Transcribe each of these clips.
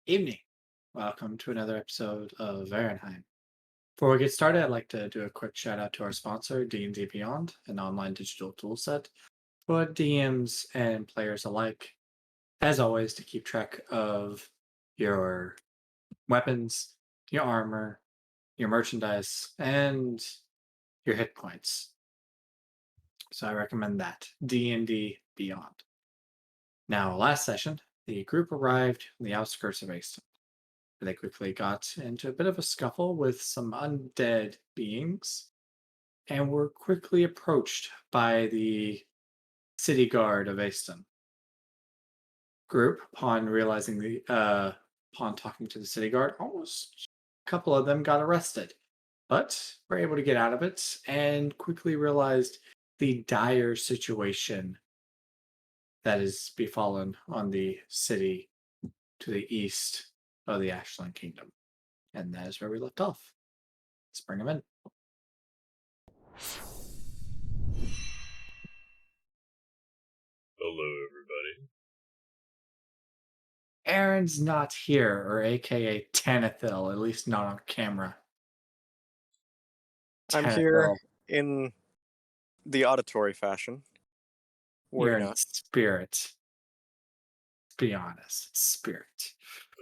Evening. Welcome to another episode of Varinheim. Before we get started, I'd like to do a quick shout out to our sponsor, D&D Beyond, an online digital toolset for DMs and players alike. As always, to keep track of your weapons, your armor, your merchandise, and your hit points. So I recommend that. D&D Beyond. Now, last session, the group arrived on the outskirts of Aston. They quickly got into a bit of a scuffle with some undead beings and were quickly approached by the city guard of Aston. Group, upon realizing upon talking to the city guard, almost a couple of them got arrested, but were able to get out of it and quickly realized the dire situation that is befallen on the city to the east of the Ashland Kingdom. And that is where we left off. Let's bring him in. Hello, everybody. Aaron's not here, or AKA Tanithil, at least not on camera. I'm here in the auditory fashion. You're Worry in not. spirit. Be honest, it's spirit.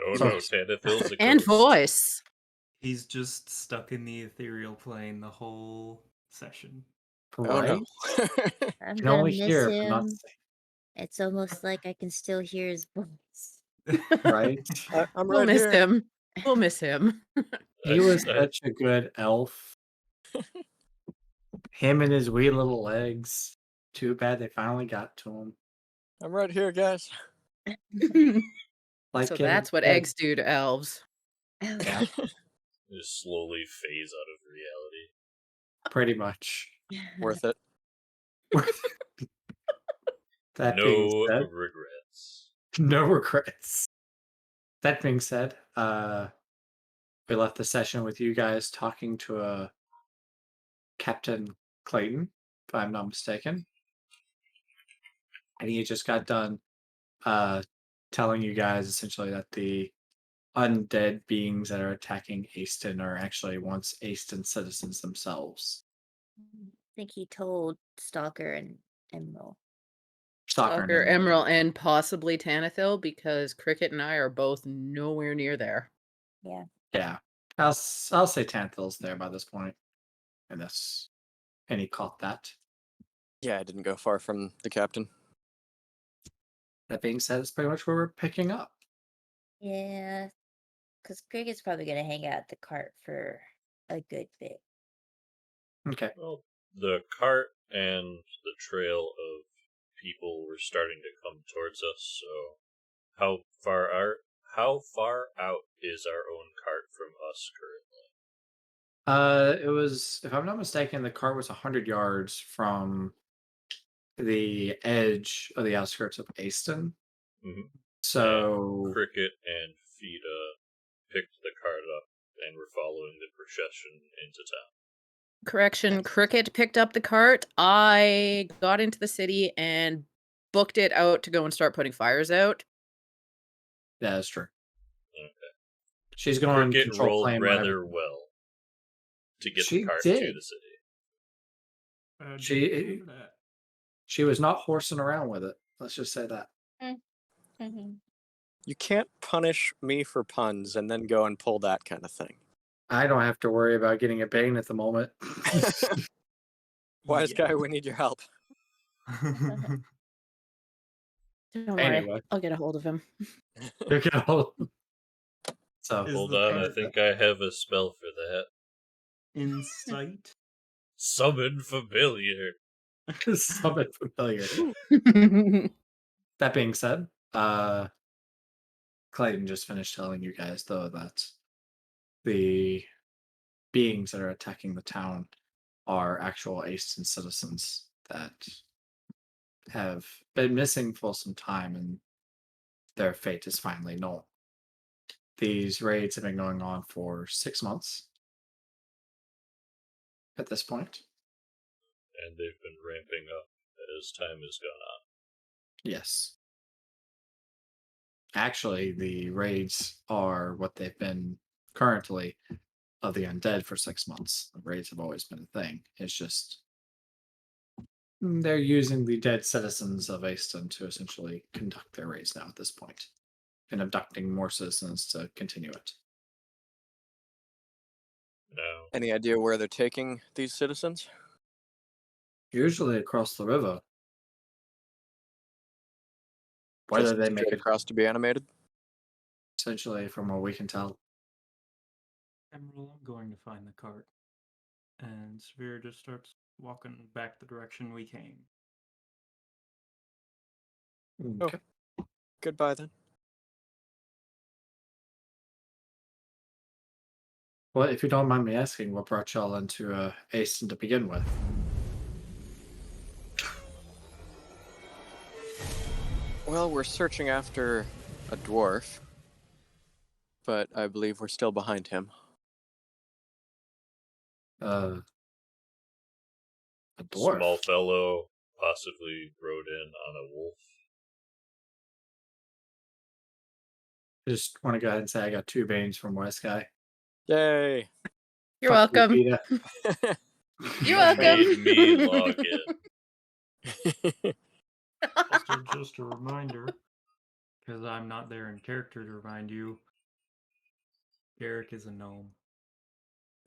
Oh So- no, Tanithil's a And ghost. voice. He's just stuck in the ethereal plane the whole session. Oh Right? no. Can I'm gonna only miss hear, but not him. see. It's almost like I can still hear his voice. Right? I'm We'll right miss here. him. We'll miss him. He was I- such a good elf. Him and his wee little legs. Too bad they finally got to him. I'm right here, guys. Like So Kevin that's what said, eggs do to elves. Yeah, just slowly phase out of reality. pretty much. Worth it. That being No said, regrets. no regrets. That being said, we left the session with you guys talking to a Captain Clayton, if I'm not mistaken. And he just got done telling you guys essentially that the undead beings that are attacking Aston are actually once Aston citizens themselves. I think he told Stalker and Emerald. Stalker, and Emerald, and possibly Tanithil, because Cricket and I are both nowhere near there. Yeah. Yeah. I'll say Tanthil's there by this point. And he caught that. Yeah, I didn't go far from the captain. That being said, it's pretty much where we're picking up. Yeah. Because Cricket's probably gonna hang out at the cart for a good bit. Okay. Well, the cart and the trail of people were starting to come towards us, so how far out is our own cart from us currently? It was, if I'm not mistaken, the cart was 100 yards from the edge of the outskirts of Aston. Mhm. So, Cricket and Fida picked the cart up and were following the procession into town. Correction, Cricket picked up the cart. I got into the city and booked it out to go and start putting fires out. yeah, that's true. Okay. She's going Cricket control rolled plane rather whenever- well to get She the cart to did. the city. She- Remember that. She was not horsing around with it. Let's just say that. You can't punish me for puns and then go and pull that kind of thing. I don't have to worry about getting a bane at the moment. Wise Yeah. guy, we need your help. Don't worry, Anyway. I'll get a hold of him. Look at all- So, Is Hold the on, I cart think I have a spell for that. in sight? Summon familiar. something familiar. That being said, Clayton just finished telling you guys, though, that the beings that are attacking the town are actual Aston citizens that have been missing for some time, and their fate is finally known. These raids have been going on for 6 months at this point. And they've been ramping up as time has gone on. Yes. Actually, the raids are what they've been currently of the undead for 6 months. The raids have always been a thing. It's just they're using the dead citizens of Aston to essentially conduct their raids now at this point, and abducting more citizens to continue it. No. Any idea where they're taking these citizens? Usually across the river. Whether Just they make straight it across to be animated? essentially from what we can tell. Emerald, I'm going to find the cart. And Severe just starts walking back the direction we came. Okay. Goodbye then. Well, if you don't mind me asking, what brought y'all into Aston to begin with? Well, we're searching after a dwarf, but I believe we're still behind him. A dwarf. Small fellow possibly rode in on a wolf. I just want to go ahead and say I got 2 Banes from West Guy. Yay! You're Fuck you, welcome. Peter. You're Made welcome. me log in. Also, just a reminder, because I'm not there in character to remind you, Garrick is a gnome.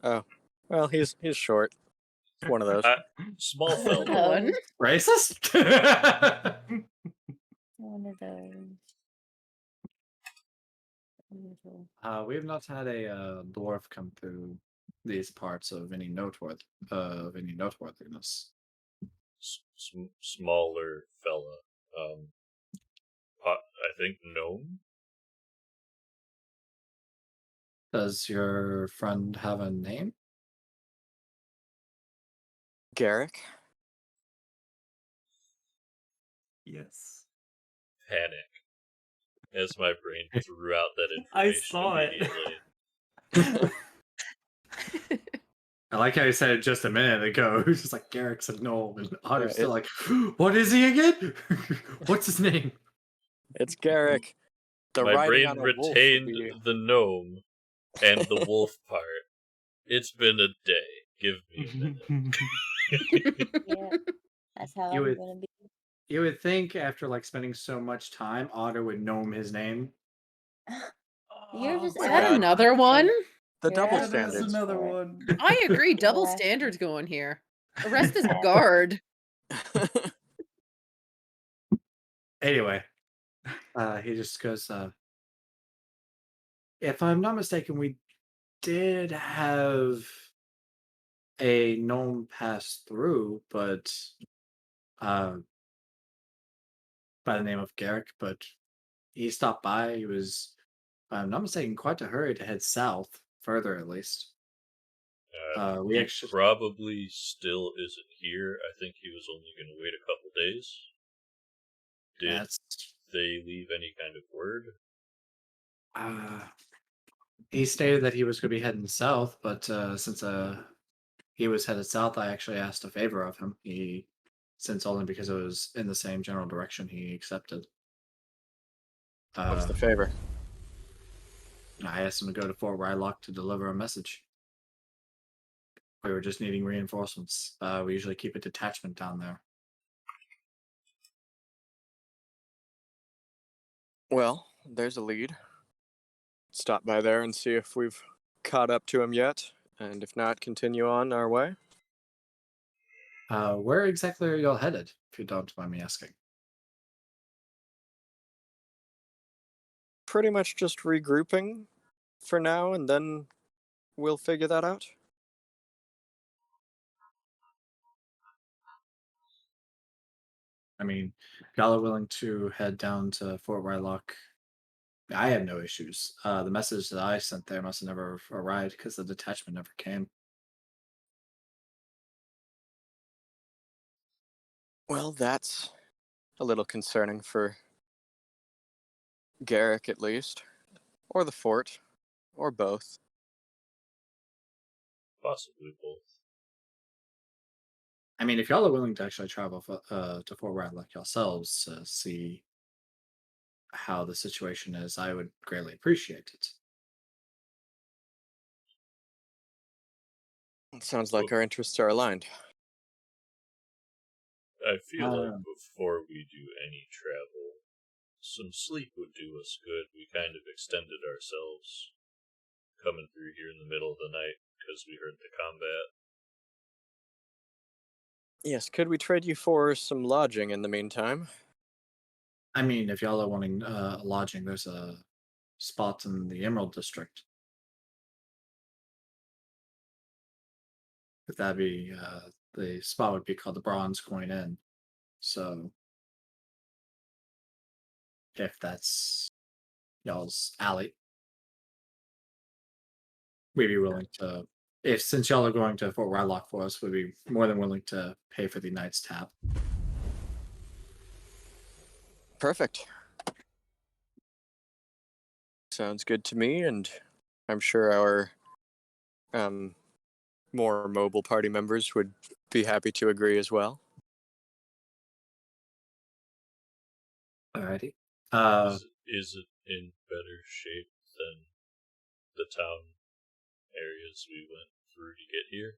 Oh, well, he's short. It's one of those. Small fellow. One. Racist? One of those. Usual. We have not had a dwarf come through these parts of any noteworthiness. Smaller fella. I think gnome. Does your friend have a name? Garrick? Yes. Panic. As my brain threw out that I information saw it. immediately. I like how you said it just a minute ago. It was just like Garrick's a gnome, and Otter's Yeah, still like, what is he again? What's his name? It's Garrick. The My riding brain on a wolf would retained be- the gnome and the wolf part. It's been a day. Give me a minute. Yeah, that's how You I'm would- gonna be. You would think after like spending so much time, Otter would gnome his name. You're just Is my that God. another one? The You're double asking That is standards. another for it. one. I agree. Double Yeah. standards going here. Arrest this guard. Anyway, he just goes, if I'm not mistaken, we did have a gnome pass through, but by the name of Garrick, but he stopped by. He was, if I'm not mistaken, quite a hurry to head south, further at least. We He actually probably still isn't here. I think he was only going to wait a couple days. Did that's they leave any kind of word? he stated that he was going to be heading south, but since he was headed south, I actually asked a favor of him. Since only because it was in the same general direction, he accepted. What's the favor? I asked him to go to Fort Rylock to deliver a message. We were just needing reinforcements. We usually keep a detachment down there. Well, there's a lead. Stop by there and see if we've caught up to him yet, and if not, continue on our way. Where exactly are y'all headed, if you don't mind me asking? Pretty much just regrouping for now, and then we'll figure that out. I mean, if y'all are willing to head down to Fort Rylock, I have no issues. The message that I sent there must have never arrived because the detachment never came. Well, that's a little concerning for Garrick, at least. Or the fort. Or both. Possibly both. I mean, if y'all are willing to actually travel to Fort Rylock yourselves to see how the situation is, I would greatly appreciate it. It sounds like our interests are aligned. I feel like Um, before we do any travel, some sleep would do us good. We kind of extended ourselves coming through here in the middle of the night because we heard the combat. Yes, could we trade you for some lodging in the meantime? I mean, if y'all are wanting lodging, there's a spot in the Emerald District. If that'd be the spot would be called the Bronze Coin Inn. So if that's y'all's alley, we'd be willing to. If since y'all are going to Fort Rylock for us, we'd be more than willing to pay for the night's tap. Perfect. Sounds good to me, and I'm sure our more mobile party members would be happy to agree as well. Alrighty. Is it in better shape than the town areas we went through to get here?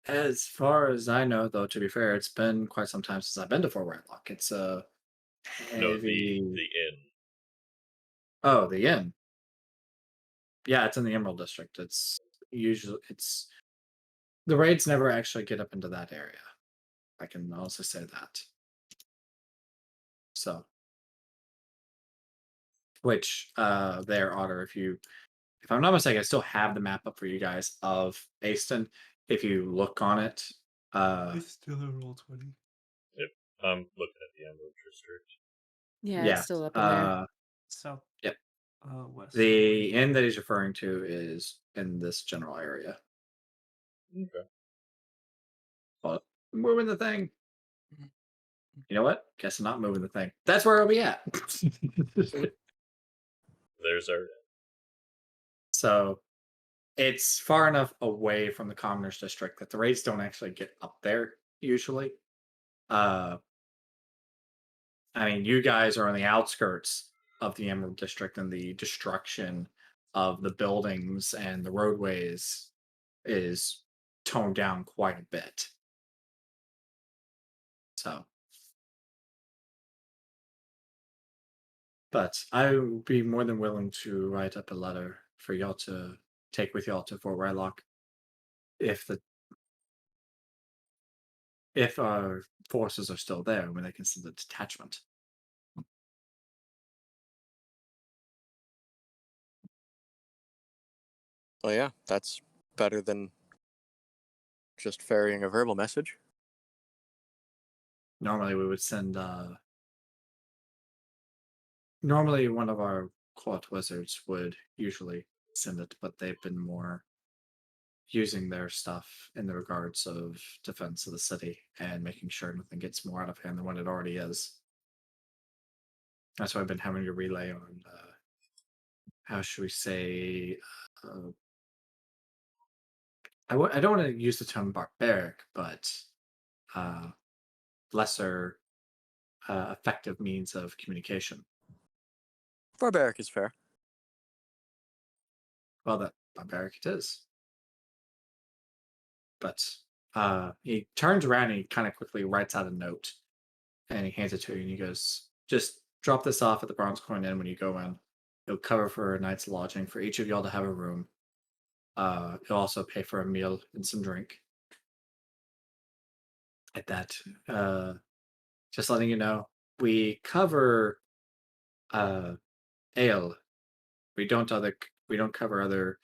As far as I know, though, to be fair, it's been quite some time since I've been to Fort Rylock. It's a No, heavy. the inn. Oh, the inn. Yeah, it's in the Emerald District. It's the raids never actually get up into that area. I can also say that. So, which there, Otter, if I'm not mistaken, I still have the map up for you guys of Aston. If you look on it, still a roll 20. Yep, I'm looking at the Emerald District. Yeah, yeah, it's still up in there. South. Yep. West. The inn that he's referring to is in this general area. Okay. But moving the thing. You know what? Guess I'm not moving the thing. That's where I'll be at. There's our. So it's far enough away from the Commoners District that the raids don't actually get up there usually. I mean, you guys are on the outskirts of the Emerald District, and the destruction of the buildings and the roadways is toned down quite a bit. So, but I would be more than willing to write up a letter for y'all to take with y'all to Fort Rylock if our forces are still there when they can send a detachment. Well, yeah, that's better than just ferrying a verbal message. Normally, we would send. Normally, one of our court wizards would usually send it, but they've been more using their stuff in the regards of defense of the city and making sure nothing gets more out of hand than what it already is. That's why I've been having to relay on. How should we say? Uh, I don't want to use the term barbaric, but uh, lesser effective means of communication. Barbaric is fair. Well, that barbaric it is. But he turns around and he kind of quickly writes out a note and he hands it to you and he goes, just drop this off at the Bronze Coin Inn when you go in. It'll cover for a night's lodging for each of y'all to have a room. He'll also pay for a meal and some drink. At that, just letting you know, we cover ale. We don't cover other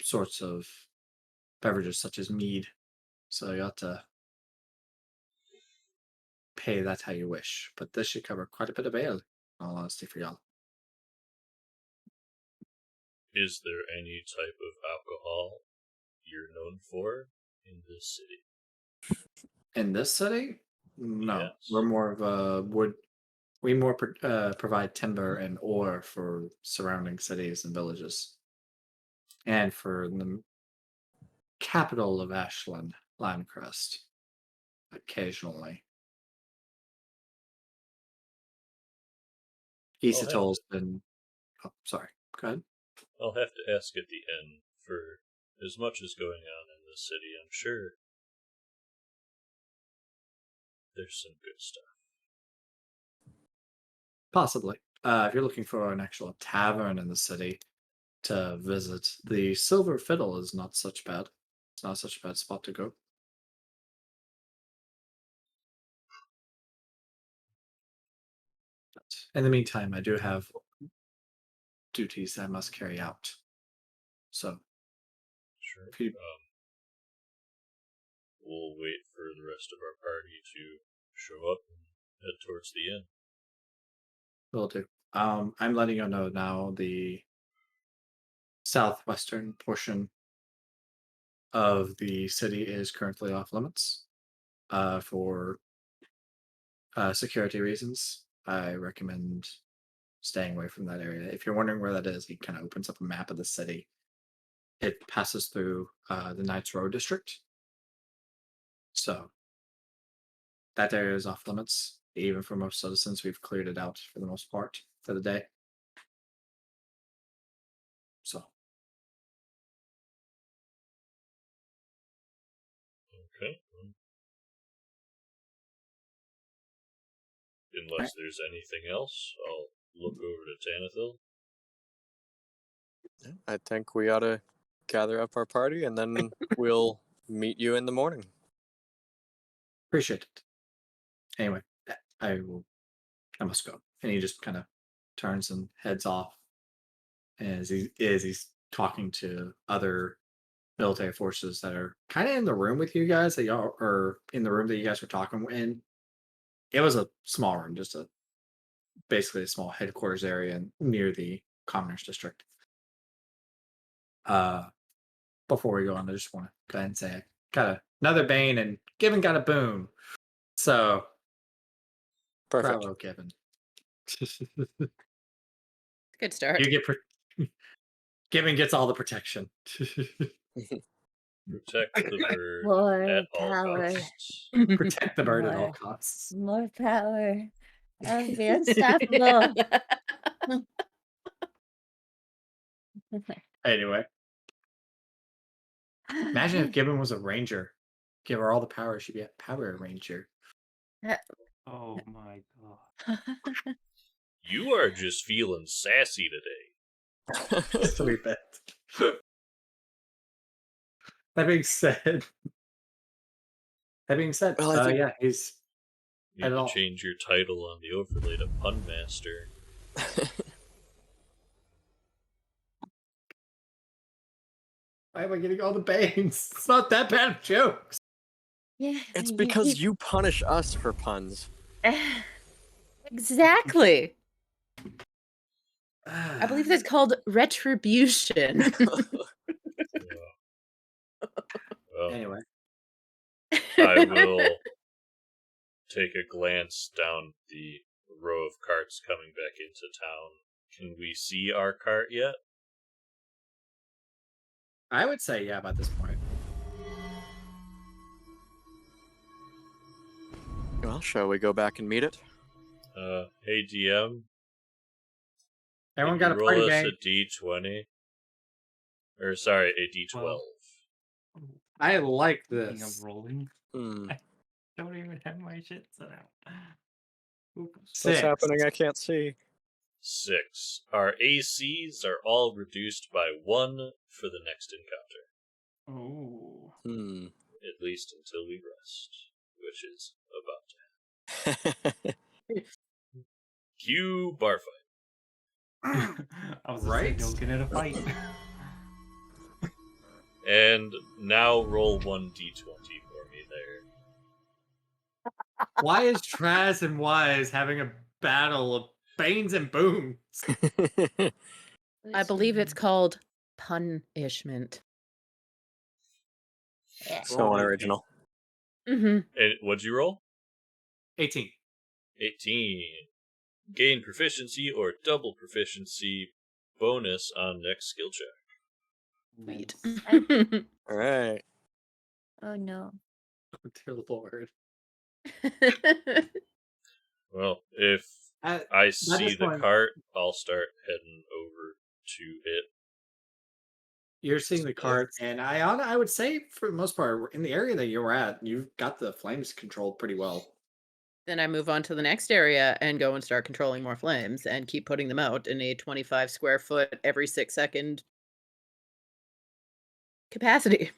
sorts of beverages such as mead. So you have to pay that how you wish. But this should cover quite a bit of ale, in all honesty, for y'all. Is there any type of alcohol you're known for in this city? In this city, no, Yes. we're more of a wood. We more provide timber and ore for surrounding cities and villages, and for the capital of Ashland, Landcrest, occasionally. Isatol's been. Oh, sorry. Go ahead. I'll have to ask at the end for as much as going on in the city. I'm sure there's some good stuff. Possibly. If you're looking for an actual tavern in the city to visit, the Silver Fiddle is not such bad. It's not such a bad spot to go. But in the meantime, I do have duties I must carry out. So, Sure. if you We'll wait for the rest of our party to show up and head towards the inn. will do. I'm letting you know now the southwestern portion of the city is currently off limits for security reasons. I recommend staying away from that area. If you're wondering where that is, he kind of opens up a map of the city. It passes through the Knights Road district. So that area is off limits. Even for most citizens, we've cleared it out for the most part for the day. So Okay. Unless there's anything else, I'll look over to Tanathil. I think we ought to gather up our party and then we'll meet you in the morning. appreciate it. Anyway, I must go. And he just kind of turns and heads off as he's talking to other military forces that are kind of in the room with you guys that y'all are in the room that you guys were talking in. It was a small room, just basically a small headquarters area near the commoners district. Before we go on, I just want to go ahead and say I got another Bane and Gibbon got a boon. So Perfect. bravo, Gibbon. Good start. You get Gibbon gets all the protection. Protect the bird More at all power. costs. Protect the bird at all More. costs. More power. I'll be unstoppable. Anyway, imagine if Gibbon was a ranger. Give her all the power, she'd be a power ranger. Oh my god. You are just feeling sassy today. Just a wee bit. That being said, Well, I think- yeah, he's Need At to all. change your title on the overlay to Pun Master. why am I getting all the bangs? It's not that bad of jokes. Yeah, It's you because keep- you punish us for puns. Exactly. I believe that's called retribution. Well, Anyway, I will take a glance down the row of carts coming back into town. Can we see our cart yet? I would say yeah by this point. Well, shall we go back and meet it? Hey DM, Everyone can got you a party roll us bang. a D20? Or sorry, a D12. Well, I like Speaking this. of rolling, Hmm. don't even have my shit set out. Oops. What's Six. happening? I can't see. 6. Our ACs are all reduced by 1 for the next encounter. Oh. Hmm. At least until we rest, which is about to happen. Cue bar fight. I was Right? right? Don't get in a fight. And now roll 1d20 for me there. Why is Traz and Wise having a battle of banes and boons? I believe it's called punishment. So unoriginal. Mm-hmm. And what'd you roll? 18. 18. Gain proficiency or double proficiency bonus on next skill check. Sweet. All right. Oh no. Oh, dear Lord. Well, if I this see the point, cart. I'll start heading over to it. you're seeing the So- cart, and I would say for the most part, in the area that you were at, you've got the flames controlled pretty well. Then I move on to the next area and go and start controlling more flames and keep putting them out in a 25 square foot every 6-second capacity.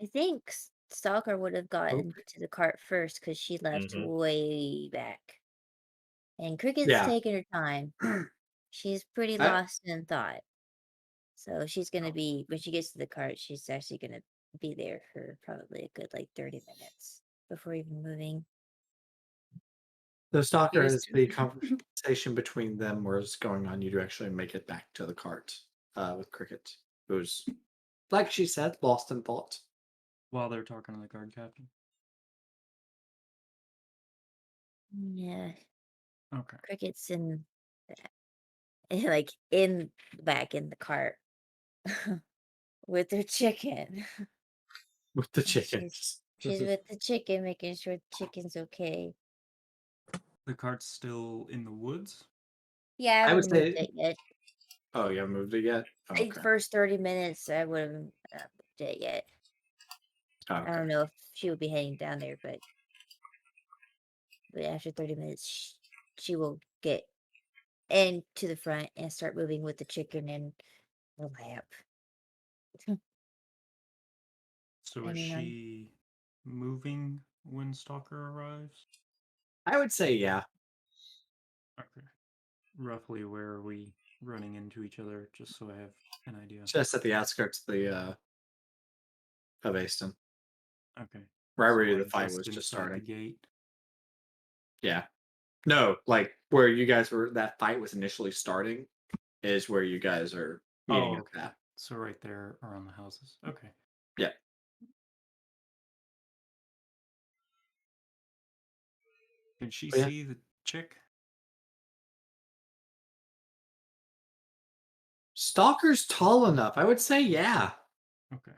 I think Stalker would have gotten Okay. to the cart first because she left Mhm. way back. And Cricket's Yeah. taking her time. She's pretty I- lost in thought. So she's gonna be when she gets to the cart, she's actually gonna be there for probably a good like 30 minutes before even moving. The stalker Here's- is the conversation between them was going on. You to actually make it back to the cart with Cricket, who's, like she said, lost in thought. While they're talking to the guard captain. Yeah, Okay. Cricket's in like in back in the cart with her chicken. With the And chickens. She's with the chicken, making sure the chicken's okay. The cart's still in the woods. Yeah, I I would haven't moved say. it yet. Oh, you haven't moved it yet? Oh, Like, okay. first 30 minutes, I wouldn't have moved it yet. Oh, I okay. don't know if she would be heading down there, but after 30 minutes, she will get into the front and start moving with the chicken and the lamp. So is Depending on she moving when Stalker arrives? I would say yeah. Okay. Roughly where are we running into each other, just so I have an idea. Just at the outskirts of Aston. Okay. Right So, where the like, fight was just inside starting. the gate. Yeah. No, like where you guys were, that fight was initially starting, is where you guys are meeting Oh, up okay. at. So right there around the houses. Okay. Yeah. Can she Oh, yeah. see the chick? Stalker's tall enough. I would say yeah. Okay.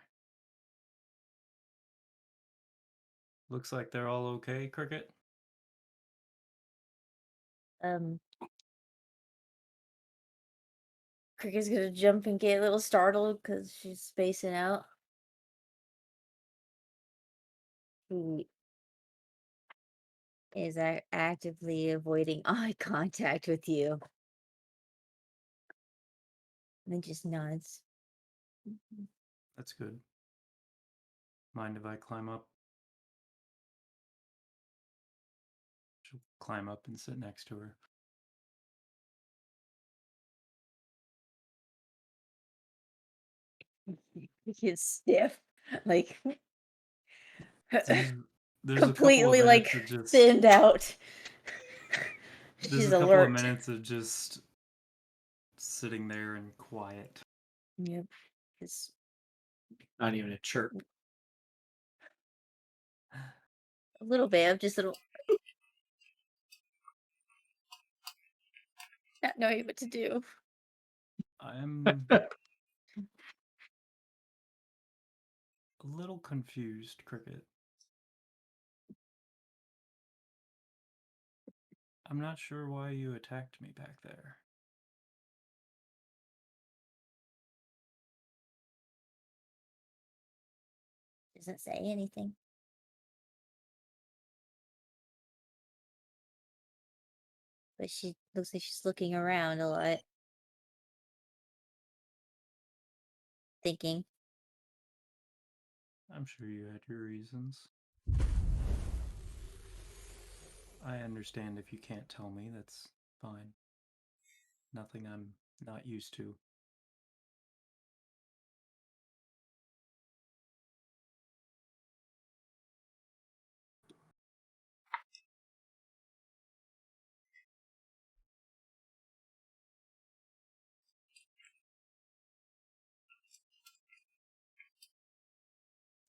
Looks like they're all okay, Cricket. Cricket's gonna jump and get a little startled because she's spacing out. She is actively avoiding eye contact with you. And then just nods. That's good. Mind if I climb up? She'll climb up and sit next to her. He's stiff, like There's, there's a couple of completely like minutes of just thinned out. there's She's a couple of alert. minutes of just sitting there and quiet. Yep. It's Not even a chirp. a little bit of just a little not knowing what to do. I'm a little confused, Cricket. I'm not sure why you attacked me back there. Doesn't say anything. But she looks like she's looking around a lot. Thinking. I'm sure you had your reasons. I understand if you can't tell me, that's fine. Nothing I'm not used to.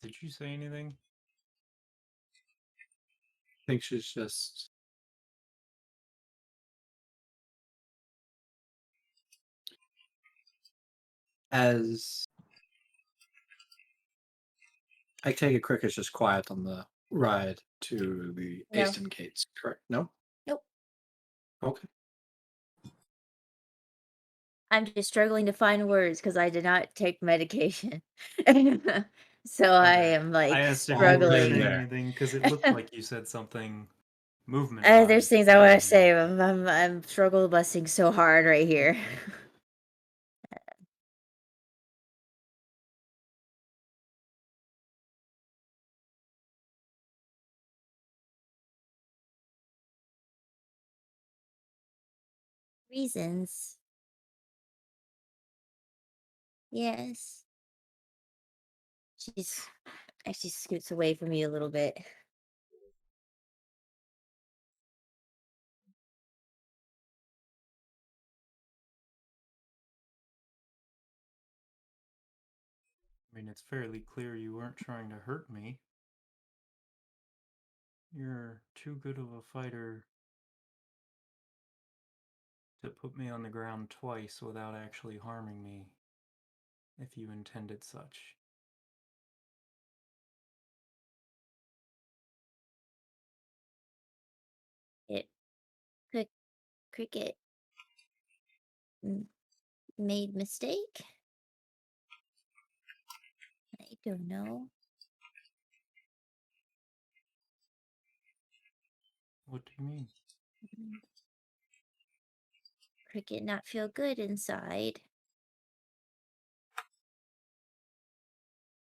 Did you say anything? I think she's just as I take it Cricket's just quiet on the ride to the No. Aston gates, correct? No? Nope. Okay. I'm just struggling to find words because I did not take medication. So I Okay. am I like asked if you were All been saying struggling. there. anything because it looked like you said something movement There's wise. things I want to say. I'm struggle busting so hard right here. Okay. Reasons. Yes. She's actually scoots away from you a little bit. I mean, it's fairly clear you weren't trying to hurt me. You're too good of a fighter to put me on the ground twice without actually harming me, if you intended such. It cricket made mistake. I don't know. What do you mean? Mm, Cricket not feel good inside.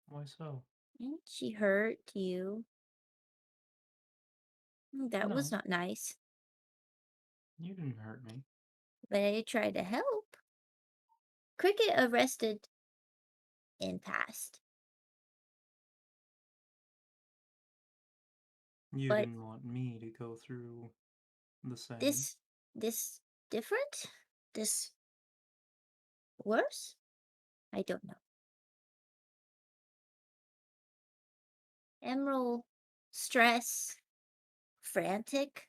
Why so? She hurt you. That was No, not nice. you didn't hurt me. But I tried to help. Cricket arrested in past. You But didn't want me to go through the same. this different? This worse? I don't know. Emerald stress, frantic,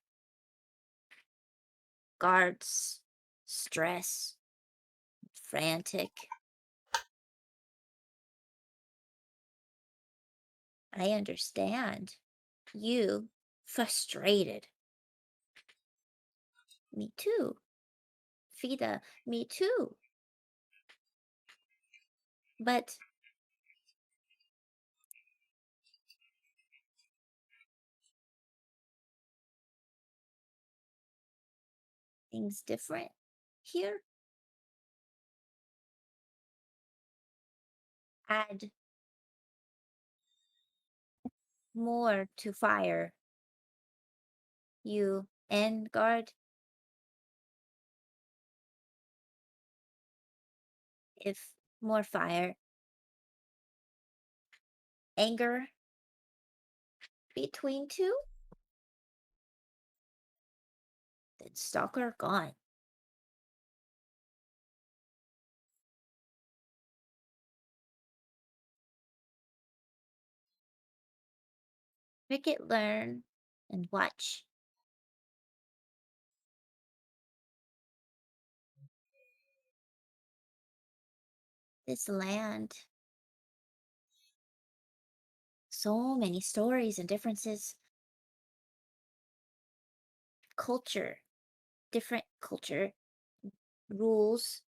guards stress, frantic. I understand. You frustrated. Me too. Fida, me too. But things different here. Add more to fire. You and guard. If more fire. Anger between two. Then stalker gone. Cricket learn and watch. This land. So many stories and differences. Culture. Different culture. Rules.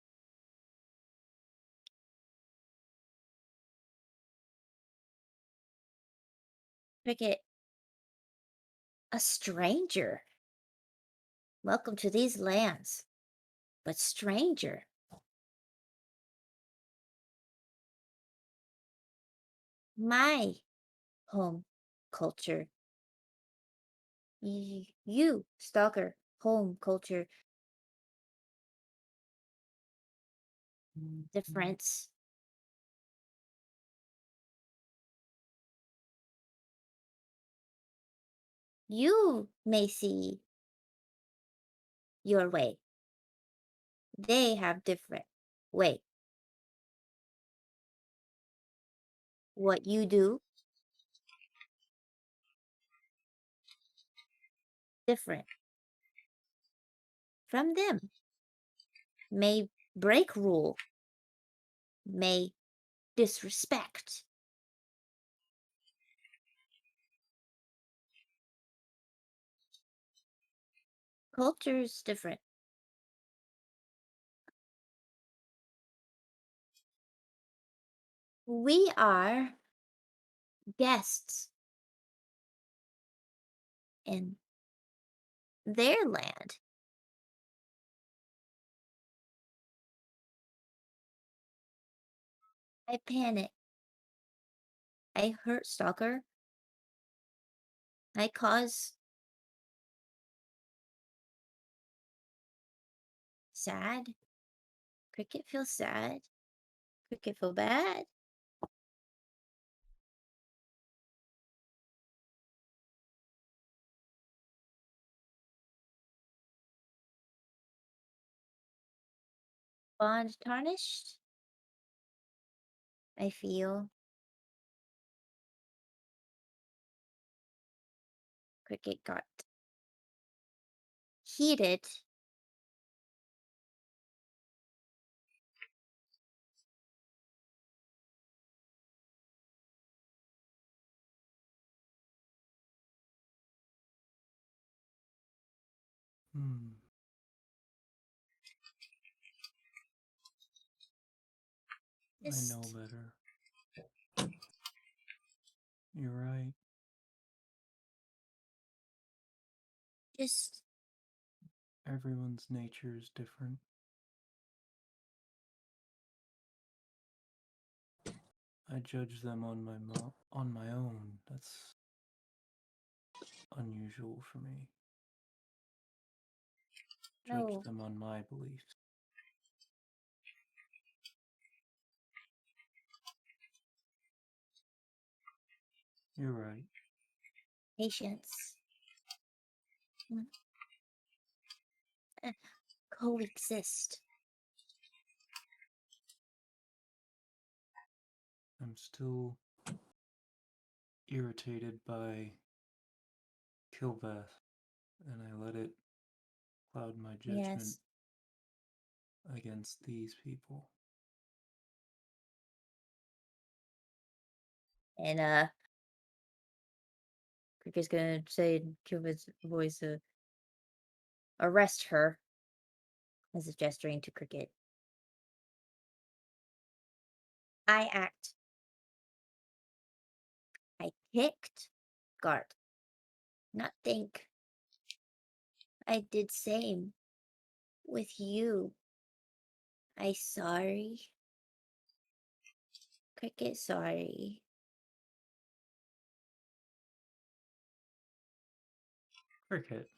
Cricket. A stranger. Welcome to these lands. But stranger. My home culture. You, stalker, home culture. Difference. You may see your way. They have different way. What you do, different from them. May break rule, may disrespect. Culture's different. We are guests in their land. I panic. I hurt Stalker. I cause sad. Cricket feels sad. Cricket feel bad. Bond tarnished. I feel. Cricket got heated. Hmm. I know Just better. You're right. just Everyone's nature is different. I judge them on my own. That's unusual for me. Judge no. them on my beliefs. You're right. Patience. Coexist. I'm still irritated by Kilbeth, and I let it cloud my judgment Yes. against these people. And Cricket's gonna say in Cupid's voice, arrest her. As if gesturing to Cricket. I act. I kicked guard. Not think. I did same with you. I sorry. Cricket sorry. Cricket,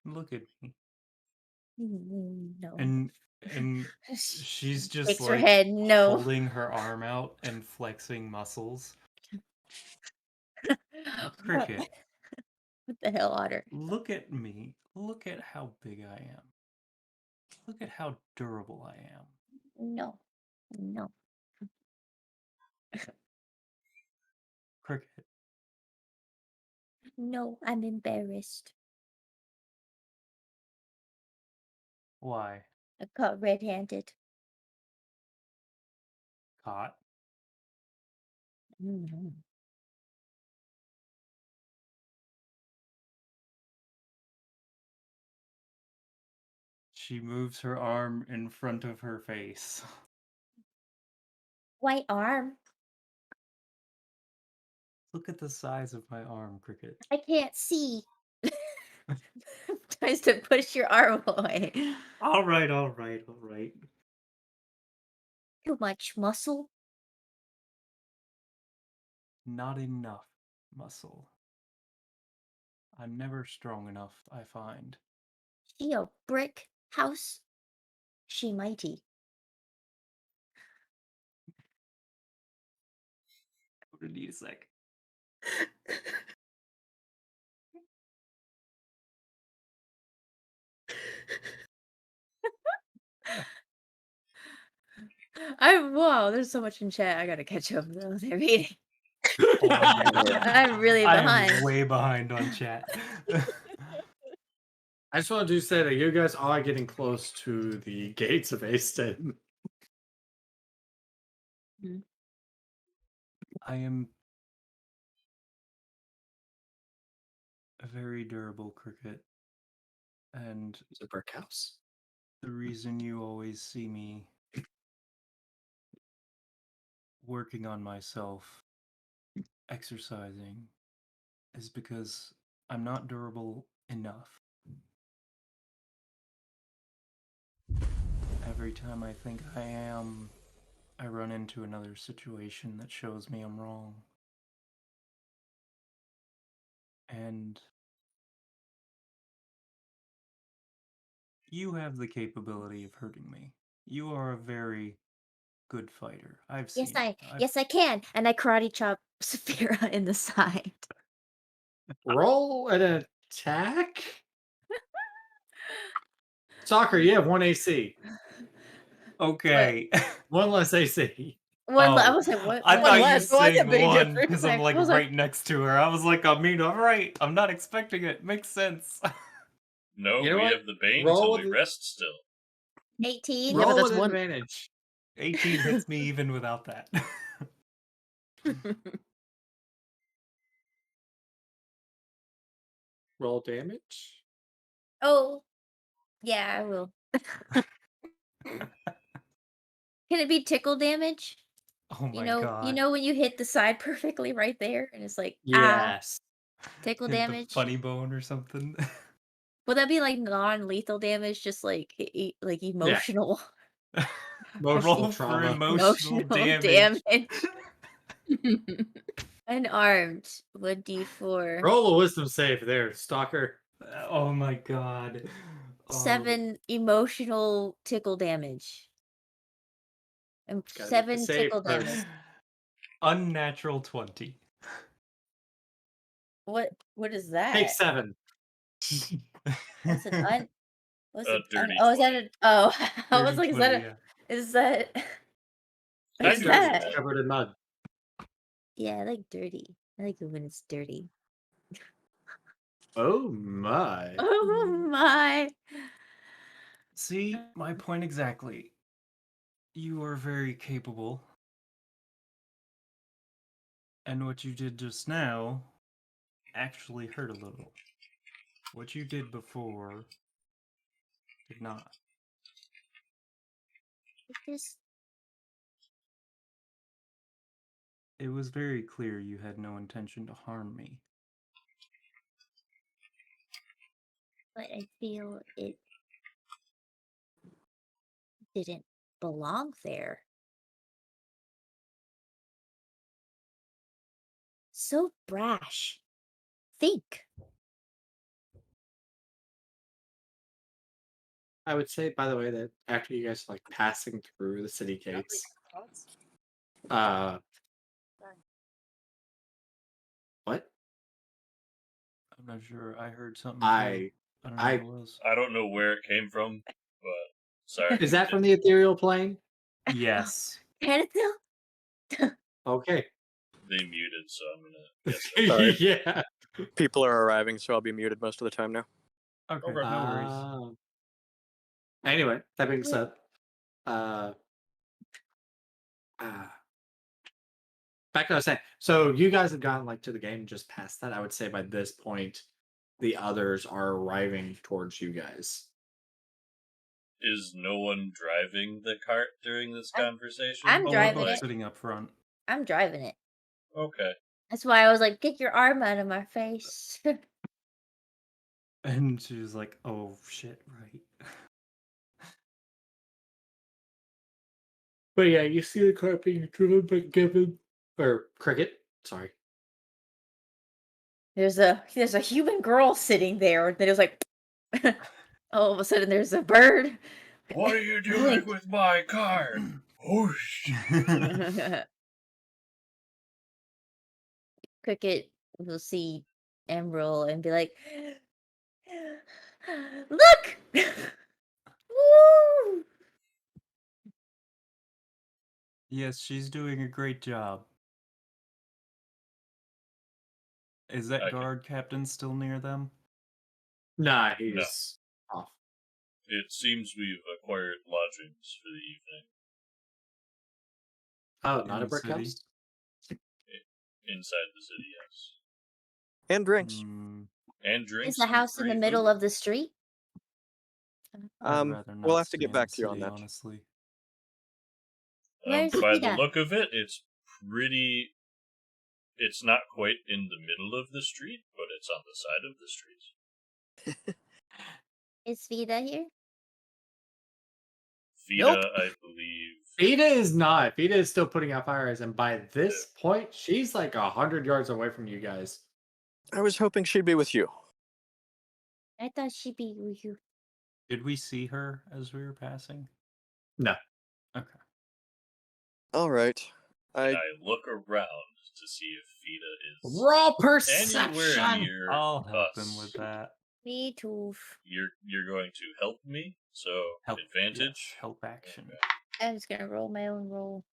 look at me. No. And she's just Shakes her like head. No. holding her arm out and flexing muscles. Cricket, What the hell, Otter? look at me. Look at how big I am. Look at how durable I am. No. No. Cricket, No, I'm embarrassed. why? I caught red-handed. Caught? Mhm. She moves her arm in front of her face. White arm. Look at the size of my arm, Cricket. I can't see. Tries to push your arm away. All right, all right, all right. Too much muscle. Not enough muscle. I'm never strong enough, I find. She a brick house. She mighty. I'm gonna need a sec. Wow, there's so much in chat. I gotta catch up though. They're reading. Oh, I'm really I behind. am way behind on chat. I just want to say that you guys are getting close to the gates of Aston. I am a very durable Cricket, and It's a brick house. the reason you always see me working on myself, exercising, is because I'm not durable enough. Every time I think I am, I run into another situation that shows me I'm wrong. And you have the capability of hurting me. You are a very good fighter. I've seen it. Yes, I can. And I karate chop Saphira in the side. Roll an attack. Soccer, you have 1 AC. Okay. 1 less AC. I Oh, was like, what? I what- thought you less. Well, that's a saying big one difference. because I'm I like was like- right next to her. I was like, I mean, all right. I'm not expecting it. Makes sense. No, You know we what? have the bane Roll till with we the- rest still. 18. Yeah, but Roll that's with one- advantage. 18 hits me even without that. Roll damage. Oh, yeah, I will. Can it be tickle damage? Oh my You god. know when you hit the side perfectly right there, and it's like Yes. tickle Hit the damage. funny bone or something. Would that be like non-lethal damage, just like like emotional? Emotional Roll for trauma. emotional damage. damage. Unarmed would D4. Roll a wisdom save there, Stalker. Oh my god. 7 emotional tickle damage. And Gotta make the 7 save tickle first. damage. Unnatural 20. What is that? Take 7. That's an what's A it? dirty Oh, is that 20. a I was Dirty like, 20, yeah. is that That's what's dirty. that? Covered in mud. Yeah, I like dirty. I like it when it's dirty. Oh my. Oh my. See, my point exactly. You are very capable. And what you did just now actually hurt a little. What you did before did not. Just It was very clear you had no intention to harm me. but I feel it didn't belong there. So brash. Think. I would say, by the way, that after you guys are, like passing through the city gates, what? I'm not sure. I heard something too. I don't know I- what it was. I don't know where it came from, but sorry. is that from the ethereal plane? Yes. Annabelle? Okay. They muted, so I'm gonna guess. Sorry. Yeah. People are arriving, so I'll be muted most of the time now. Okay, Over. no worries. Anyway, that being Wait. said, back to what I was saying. So you guys have gotten like to the game just past that. I would say by this point, the others are arriving towards you guys. Is no one driving the cart during this conversation? I'm Oh, we're driving both it. sitting up front. I'm driving it. Okay. That's why I was like, get your arm out of my face. And she was like, oh shit, right. But yeah, you see the cart being driven by Kevin or Cricket. Sorry. there's a human girl sitting there that is like all of a sudden there's a bird. What are you doing with my cart? Whoosh. Cricket will see Emerald and be like, look! Woo! Yes, she's doing a great job. Is that Okay. guard captain still near them? Nah, he's off. It seems we've acquired lodgings for the evening. Oh, In not a the brick city? house? Inside the city, yes. And drinks. Mm, And drinks. Is the and house in the free middle food. of the street? I'd rather not We'll have to stay get in back the to you on city, that. honestly. Where's By the Ida? look of it, it's pretty. It's not quite in the middle of the street, but it's on the side of the street. Is Vida here? Vida, Nope. I believe. Vida is not. Vida is still putting out fires, and by this point, she's like 100 yards away from you guys. I was hoping she'd be with you. I thought she'd be with you. Did we see her as we were passing? No. Okay. All right. I look around to see if Vida is Roll anywhere perception. near I'll help us. him with that. Me too. You're going to help me, so Help. advantage. Yes, help action. Okay. I'm just gonna roll my own roll.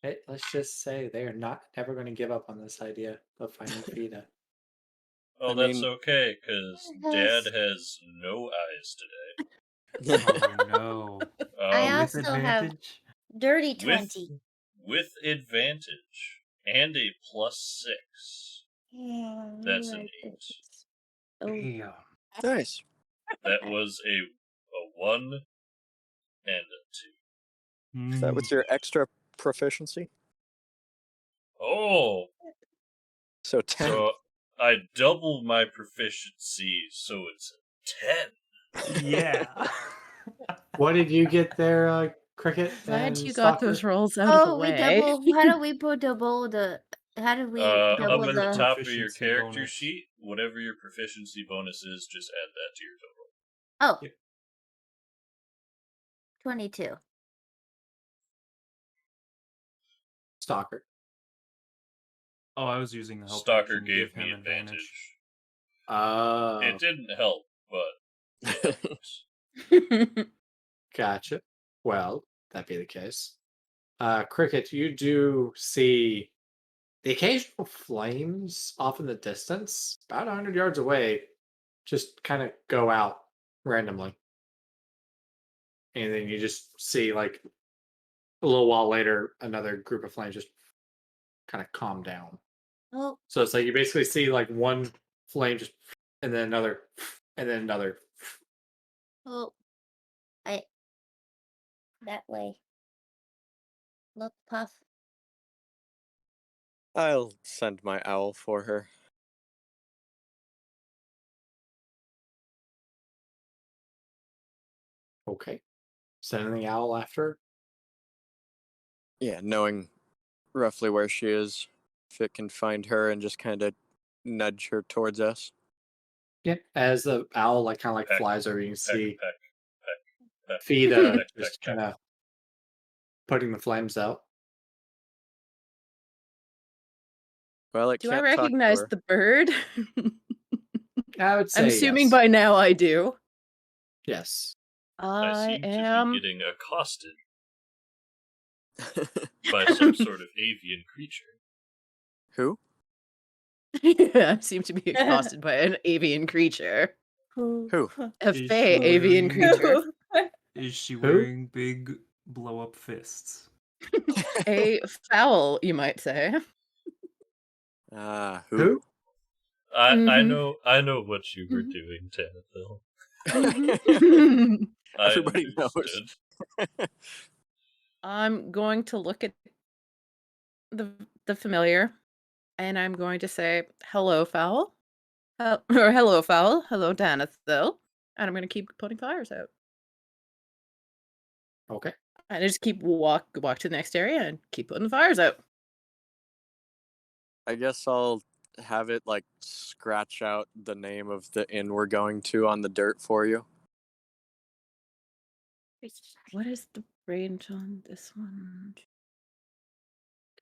Hey, let's just say they are not ever going to give up on this idea of finding Vida. Oh, I that's mean- okay, because Yes. Dad has no eyes today. Oh no. I Um, With also have advantage? dirty with 20. with advantage and a +6. Yeah, That's an like 8. this. Oh, Damn. Nice. That was a 1 and a 2. Is that with your extra proficiency? Oh, So 10. so I double my proficiency, so it's a 10. Yeah. What did you get there, Cricket? Glad and you got Stalker? those rolls out of the oh, we way. double. How do we put double the? How do we Up double in the the? top of your Proficiency character bonus. sheet, whatever your proficiency bonus is, just add that to your total. Oh, Yep. 22. Stalker. Oh, I was using the help Stalker action to gave give me him advantage. Oh, It didn't help, but it helps. gotcha. Well, that be the case. Cricket, you do see the occasional flames off in the distance, about 100 yards away, just kind of go out randomly. And then you just see, like, a little while later, another group of flames just kind of calm down. Oh, So it's like you basically see, like, one flame just, and then another, and then another. oh, I. That way. Look, Puff. I'll send my owl for her. Okay. Sending the owl after. Yeah, knowing roughly where she is, if it can find her and just kind of nudge her towards us. Yeah. As the owl, like, kind of like Peck, flies over, you can Peck, see peck, Vida peck, just peck, kind of putting the flames out. Well, it Do I can't talk to recognize her. the bird? I would say I'm assuming yes. by now I do. Yes. I I seem to am. be getting accosted by some sort of avian creature. Who? Yeah, I seem to be accosted by an avian creature. Who? Who? A Is fey she avian wearing- creature. Is she wearing big blow up fists? A fowl, you might say. Ah, Who? I Mhm. know what you were Mhm. doing, Tanithil. Mhm. I Everybody knows. understood. I'm going to look at the familiar, and I'm going to say, "Hello, fowl." Or hello, fowl. Hello, Danithil. And I'm going to keep putting fires out. Okay. And I just keep walk to the next area and keep putting the fires out. I guess I'll have it like scratch out the name of the inn we're going to on the dirt for you. What is the range on this one?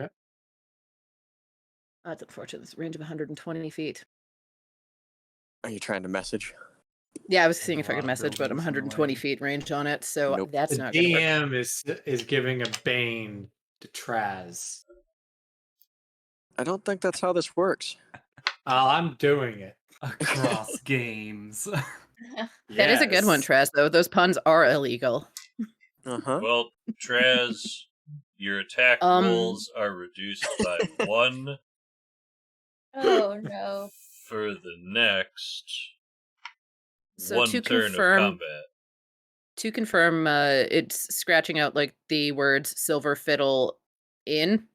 Okay. That's unfortunate. It's a range of 120 feet. Are you trying to message? Yeah, I was There's seeing a if I lot could of message, but I'm buildings in the 120 way. feet range on it, so Nope. that's The not going to work. DM is giving a bane to Traz. I don't think that's how this works. I'm doing it. Across games. That is a good one, Yes. Traz, though. Those puns are illegal. Uh-huh. Well, Traz, your attack rolls are reduced by 1 Oh no. for the next So 1 to turn confirm, of combat. it's scratching out like the words "silver fiddle" in.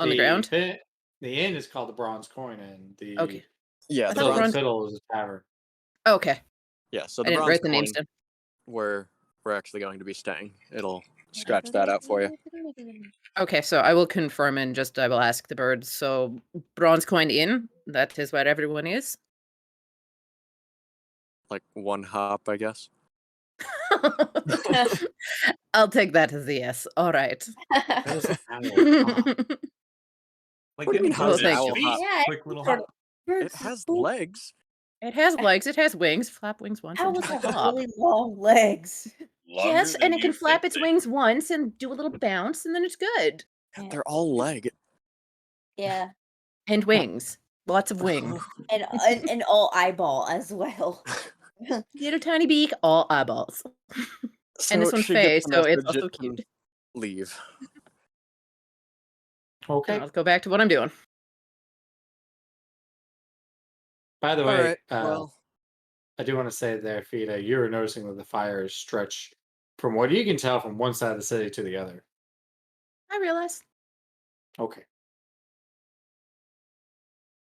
On the ground? The inn is called the Bronze Coin, and Okay. Yeah, I the thought Silver bronze. bronze- Fiddle is a tavern. Okay. Yeah, so I the didn't bronze write the names coin down. where we're actually going to be staying. It'll scratch that out for you. Okay, so I will confirm and just I will ask the birds. So Bronze Coin Inn, that is where everyone is. Like one hop, I guess. I'll take that as a yes. All right. That is an owl. Hop. Like What do you mean, any how Well, does bird, an thank owl you. hop? Yeah, quick little sort hop. of birds It has poop. legs. It has legs, it has wings, flap wings once and Owls try have to hop. really long legs. Longer Yes, than and it can you flap think its they wings do. once and do a little bounce, and then it's good. Yeah. They're all leg. Yeah, And wings. Lots of wing. and all eyeball as well. Little tiny beak, all eyeballs. So And this one's she gets Faye, the so it's message also and cute. leave. Okay. Let's go back to what I'm doing. By the All way, right. Well, I do want to say there, Fida, you're noticing that the fires stretch from what you can tell from one side of the city to the other. I realize. Okay.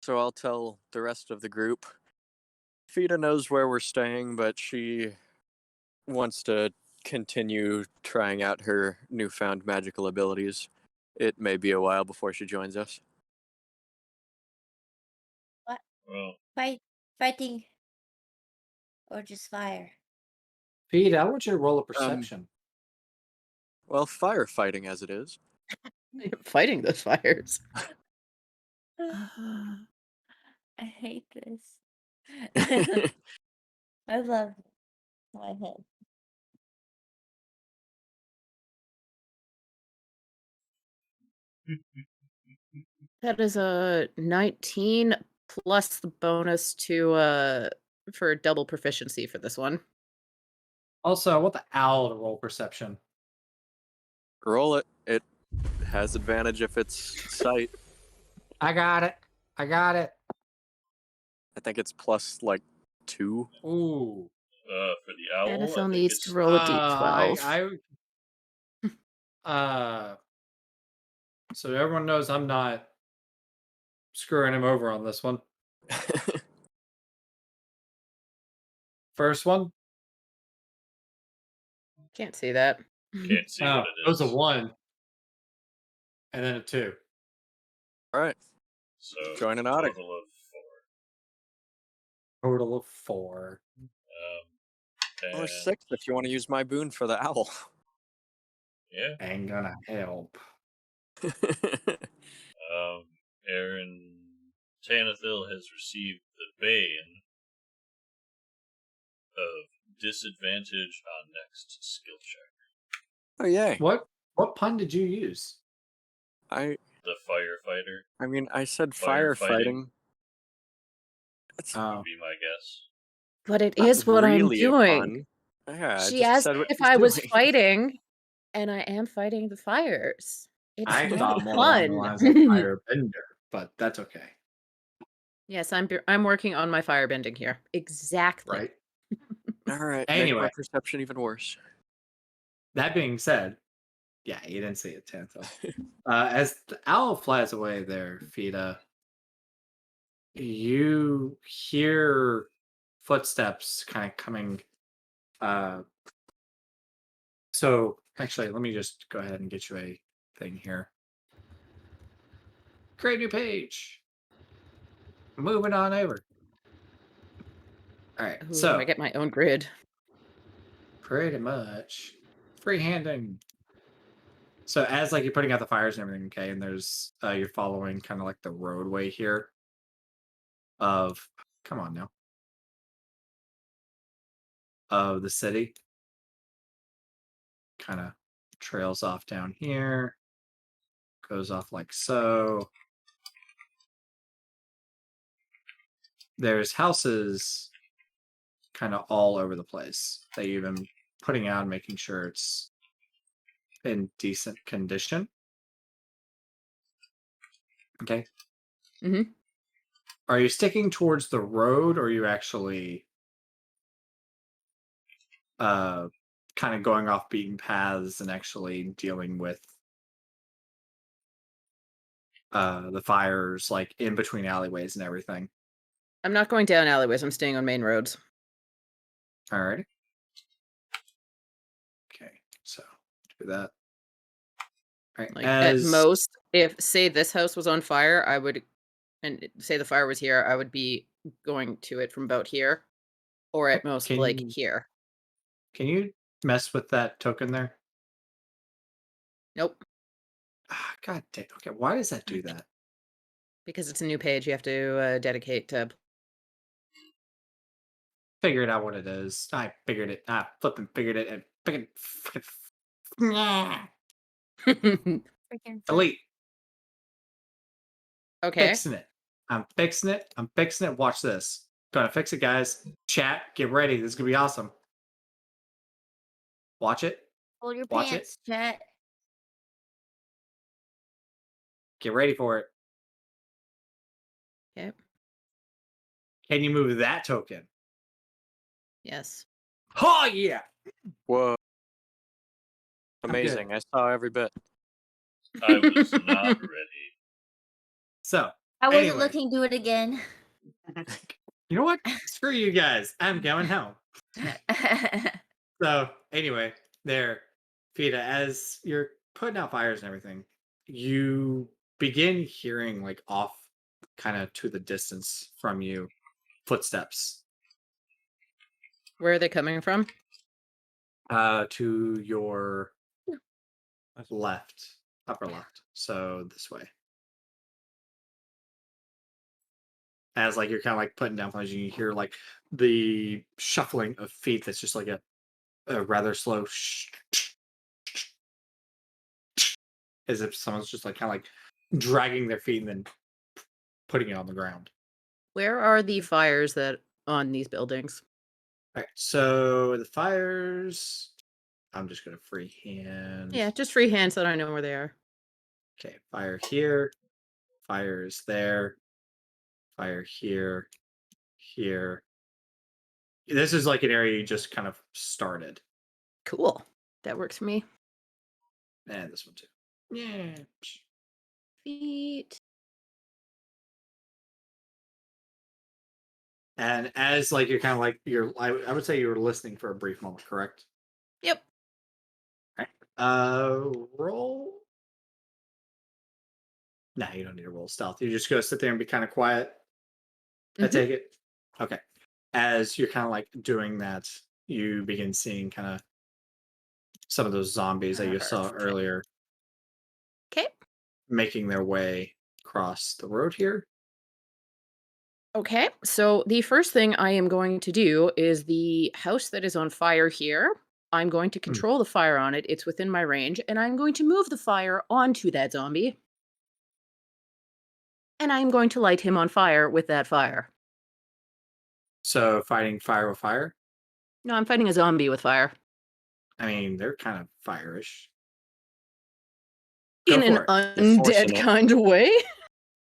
so I'll tell the rest of the group. Fida knows where we're staying, but she wants to continue trying out her newfound magical abilities. It may be a while before she joins us. Well, Fighting, or just fire. Fida, I want you to roll a perception. Well, firefighting as it is. Fighting those fires. I hate this. I love my head. That is a 19 plus the bonus to for double proficiency for this one. Also, I want the owl to roll perception. Roll it. It has advantage if it's sight. I got it. I got it. I think it's plus like 2. Ooh. for the owl, Dennis I think needs it's to roll a d12. So everyone knows I'm not screwing him over on this one. First one. Can't see that. can't see what It it was a is. 1. And then a 2. All right. So Join an otter. total of 4. Total of 4. Or And 6 if you want to use my boon for the owl. yeah, Ain't gonna help. Aaron Tanathil has received the bane of disadvantage on next skill check. Oh yay! What pun did you use? I The firefighter mean, I said Firefighting. firefighting. That's Oh. would be my guess. But it not is what I'm really a doing. pun. Yeah, I She just asked said what if she's I was doing. fighting, and I am fighting the fires. It's I not thought a more along the pun. lines of firebender, but that's okay. Yes, I'm working on my firebending here. Exactly. Right? All right. Make Anyway. my perception even worse. That being said, yeah, you didn't see it, Tanthil. As the owl flies away there, Fida, you hear footsteps kind of coming. So actually, let me just go ahead and get you a thing here. Create new page. Moving on over. All right, Ooh, so I get my own grid. pretty much freehanding. So as like you're putting out the fires and everything, okay, and there's you're following kind of like the roadway here of come on now of the city. Kind of trails off down here, goes off like so. There's houses kind of all over the place that you've been putting out, making sure it's in decent condition. Okay. Mhm. Are you sticking towards the road, or are you actually kind of going off beaten paths and actually dealing with the fires like in between alleyways and everything. I'm not going down alleyways. I'm staying on main roads. Alrighty. Okay, so do that. All right. Like at As most, if say this house was on fire, I would, and say the fire was here, I would be going to it from about here, or at most can like you here. can you mess with that token there? Nope, Ah, God damn. Okay, why does that do that? because it's a new page. You have to dedicate to. Figured out what it is. I figured it. Flipping figured it and Nah. Freaking fuck. Elite. Okay. Fixing it. I'm fixing it. I'm fixing it. Watch this. Gonna fix it, guys. Chat, get ready. This is gonna be awesome. Watch it. Hold your Watch it. pants, chat. Get ready for it. Okay. Can you move that token? Yes. Oh yeah. Whoa. good. Amazing. I saw every bit. I was not ready. So I wasn't anyway, looking. Do it again. you know what? Screw you guys. I'm going home. So anyway, there, Fita, as you're putting out fires and everything, you begin hearing like off kind of to the distance from you footsteps Where are they coming from? to your left, upper left. So this way. As like you're kind of like putting down fires, you hear like the shuffling of feet that's just like a rather slow as if someone's just like kind of like dragging their feet and then putting it on the ground. Where are the fires that on these buildings? All right, so the fires. I'm just gonna freehand. Yeah, just freehand so that I know where they are. Okay, fire here, fires there, fire here, here. This is like an area you just kind of started, Cool. That works for me. and this one too. Yeah. Feet. And as like you're kind of like I would say you were listening for a brief moment, correct? Yep. All right. Roll. Nah, you don't need to roll stealth. You just go sit there and be kind of quiet. I Mhm. take it. Okay. As you're kind of like doing that, you begin seeing kind of some of those zombies that you saw Perfect. earlier Okay. making their way across the road here. Okay. So the first thing I am going to do is the house that is on fire here. I'm going to control the fire on it. It's within my range, and I'm going to move the fire onto that zombie. And I'm going to light him on fire with that fire. So fighting fire with fire. No, I'm fighting a zombie with fire. I mean, they're kind of fire-ish. Go In an for it. You're forcing undead it. kind of way.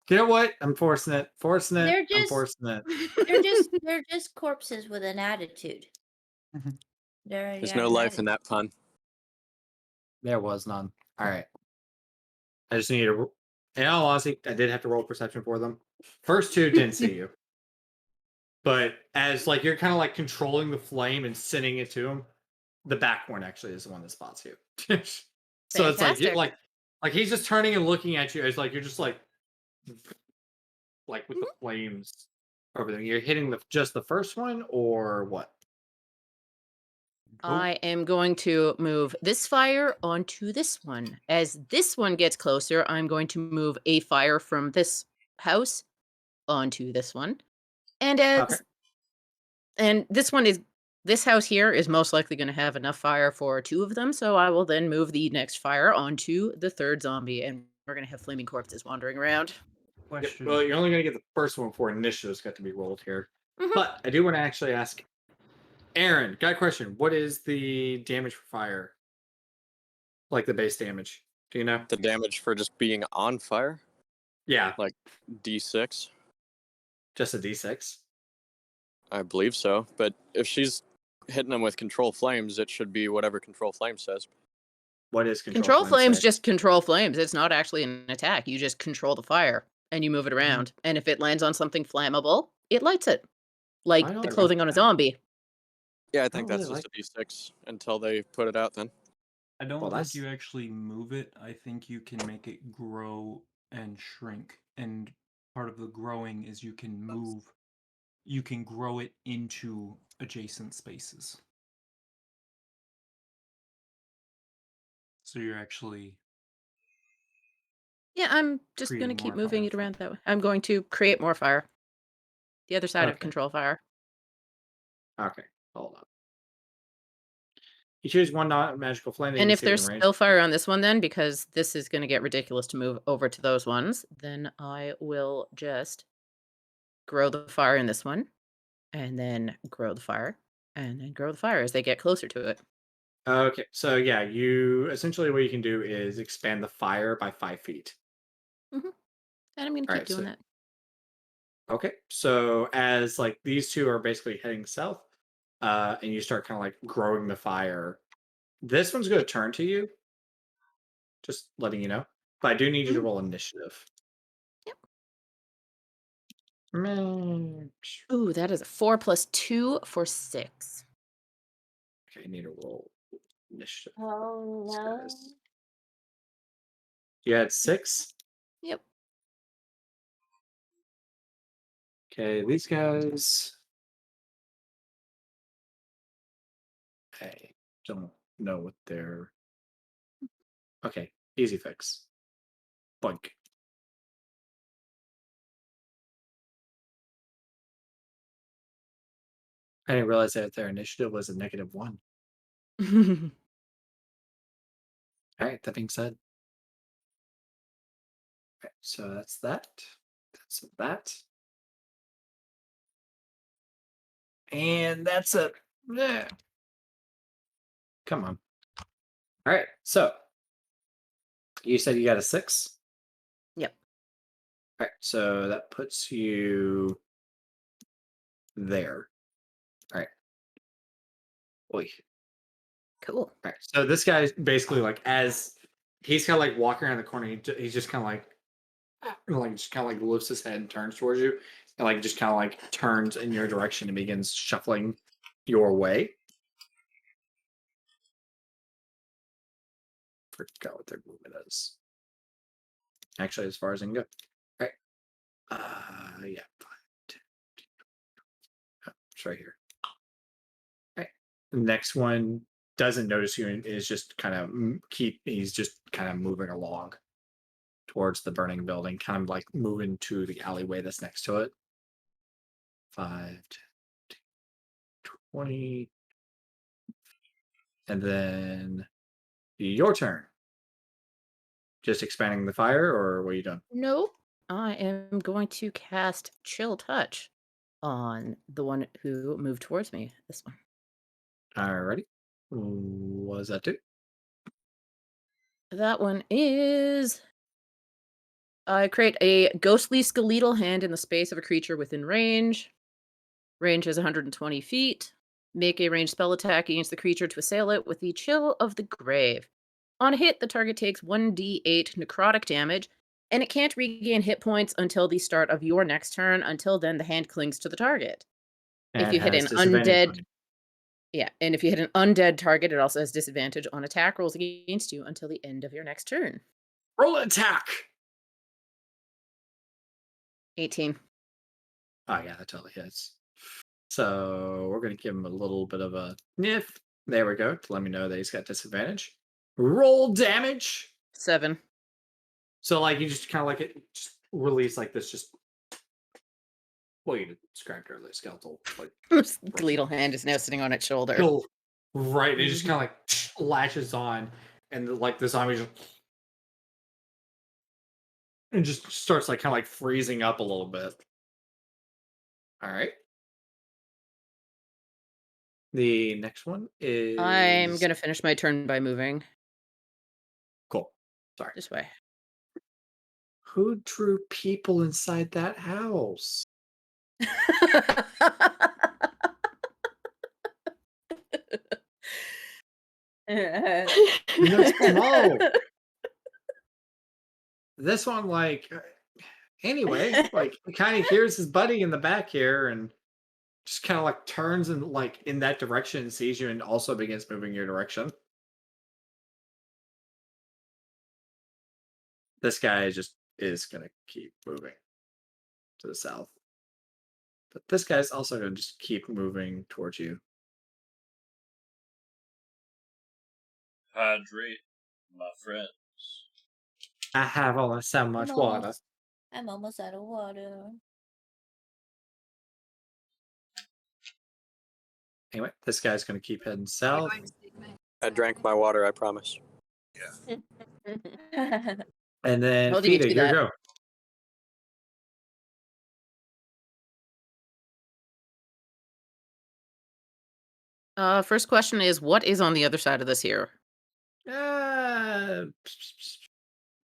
You know what? I'm forcing it. Forcing it. They're I'm just- forcing it. They're just corpses with an attitude. There's no life in that pun. There was none. All right. I just need to. In all honesty, I did have to roll perception for them. First two didn't see you, but as like you're kind of like controlling the flame and sending it to him, the back one actually is the one that spots you. So it's like Fantastic. like he's just turning and looking at you. It's like you're just like with the flames over there. You're hitting just the first one or what? I am going to move this fire onto this one. As this one gets closer, I'm going to move a fire from this house onto this one. And Okay. and this house here is most likely going to have enough fire for two of them, so I will then move the next fire onto the third zombie, and we're going to have flaming corpses wandering around. Yep. Question. Well, you're only going to get the first one before initiative's got to be rolled here. Mhm. But I do want to actually ask Aaron, got a question. What is the damage for fire? Like the base damage. Do you know? The damage for just being on fire? Yeah, D6? just a d6. I believe so. But if she's hitting them with control flames, it should be whatever control flame says. What is Control flames flames say? just control flames. It's not actually an attack. You just control the fire and you move it Mhm. around. And if it lands on something flammable, it lights it. I Like don't the like clothing on a that. zombie. Yeah, I I think don't really that's just like. a D6 until they put it out then. I don't Well, think that's you actually move it. I think you can make it grow and shrink. And part of the growing is you can grow it into adjacent spaces. So you're actually Yeah, I'm just going to creating keep more moving fire it from around it. that way. I'm going to create more fire. The other side of okay. control fire. Okay, hold on. You choose one non-magical flame that you And can if see within there's range. still fire on this one, then because this is going to get ridiculous to move over to those ones, then I will just grow the fire in this one, and then grow the fire, and then grow the fire as they get closer to it. Okay, so yeah, you essentially what you can do is expand the fire by 5 feet. hmm And I'm going to All keep right, doing so that. okay, so as like these two are basically heading south, and you start kind of like growing the fire, this one's going to turn to you. Just letting you know, but I do need you to Mhm. roll initiative. Yep. Mm, Ooh, that is a 4 plus 2 for 6. Okay, I need to roll initiative. Oh These no. guys. You had 6. Yep. Okay, these guys. I don't know what they're. Okay, easy fix. Bunk. I didn't realize that their initiative was a -1. All right, that being said, okay, so that's that. That's that. And that's a. Yeah. Come on. All right, so you said you got a 6. Yep. All right, so that puts you there. All right. Oy. Cool. All right. So this guy's basically like as he's kind of like walking around the corner. He's just kind of like just kind of like lifts his head and turns towards you, and like just kind of like turns in your direction and begins shuffling your way. Forgot what their movement is. Actually, as far as I can go. All right. Yeah. 5, 10, it's right here. All right. The next one doesn't notice you and is just kind of he's just kind of moving along towards the burning building, kind of like moving to the alleyway that's next to it. 5, 10, 20. And then your turn. Just expanding the fire, or what are you done? Nope. I am going to cast Chill Touch on the one who moved towards me. This one. Alrighty. What does that do? That one is. I create a ghostly skeletal hand in the space of a creature within range. Range is 120 feet. Make a ranged spell attack against the creature to assail it with the Chill of the Grave. On a hit, the target takes 1d8 necrotic damage, and it can't regain hit points until the start of your next turn. Until then, the hand clings to the target. If And you hit has an disadvantage on undead, you. yeah, and if you hit an undead target, it also has disadvantage on attack rolls against you until the end of your next turn. Roll attack! 18. Oh, yeah, that totally hits. So we're going to give him a little bit of a sniff. There we go. To let me know that he's got disadvantage. Roll damage. 7. So, like, you just kind of like it, just release like this, just. Well, you described earlier, skeletal. Like, Skeletal hand is now sitting on its shoulder. go right. And it just Mhm. kind of like latches on. And like the zombie just. And just starts like kind of like freezing up a little bit. All right. The next one I'm is gonna finish my turn by moving cool. Sorry. this way. Who drew people inside that house? Small. This one, like, anyway, like, he kind of hears his buddy in the back here and just kind of like turns and like in that direction and sees you and also begins moving your direction. This guy just is gonna keep moving to the south. But this guy's also gonna just keep moving towards you. Hydrate, my friends. I have only so much water. I'm almost out of water. Anyway, this guy's gonna keep heading south. I drank my water, I promise. And then Told you to Fida, do your that. go. First question is, what is on the other side of this here?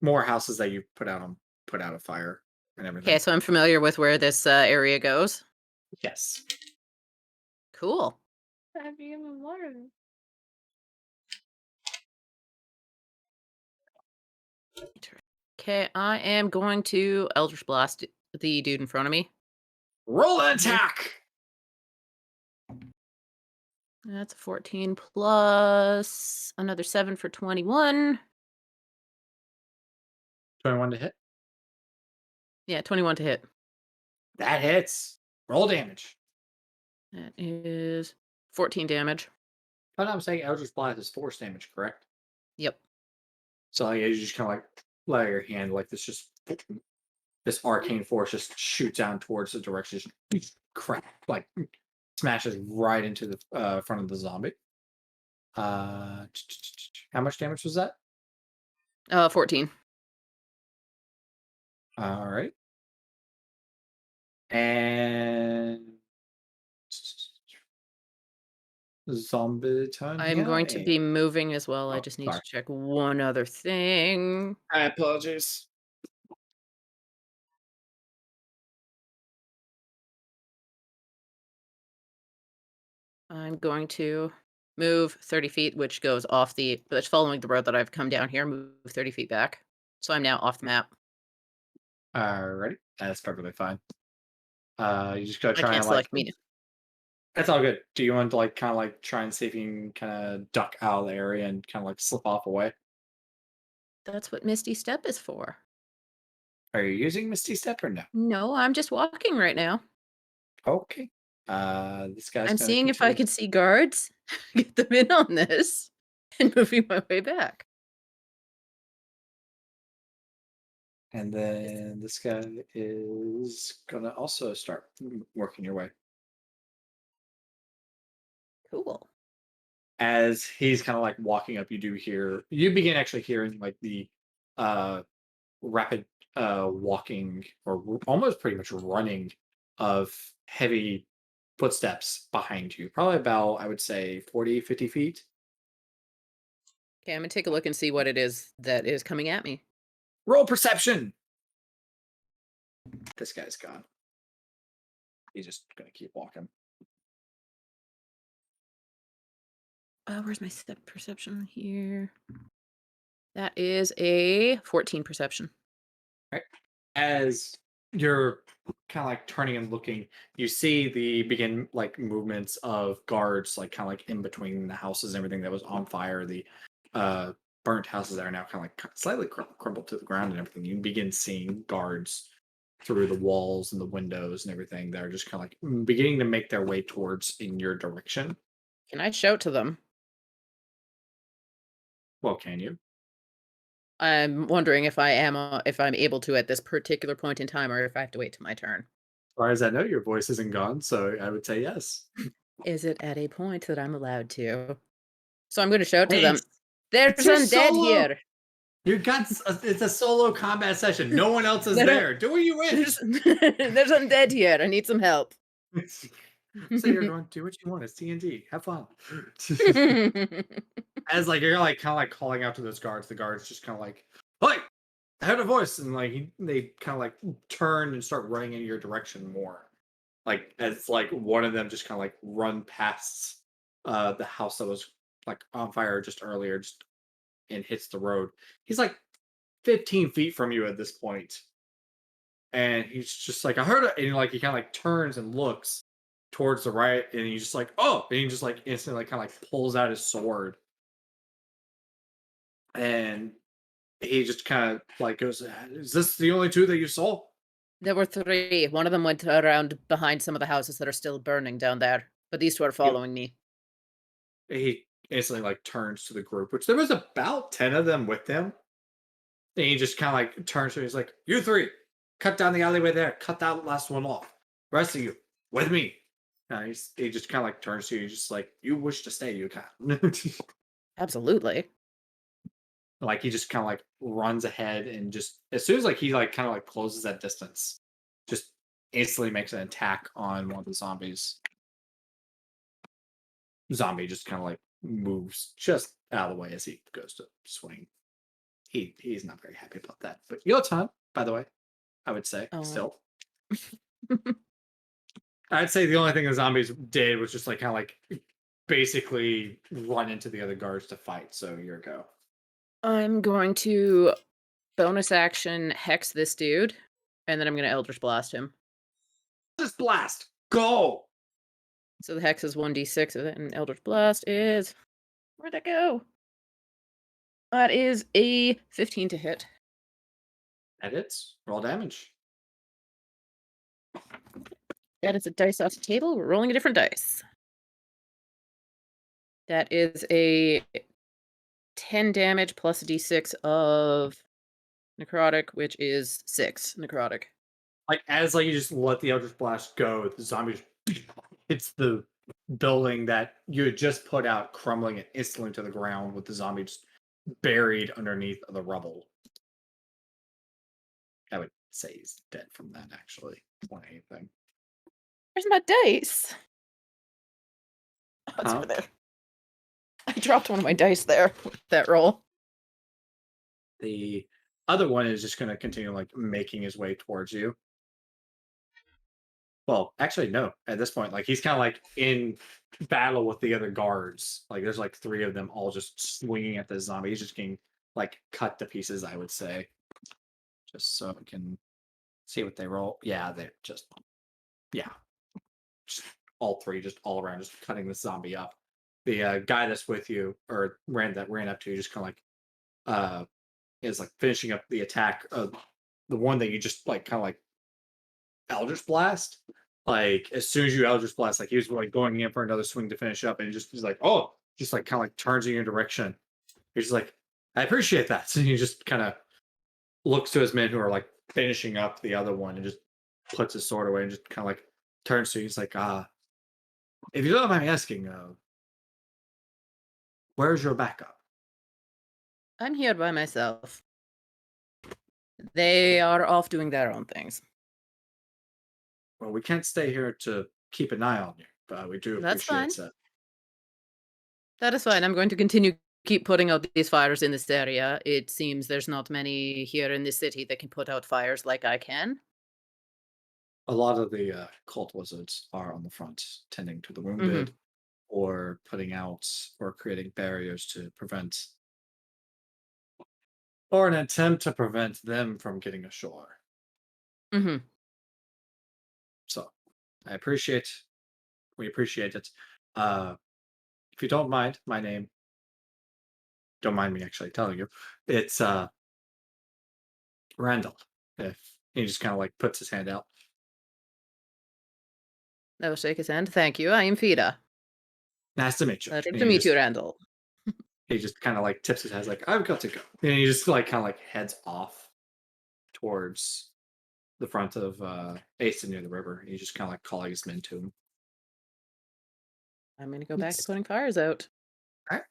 More houses that you put out a fire and everything. Okay, so I'm familiar with where this area goes. Yes. Cool. Okay, I am going to Eldritch Blast the dude in front of me. Roll an attack. That's a 14 plus another 7 for 21. 21 to hit. Yeah, 21 to hit. That hits. Roll damage. That is 14 damage. But I'm saying Eldritch Blast is force damage, correct? Yep. So like, you just kind of like let your hand like this arcane force just shoots down towards the direction, just crack, like smashes right into the front of the zombie. How much damage was that? 14. All right. And zombie turn. I'm going to be moving as well. I Oh, just need sorry. to check one other thing. I apologize. I'm going to move 30 feet, which goes off that's following the road that I've come down here, move 30 feet back. So I'm now off the map. Alrighty. That's perfectly fine. You just gotta I try can't and like. select me. That's all good. Do you want to like kind of like try and see if you can kind of duck out of the area and kind of like slip off away? That's what Misty Step is for. Are you using Misty Step or no? No, I'm just walking right now. Okay. This guy's I'm gonna seeing if I continue. can see guards, get them in on this, and moving my way back. And then this guy is gonna also start working your way. Cool. As he's kind of like walking up, you begin actually hearing like the rapid walking or almost pretty much running of heavy footsteps behind you. Probably about, I would say, 40, 50 feet. Okay, I'm gonna take a look and see what it is that is coming at me. Roll perception. This guy's gone. He's just gonna keep walking. Where's my step perception here? That is a 14 perception. Right. As you're kind of like turning and looking, you see the begin like movements of guards, like kind of like in between the houses and everything that was on fire. The burnt houses that are now kind of like slightly crumbled to the ground and everything. You begin seeing guards through the walls and the windows and everything that are just kind of like beginning to make their way towards in your direction. Can I shout to them? Well, can you? I'm wondering if I'm able to at this particular point in time, or if I have to wait till my turn. As far as I know, your voice isn't gone, so I would say yes. Is it at a point that I'm allowed to? So I'm going to shout to Hey, them. There's it's your undead solo- here. You got it's a solo combat session. No one else is No, no. there. Do what you wish. There's undead here. I need some help. So you're going to do what you want. It's D&D. Have fun. As like you're like kind of like calling out to those guards. The guards just kind of like, "Hey, I heard a voice," and like they kind of like turn and start running in your direction more. Like as like one of them just kind of like run past the house that was like on fire just earlier, just and hits the road. He's like 15 feet from you at this point, and he's just like, "I heard it," and like he kind of like turns and looks towards the right, and he's just like, "Oh!" And he just like instantly kind of like pulls out his sword, and he just kind of like goes, "Is this the only two that you saw?" There were three. One of them went around behind some of the houses that are still burning down there, but these two are following me. He instantly like turns to the group, which there was about 10 of them with him. And he just kind of like turns to he's like, "You three, cut down the alleyway there, cut that last one off. Rest of you, with me." He just kind of like turns to you, just like, "You wish to stay, you can." Absolutely. Like he just kind of like runs ahead and just as soon as like he like kind of like closes that distance, just instantly makes an attack on one of the zombies. Zombie just kind of like moves just out of the way as he goes to swing. He's not very happy about that. But your time, by the way, I would say Oh. still. I'd say the only thing the zombies did was just like kind of like basically run into the other guards to fight. So your go. I'm going to bonus action hex this dude, and then I'm going to Eldritch Blast him. Just blast. Go. So the hex is 1d6, and Eldritch Blast is... Where'd that go? That is a 15 to hit. Edits. Roll damage. That is a dice off the table. We're rolling a different dice. That is a 10 damage plus a d6 of necrotic, which is 6 necrotic. Like as like you just let the Eldritch Blast go, the zombie hits the building that you had just put out, crumbling it instantly to the ground with the zombie just buried underneath the rubble. I would say he's dead from that, actually. More than anything. Where's my dice? Oh, it's over there. I dropped one of my dice there with that roll. The other one is just going to continue like making his way towards you. Well, actually, no. At this point, like he's kind of like in battle with the other guards. Like there's like three of them all just swinging at the zombie. He's just getting like cut to pieces, I would say. Just so we can see what they roll. Yeah, they're just just all three, just all around, just cutting the zombie up. The guy that's with you or ran up to you, just kind of like is like finishing up the attack of the one that you just like kind of like Eldritch Blast. Like as soon as you Eldritch Blast, like he was like going in for another swing to finish up, and he's like, "Oh," just like kind of like turns in your direction. He's just like, "I appreciate that." So he just kind of looks to his men who are like finishing up the other one, and just puts his sword away and just kind of like turns to you. He's like, if you don't mind me asking, where's your backup?" I'm here by myself. They are off doing their own things. "Well, we can't stay here to keep an eye on you, but we do That's appreciate fine. it." That is fine. I'm going to continue keep putting out these fires in this area. It seems there's not many here in this city that can put out fires like I can. A lot of the cult wizards are on the front, tending to the wounded, or putting out or creating barriers to prevent, or an attempt to prevent them from getting ashore. Mm-hmm. So, we appreciate it. If you don't mind, my name, don't mind me actually telling you, it's Randall. If he just kind of like puts his hand out. I will shake his hand. Thank you. I am Fida. Nice to meet you. Nice And to meet you, Randall. he just kind of like tips his head, like, "I've got to go." And he just like kind of like heads off towards the front of Ace near the river. He's just kind of like calling his men to him. I'm going to go back to putting fires out. All right.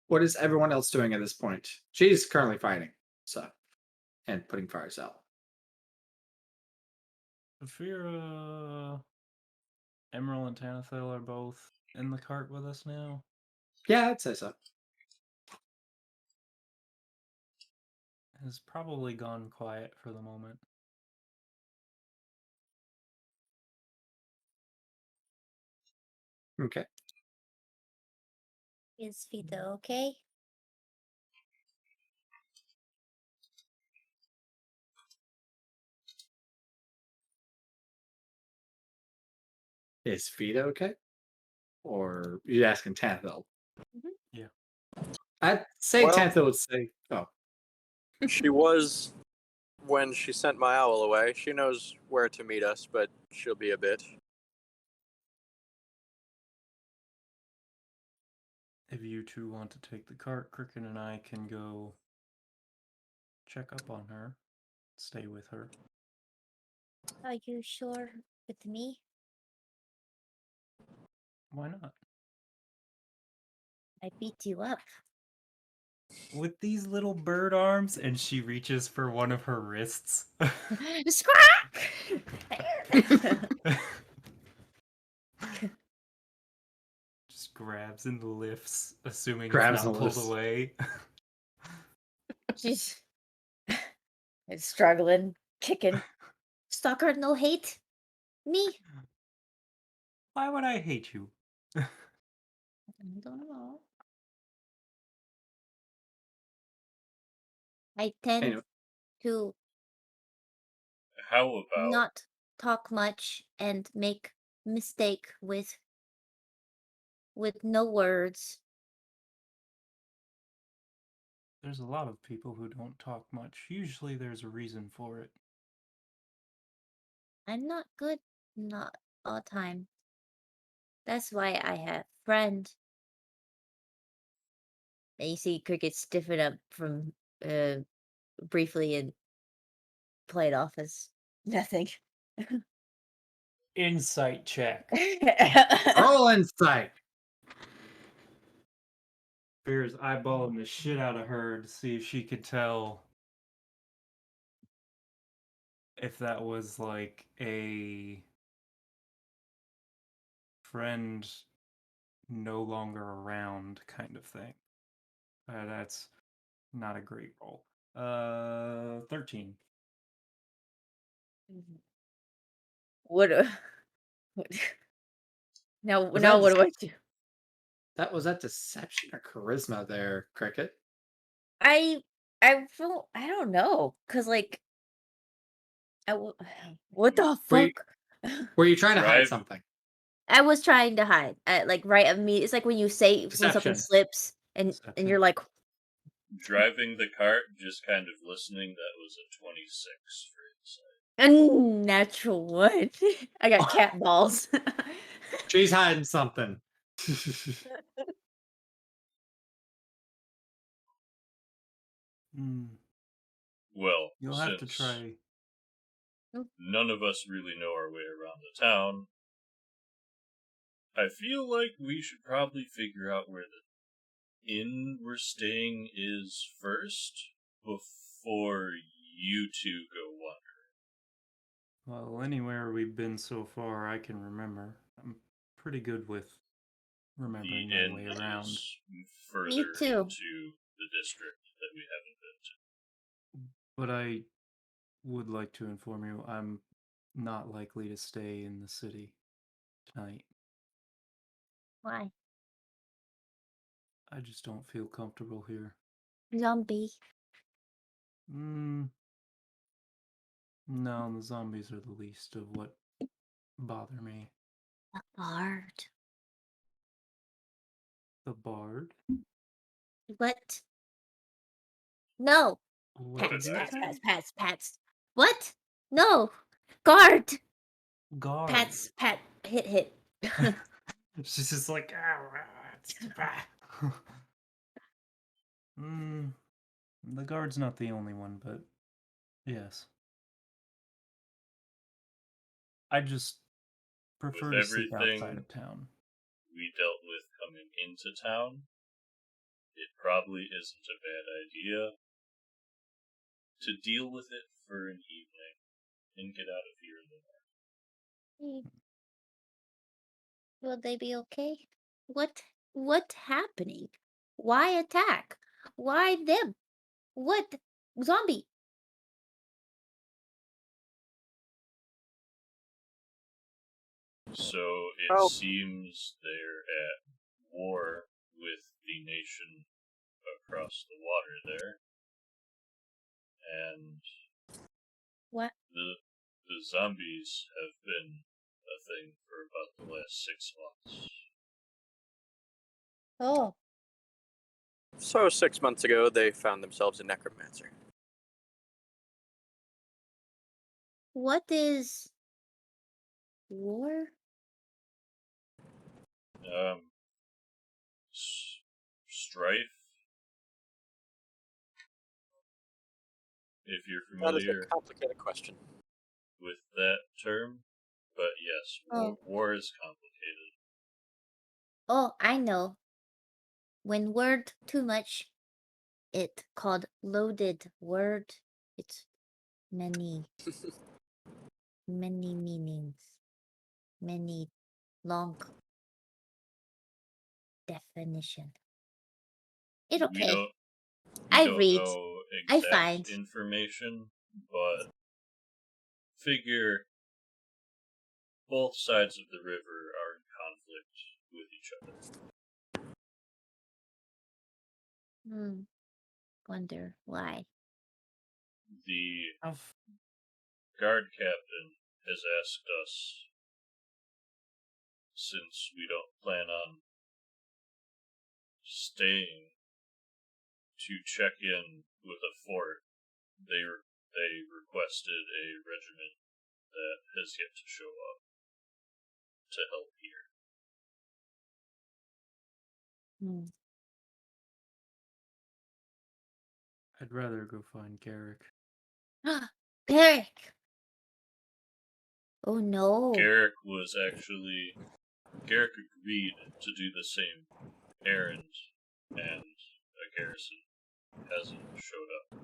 What is everyone else doing at this point? She's currently fighting, so and putting fires out. Saphira, Emerald, and Tanathil are both in the cart with us now. Yeah, I'd say so. Has probably gone quiet for the moment. Okay. Is Vito okay? Is Vito okay? Or you asking Tanthil? Mhm. Yeah. I'd say Well- Tanthil would say, oh, She was when she sent my owl away. She knows where to meet us, but she'll be a bit. If you two want to take the cart, Cricket and I can go check up on her, stay with her. Are you sure with me? Why not? I beat you up. With these little bird arms, and she reaches for one of her wrists. Squawk! Just grabs and lifts, assuming Grabs it's not and pulled lifts. away. She's struggling, kicking. Stalker, no hate. Me. Why would I hate you? I don't know. I tend Anyway. to How about not talk much and make mistake with no words. There's a lot of people who don't talk much. Usually there's a reason for it. I'm not good, not all time. That's why I have friend. And you see Cricket stiffen up from briefly and play it off as nothing. Insight check. roll insight. Bear's eyeballing the shit out of her to see if she could tell if that was like a friend no longer around kind of thing. That's not a great roll. 13. What? What? Now, Was now that what do I do? Was that deception or charisma there, Cricket? I feel I don't know, cause like what the Were you, fuck? were you trying to hide Drive- something? I was trying to hide. Like right of me. It's like when you say when something Deception. slips and Deception. you're like, driving the cart, just kind of listening? That was a 26 for insight. unnatural one. I got cat balls. She's hiding something. Hmm. Well, You'll have to since try. none of us really know our way around the town, I feel like we should probably figure out where the inn we're staying is first before you two go wandering. Well, anywhere we've been so far, I can remember. I'm pretty good with remembering The my inn way around. is further Me too. into the district that we haven't been to. But I would like to inform you I'm not likely to stay in the city tonight. Why? I just don't feel comfortable here. Zombie. No, the zombies are the least of what bother me. A bard. The bard? What? No. What did Pats, you pats, say? pats, pats, pats. What? No. Guard. Guard. Pats, pat, hit. She's just like, the guard's not the only one, but yes. I just prefer With to sleep outside everything of town. we dealt with coming into town, it probably isn't a bad idea to deal with it for an evening and get out of here in the morning. Will they be okay? What happening? Why attack? Why them? What? Zombie. So it Oh. seems they're at war with the nation across the water there, and What? the zombies have been a thing for about the last 6 months. Oh, So 6 months ago, they found themselves a necromancer. what is war? Strife, if you're That is a familiar complicated question. with that term, but yes, Oh. war is complicated. Oh, I know. When word too much, it called loaded word. It's many, many meanings, many long definition. It We okay. don't I don't read. know I exact find. information, but figure both sides of the river are in conflict with each other. Wonder why. The How f- guard captain has asked us, since we don't plan on staying, to check in with a fort. They requested a regiment that has yet to show up to help here. I'd rather go find Garrick. Derek! Oh no. Garrick agreed to do the same errand, and a garrison hasn't showed up.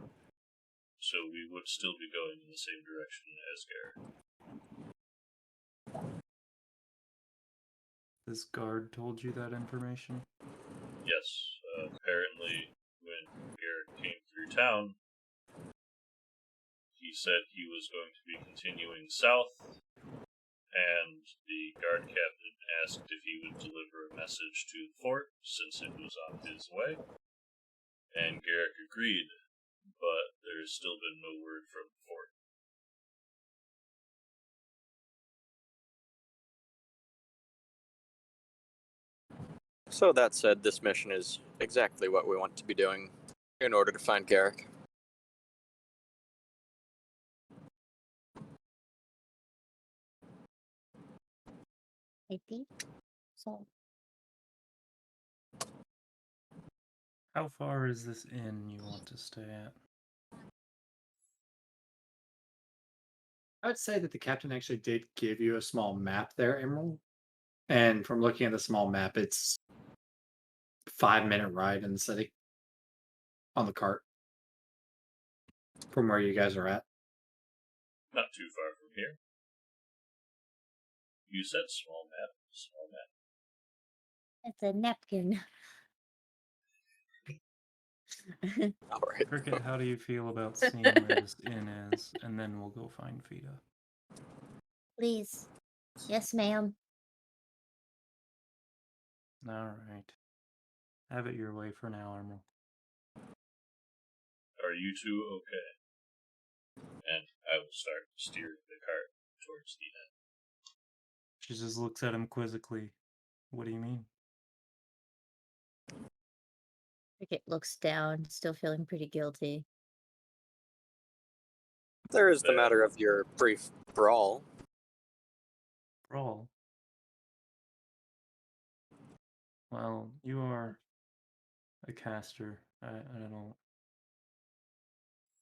So we would still be going in the same direction as Garrick. This guard told you that information? Yes, apparently when Garrick came through town, he said he was going to be continuing south, and the guard captain asked if he would deliver a message to the fort since it was on his way, and Garrick agreed, but there's still been no word from the fort. So that said, this mission is exactly what we want to be doing in order to find Garrick. I think so. How far is this inn you want to stay at? I would say that the captain actually did give you a small map there, Emerald. And from looking at the small map, it's 5-minute ride in the city on the cart from where you guys are at. Not too far from here. You said small map. Small map. It's a napkin. All right. Cricket, how do you feel about seeing where this inn is, and then we'll go find Fida? Please. Yes, ma'am. Alright. Have it your way for now, Emerald. Are you two okay? And I will start steering the cart towards the end. She just looks at him quizzically. What do you mean? Cricket looks down, still feeling pretty guilty. There is the matter of your brief brawl. Brawl? Well, you are a caster. I don't...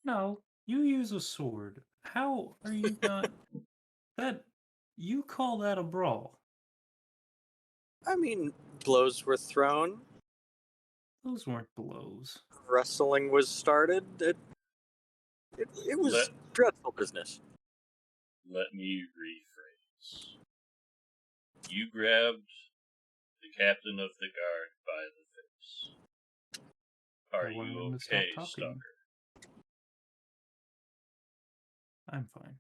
No, you use a sword. How are you not... That... You call that a brawl? I mean, blows were thrown, Those weren't blows. wrestling was started. It was dreadful business. Let me rephrase. You grabbed the captain of the guard by the face. Are I wanted you him to stop okay, talking. Stalker? I'm fine.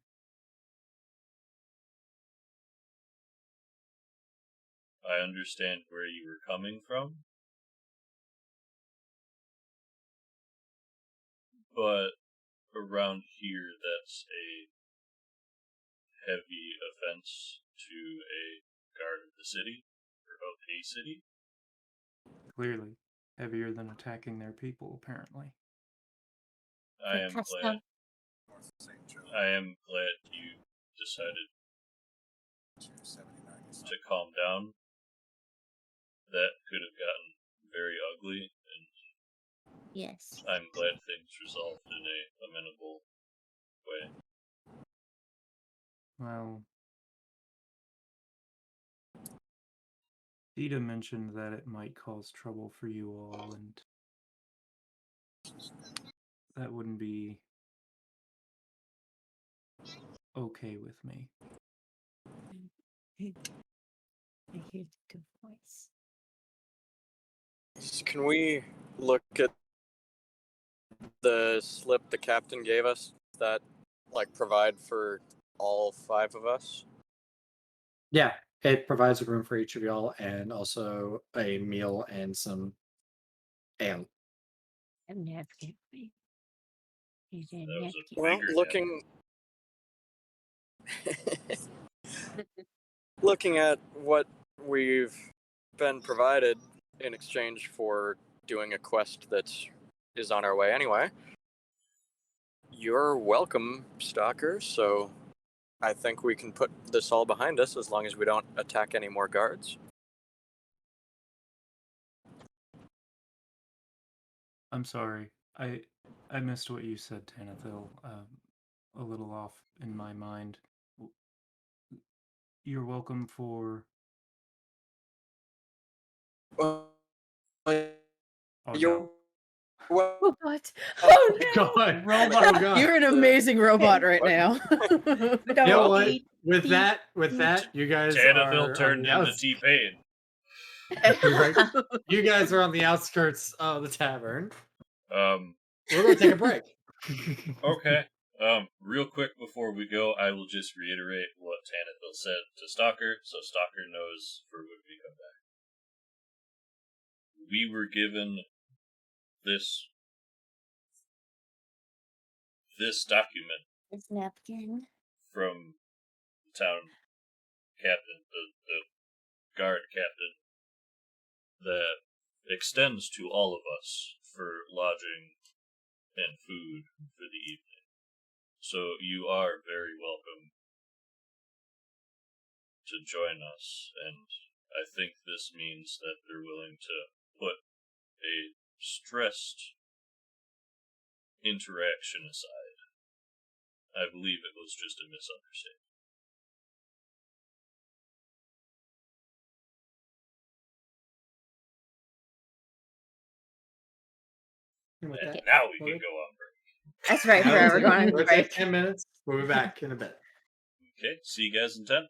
I understand where you were coming from, but around here, that's a heavy offense to a guard of the city, or of a city. Clearly, heavier than attacking their people, apparently. I am glad you decided to calm down. That could have gotten very ugly, and Yes. I'm glad things resolved in a amenable way. Well, Dita mentioned that it might cause trouble for you all, and that wouldn't be okay with me. I hear the good voice. Can we look at the slip the captain gave us that provide for all 5 of us? Yeah, it provides a room for each of y'all and also a meal and some ale. A napkin. Is there a That was napkin? a Well, looking at what we've been provided in exchange for doing a quest that is on our way anyway, you're welcome, Stalker, so I think we can put this all behind us as long as we don't attack any more guards. I'm sorry. I missed what you said, Tanathil. A little off in my mind. You're welcome for... Well, Oh, you're Robot. Oh no! God, Robot. oh God. You're an amazing robot right What? now. You know what? Beep, With beep, that, you guys Tanathil are turned on the into T-Pain. right? You guys are on the outskirts of the tavern. Um, We're gonna take a break. okay. Real quick before we go, I will just reiterate what Tanathil said to Stalker, so Stalker knows for when we come back. We were given this document This napkin. from the town captain, the guard captain, that extends to all of us for lodging and food for the evening. So you are very welcome to join us, and I think this means that they're willing to put a stressed interaction aside. I believe it was just a misunderstanding. And with And that, now we we'll can go on break. That's right. now Forever we'll going on take break. 10 minutes. We'll be back in a bit. Okay, see you guys in 10.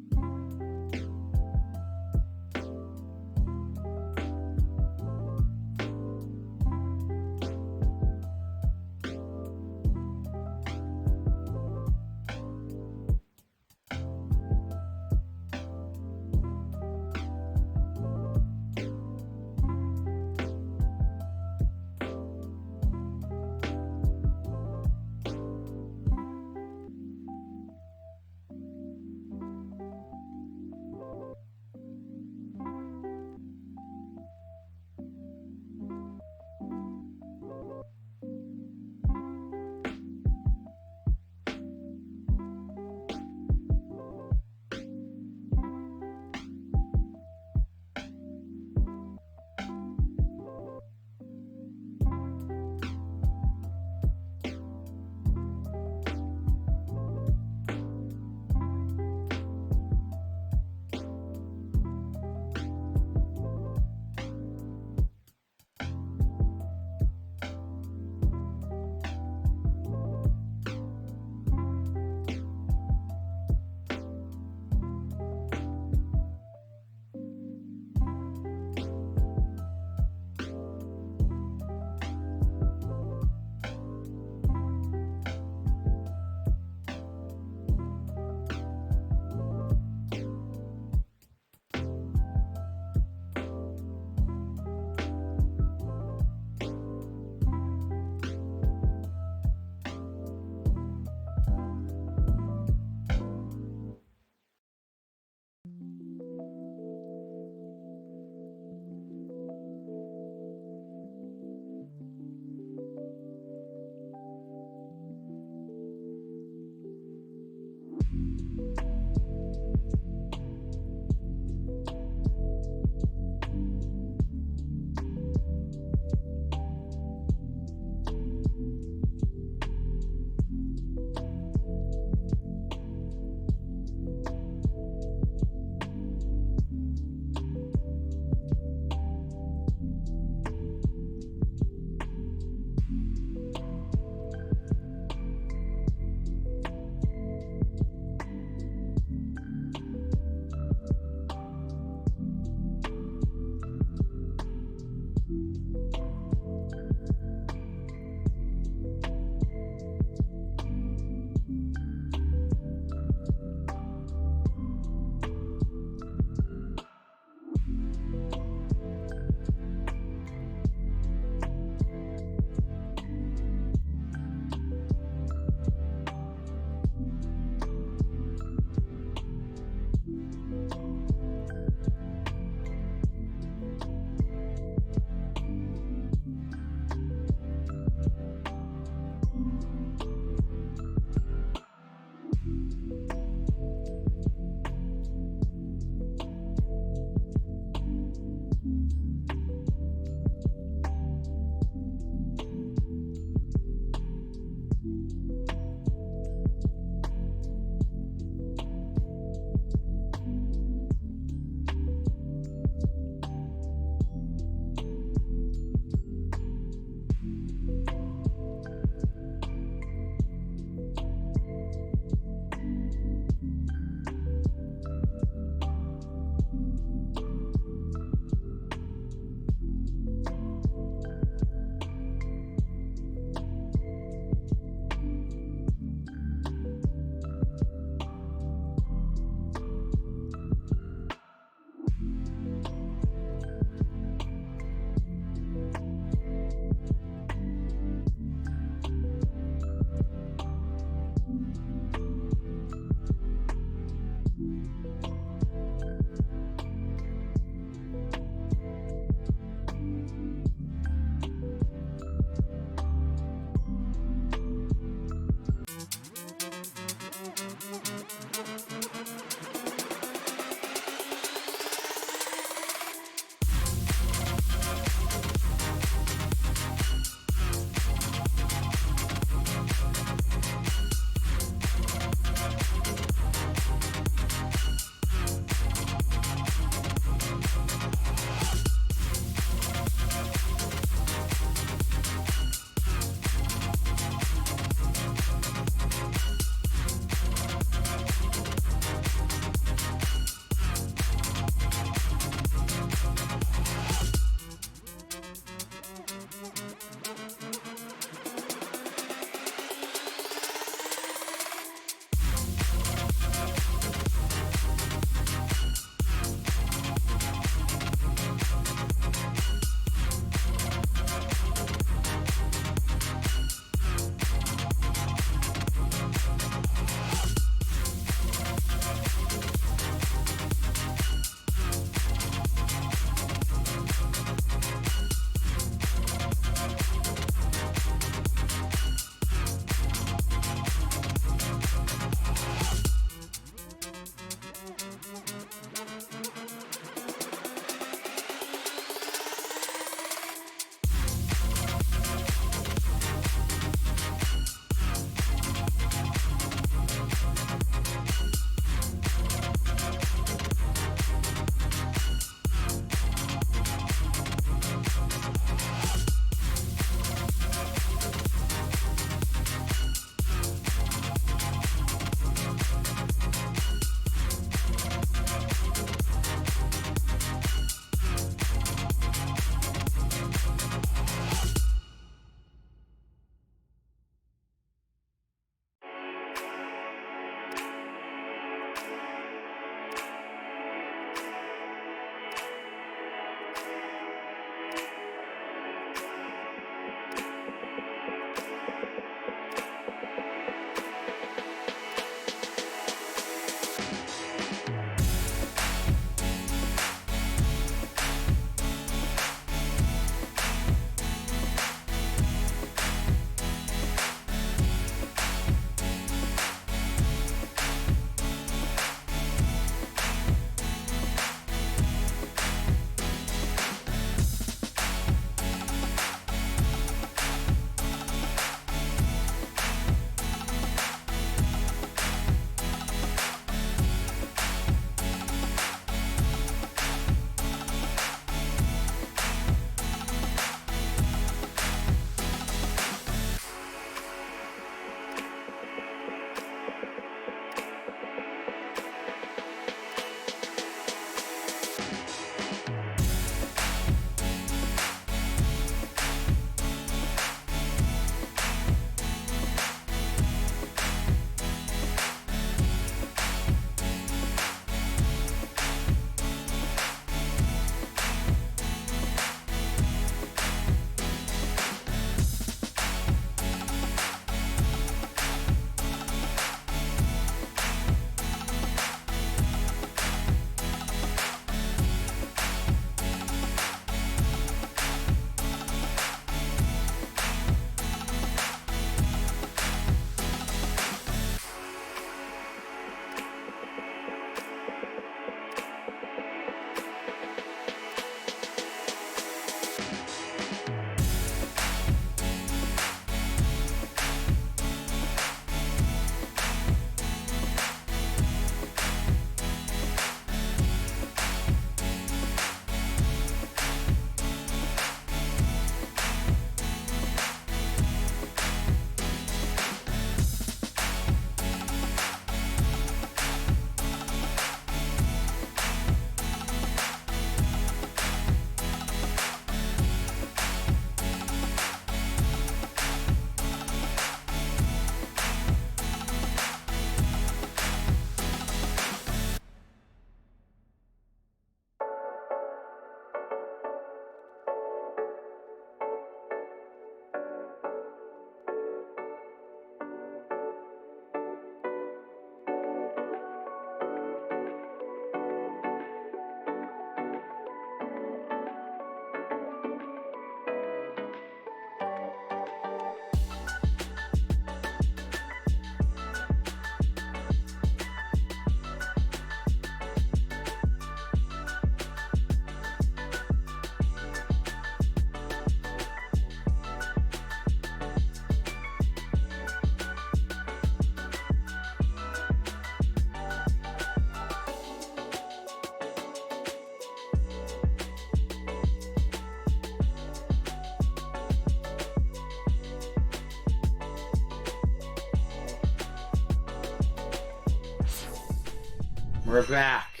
We're back.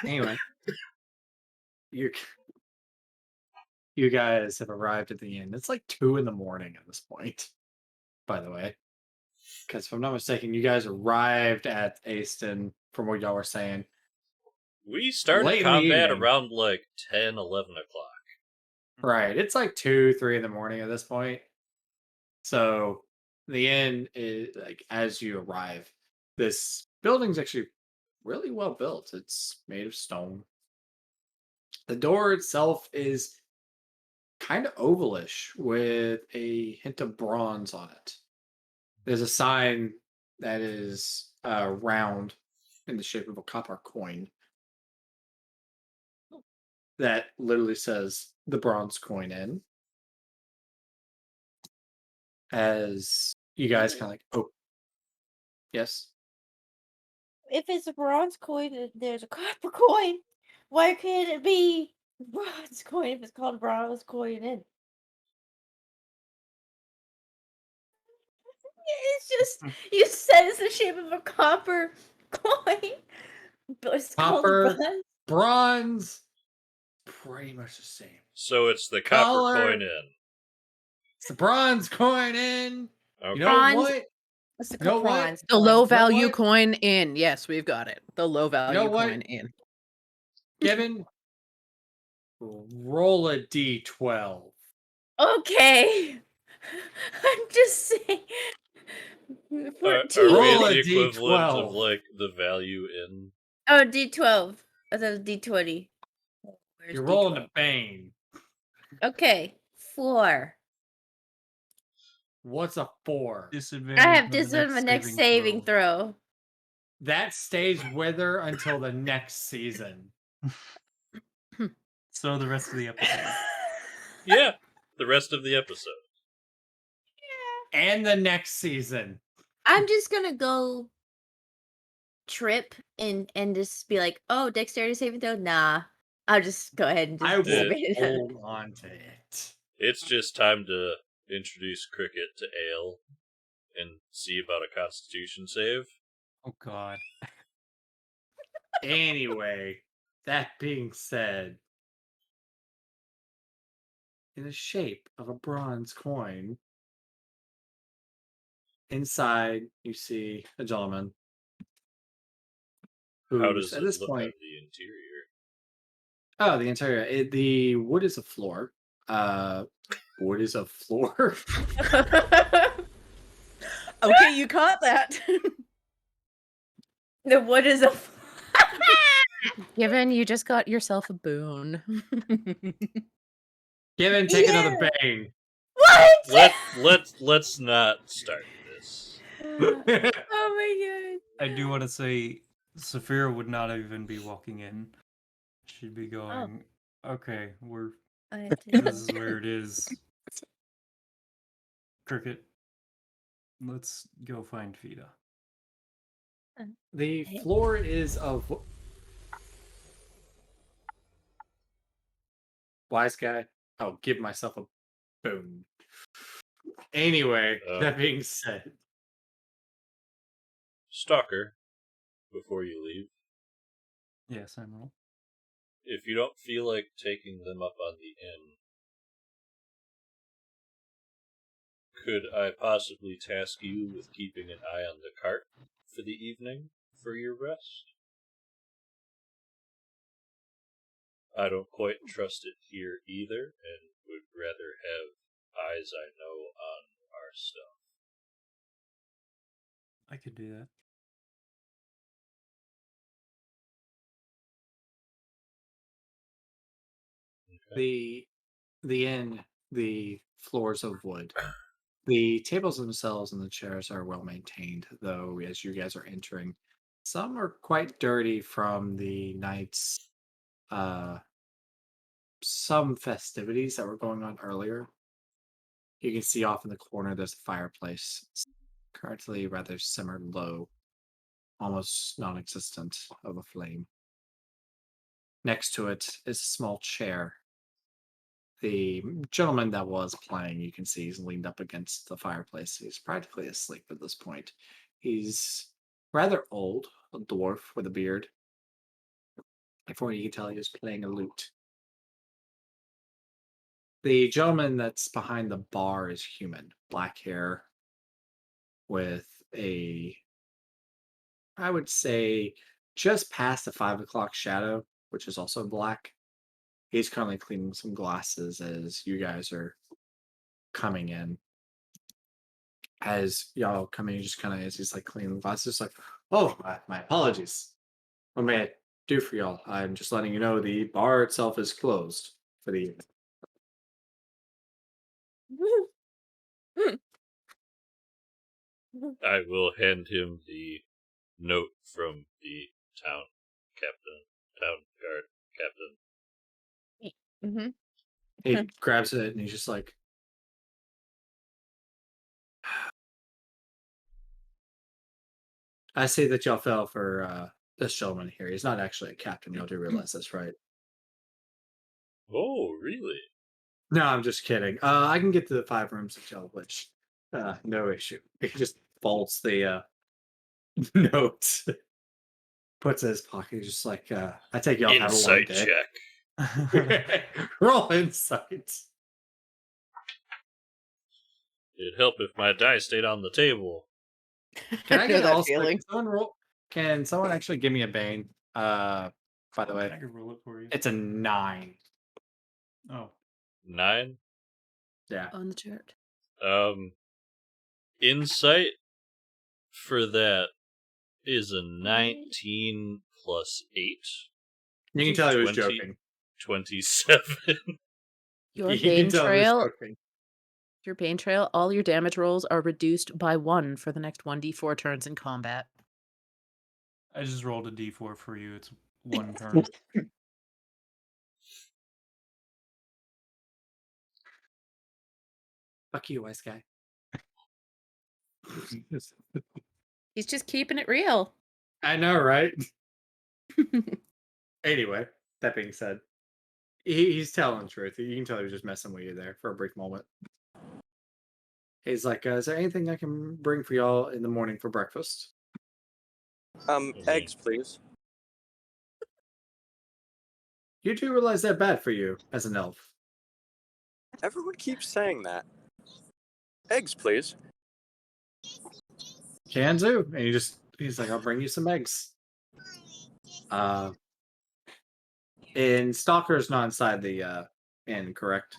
Anyway, you guys have arrived at the inn. It's like 2 in the morning at this point, by the way. Because if I'm not mistaken, you guys arrived at Aston, from what y'all were saying. We started Late in the combat evening. around like 10, 11 o'clock. Right. It's like 2, 3 in the morning at this point. So the inn is like as you arrive, this building's actually really well built. It's made of stone. The door itself is kind of ovalish with a hint of bronze on it. There's a sign that is round in the shape of a copper coin that literally says the bronze coin in. As you guys kind of like, oh, yes. If it's a bronze coin and there's a copper coin, why can't it be bronze coin if it's called bronze coin in? It's just you said it's the shape of a copper coin, but it's called Copper, bronze. bronze, pretty much the same. So it's the copper Dollar. coin in. It's the bronze coin in. Okay. You know Bronze. what? What's the You know what? bronze? The low You know value what? coin in. Yes, we've got it. The low value what? coin in. Given, roll a d12. Okay. I'm just saying. For Are two. we Roll at a the equivalent D12. of like the value in? Oh, D12. I thought it was D20. Where's You're rolling D12? a bane. Okay. 4. What's a 4? Disadvantage. I have on the this on my next saving throw. That stays with her until the next season. So the rest of the episode. Yeah, the rest of the episode. And the next season. I'm just gonna go trip and just be like, oh, dexterity saving throw? Nah. I'll just go ahead and just I will disadvantage on it. hold on to it. It's just time to introduce Cricket to Ale and see about a Constitution save. Oh god. Anyway, that being said, in the shape of a bronze coin, inside you see a gentleman How who's does at it this look point. on the interior? Oh, the interior. The wood is a floor. Wood is a floor. Okay, you caught that. The wood is a. Given you just got yourself a boon. Given, take another Yeah. bang. What? Let's not start this. Oh my I do want to say Saphira would not even be walking in. She'd be going, okay, god. this is where it is. Cricket, let's go find Fida. The floor is of. Wise guy. I'll give myself a boon. Anyway, that being said, Stalker, before you leave, Yes, I'm wrong. if you don't feel like taking them up on the inn, could I possibly task you with keeping an eye on the cart for the evening for your rest? I don't quite trust it here either, and would rather have eyes I know on our stuff. I could do that. Okay. the inn, the floors of wood. The tables themselves and the chairs are well maintained, though as you guys are entering, some are quite dirty from the night's some festivities that were going on earlier. You can see off in the corner there's a fireplace. It's currently rather simmered low, almost non-existent of a flame. Next to it is a small chair. The gentleman that was playing, you can see he's leaned up against the fireplace. He's practically asleep at this point. He's rather old, a dwarf with a beard. And from what you can tell, he was playing a lute. The gentleman that's behind the bar is human, black hair, with a, I would say, just past the 5 o'clock shadow, which is also black. He's currently cleaning some glasses as you guys are coming in. As y'all come in, just kind of as he's like cleaning the glasses, like, oh, my apologies. What may I do for y'all? I'm just letting you know the bar itself is closed for the evening. I will hand him the note from the town guard captain. Mm-hmm. He grabs it and he's just like, I see that y'all fell for this gentleman here. He's not actually a captain. Y'all do realize this, right? Oh, really? No, I'm just kidding. I can get to the 5 rooms that y'all wish. No issue. He just folds the note, puts it in his pocket. He's just like, I take y'all have a long Insight day. check. Roll insight. It'd help if my die stayed on the table. Can I know get that also? feeling. Can someone actually give me a bane? By the I way, can roll it for you. it's a 9. Oh, 9. Yeah. On the chart. Insight for that is a 19 plus 8. You can tell he was 20. joking. 27. Your You can Bane tell he was Trail. joking. Your Bane Trail. All your damage rolls are reduced by 1 for the next 1d4 turns in combat. I just rolled a d4 for you. It's 1 turn. Fuck you, wise guy. He's just keeping it real. I know, right? Anyway, that being said, he's telling the truth. You can tell he was just messing with you there for a brief moment. He's like, is there anything I can bring for y'all in the morning for breakfast? Eggs, please. You do realize they're bad for you as an elf. Everyone keeps saying that. Eggs, please. Can do. And he's like, I'll bring you some eggs. And Stalker's not inside the inn, correct?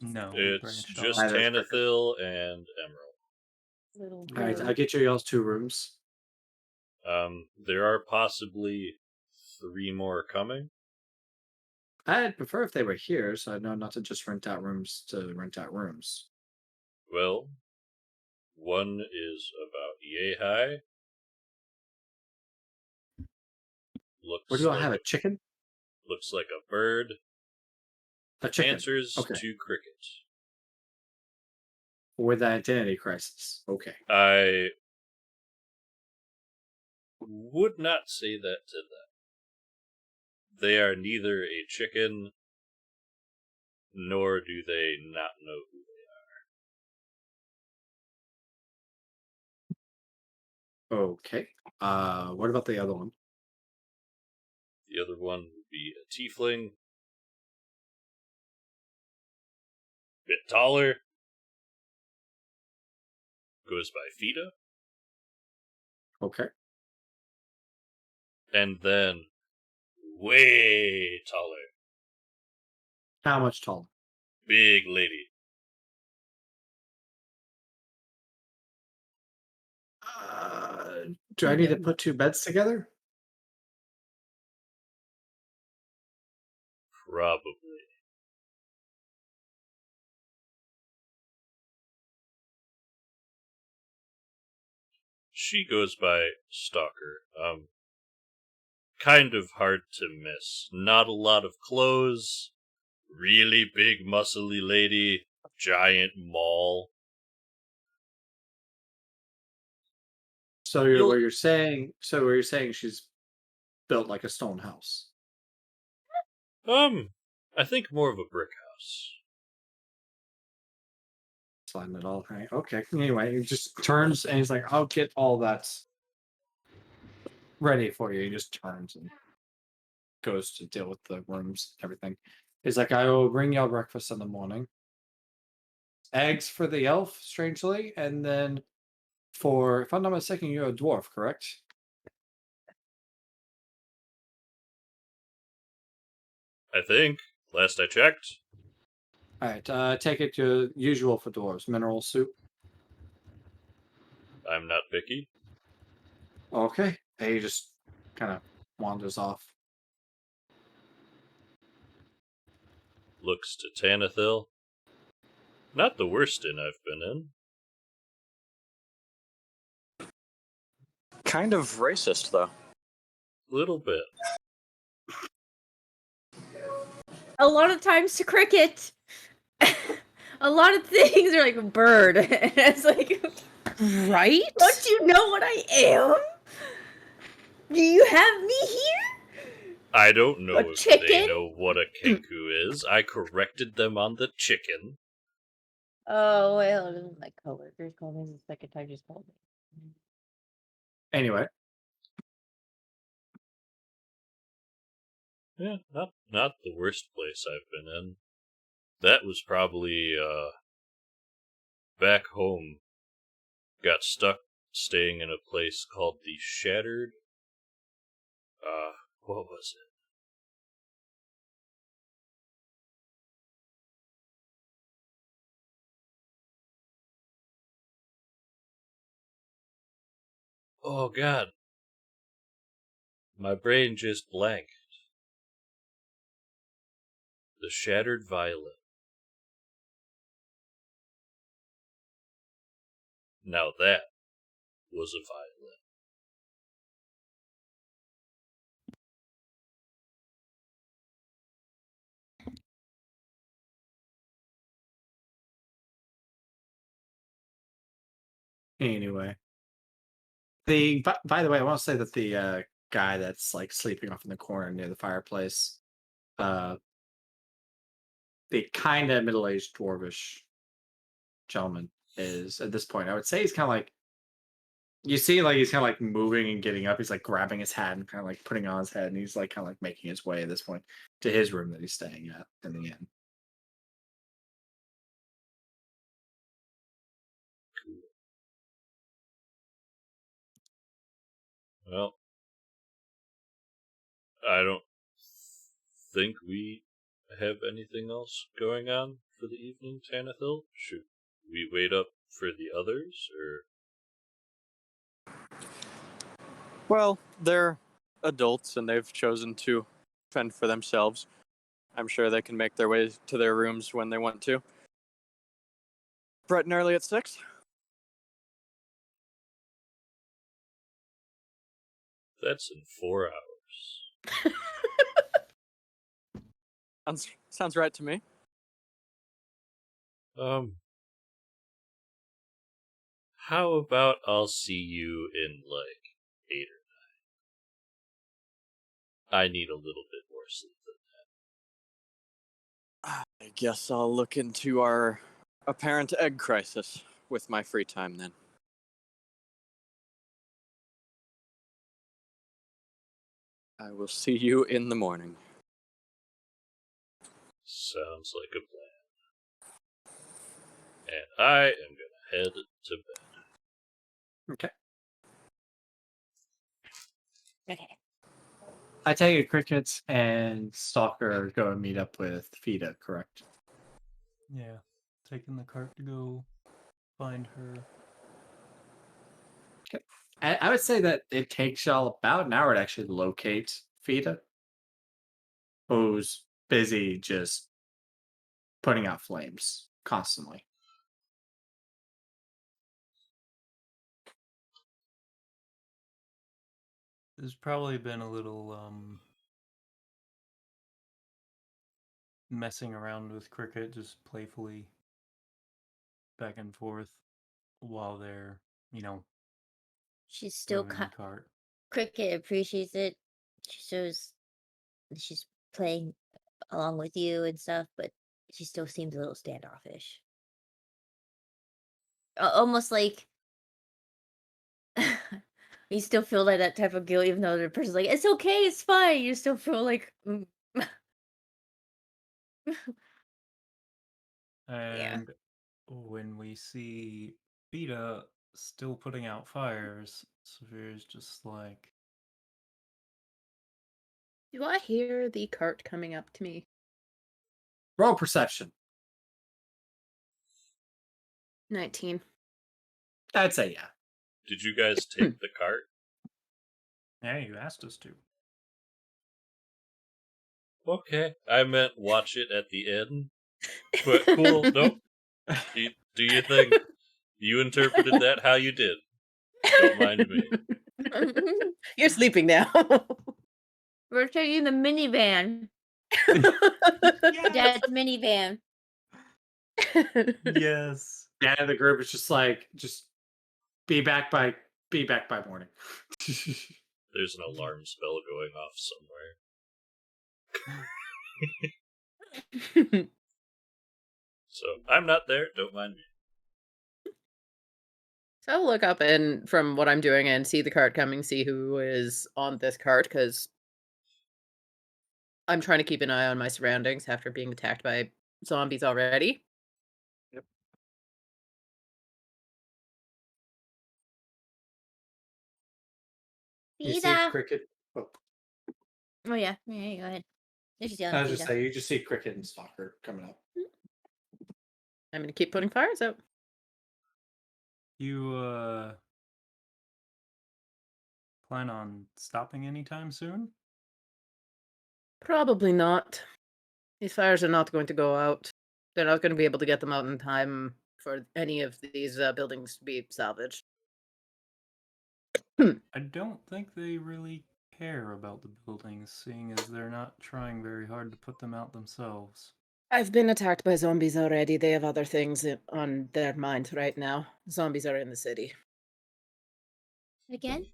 No, we It's branched just off. Neither is Cricket. Tanithil and Emerald. Little Alright, I'll get you y'all's 2 rooms. There are possibly 3 more coming. I'd prefer if they were here, so I'd know not to just rent out rooms to rent out rooms. Well, one is about yay high. What do y'all have? A chicken? Looks like a bird. A chicken. Answers Okay. to crickets. With an identity crisis. Okay. I would not say that to them. They are neither a chicken, nor do they not know who they Okay. What about the other one? The other one would be a tiefling. Bit taller. Goes by Fida. Okay. And then way taller. How much taller? Big lady. Do I need to put 2 beds together? Probably. She goes by Stalker. Kind of hard to miss. Not a lot of clothes. Really big muscly lady. Giant maul. So what you're saying she's built like a stone house. I think more of a brick house. Sliding it all. Right. Okay. Anyway, he just turns and he's like, I'll get all that. ready for you. He just turns and goes to deal with the rooms and everything. He's like, I will bring y'all breakfast in the morning. Eggs for the elf, strangely, and then for, if I'm not mistaken, you're a dwarf, correct? I think. Last I checked. All right, take it to usual for dwarves, mineral soup. I'm not picky. Okay, and he just kind of wanders off. Looks to Tanathil. Not the worst inn I've been in. Kind of racist, though. Little bit. A lot of times to cricket. A lot of things are like a bird. And it's like, Right? don't you know what I am? Do you have me here? I don't know A if they chicken? know what a kenku is. I corrected them on the chicken. Oh, well, my coworkers called me the second time just called me. Anyway, Yeah, not the worst place I've been in. That was probably back home. Got stuck staying in a place called the Shattered. What was it? Oh God, my brain just blanked. The Shattered Violet. Now that was a violet. anyway. By the way, I want to say that the guy that's like sleeping off in the corner near the fireplace, uh, the kind of middle-aged dwarvish gentleman is at this point. I would say he's kind of like, you see, like he's kind of like moving and getting up. He's like grabbing his hat and kind of like putting on his head, and he's like kind of like making his way at this point to his room that he's staying at in the inn. Well, I don't think we have anything else going on for the evening, Tanathil. Should we wait up for the others, or? Well, they're adults and they've chosen to fend for themselves. I'm sure they can make their way to their rooms when they want to. Bright and early at 6? That's in 4 hours. Sounds right to me. How about I'll see you in like 8 or 9? I need a little bit more sleep than I guess I'll look into our apparent egg crisis with my free time then. I will see you in the morning. that. Sounds like a plan. And I am gonna head to bed. Okay. Okay. I take it Crickets and Stalker go and meet up with Fida, correct? Yeah. Taking the cart to go find her. Okay. I would say that it takes y'all about an hour to actually locate Fida, who's busy just putting out flames constantly. There's probably been a little messing around with Cricket, just playfully back and forth while they're, She's still moving the cart. Cricket appreciates it. She shows she's playing along with you and stuff, but she still seems a little standoffish. Almost like You still feel like that type of guilt, even though the person's like, "It's okay, it's fine." You still feel like, yeah. And when we see Beta still putting out fires, Severa's just like, Do I hear the cart coming up to me? Roll perception. 19. I'd say yeah. Did you guys take the cart? yeah, you asked us to. Okay, I meant watch it at the end. But cool, nope. Do your thing. You interpreted that how you did. Don't mind me. You're sleeping now. We're taking the minivan. Dad's minivan. Yes. Yeah, the group is just like, just be back by morning. There's an alarm spell going off somewhere. So I'm not there. Don't mind me. So I'll look up and from what I'm doing and see the cart coming, see who is on this cart, because I'm trying to keep an eye on my surroundings after being attacked by zombies already. Yep. You see Peta. Cricket. Oh, Oh yeah, yeah. Go ahead. Just yelling I was just Peta. saying, you just see Cricket and Stalker coming up. I'm going to keep putting fires out. You plan on stopping anytime soon? Probably not. These fires are not going to go out. They're not going to be able to get them out in time for any of these buildings to be salvaged. I don't think they really care about the buildings, seeing as they're not trying very hard to put them out themselves. I've been attacked by zombies already. They have other things on their mind right now. Zombies are in the city. Again?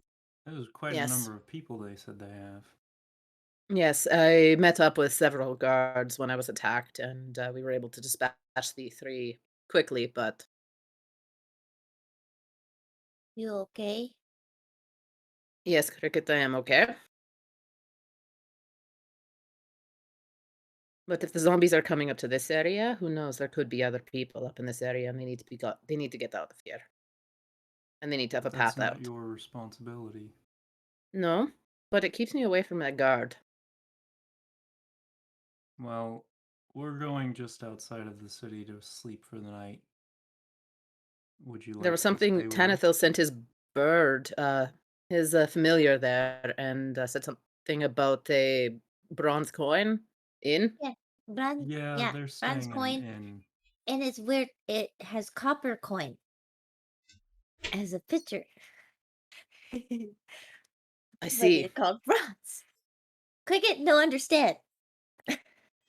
There's quite a Yes. number of people they said they have. Yes, I met up with several guards when I was attacked, and we were able to dispatch the 3 quickly, but You okay? yes, Cricket, I am okay. But if the zombies are coming up to this area, who knows? There could be other people up in this area, and they need to get out of here. And they need to have a That's path not out. your responsibility. No, but it keeps me away from that guard. Well, we're going just outside of the city to sleep for the night. Would you There like was to something stay with us? Tanathil sent his bird, his familiar there, and said something about a bronze coin in. Yeah. Bronze. Yeah, Yeah. they're Bronze staying in an coin, inn. and it's weird. It has copper coin as a picture. I But see. it's called bronze. Cricket, no understand.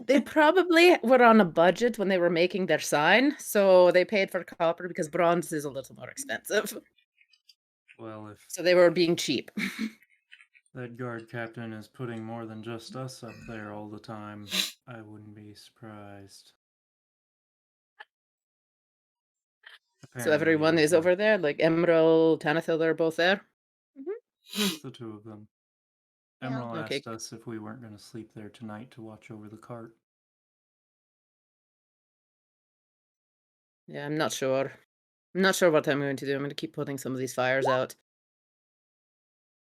They probably were on a budget when they were making their sign, so they paid for copper because bronze is a little more expensive. Well, if So they were being cheap. that guard captain is putting more than just us up there all the time, I wouldn't be surprised. So Apparently, everyone there's is over there, like Emerald, Tanathil, they're both there. just the two of them. Yeah. Emerald Okay. asked us if we weren't going to sleep there tonight to watch over the cart. Yeah, I'm not sure. I'm not sure what I'm going to do. I'm going to keep putting some of these fires out.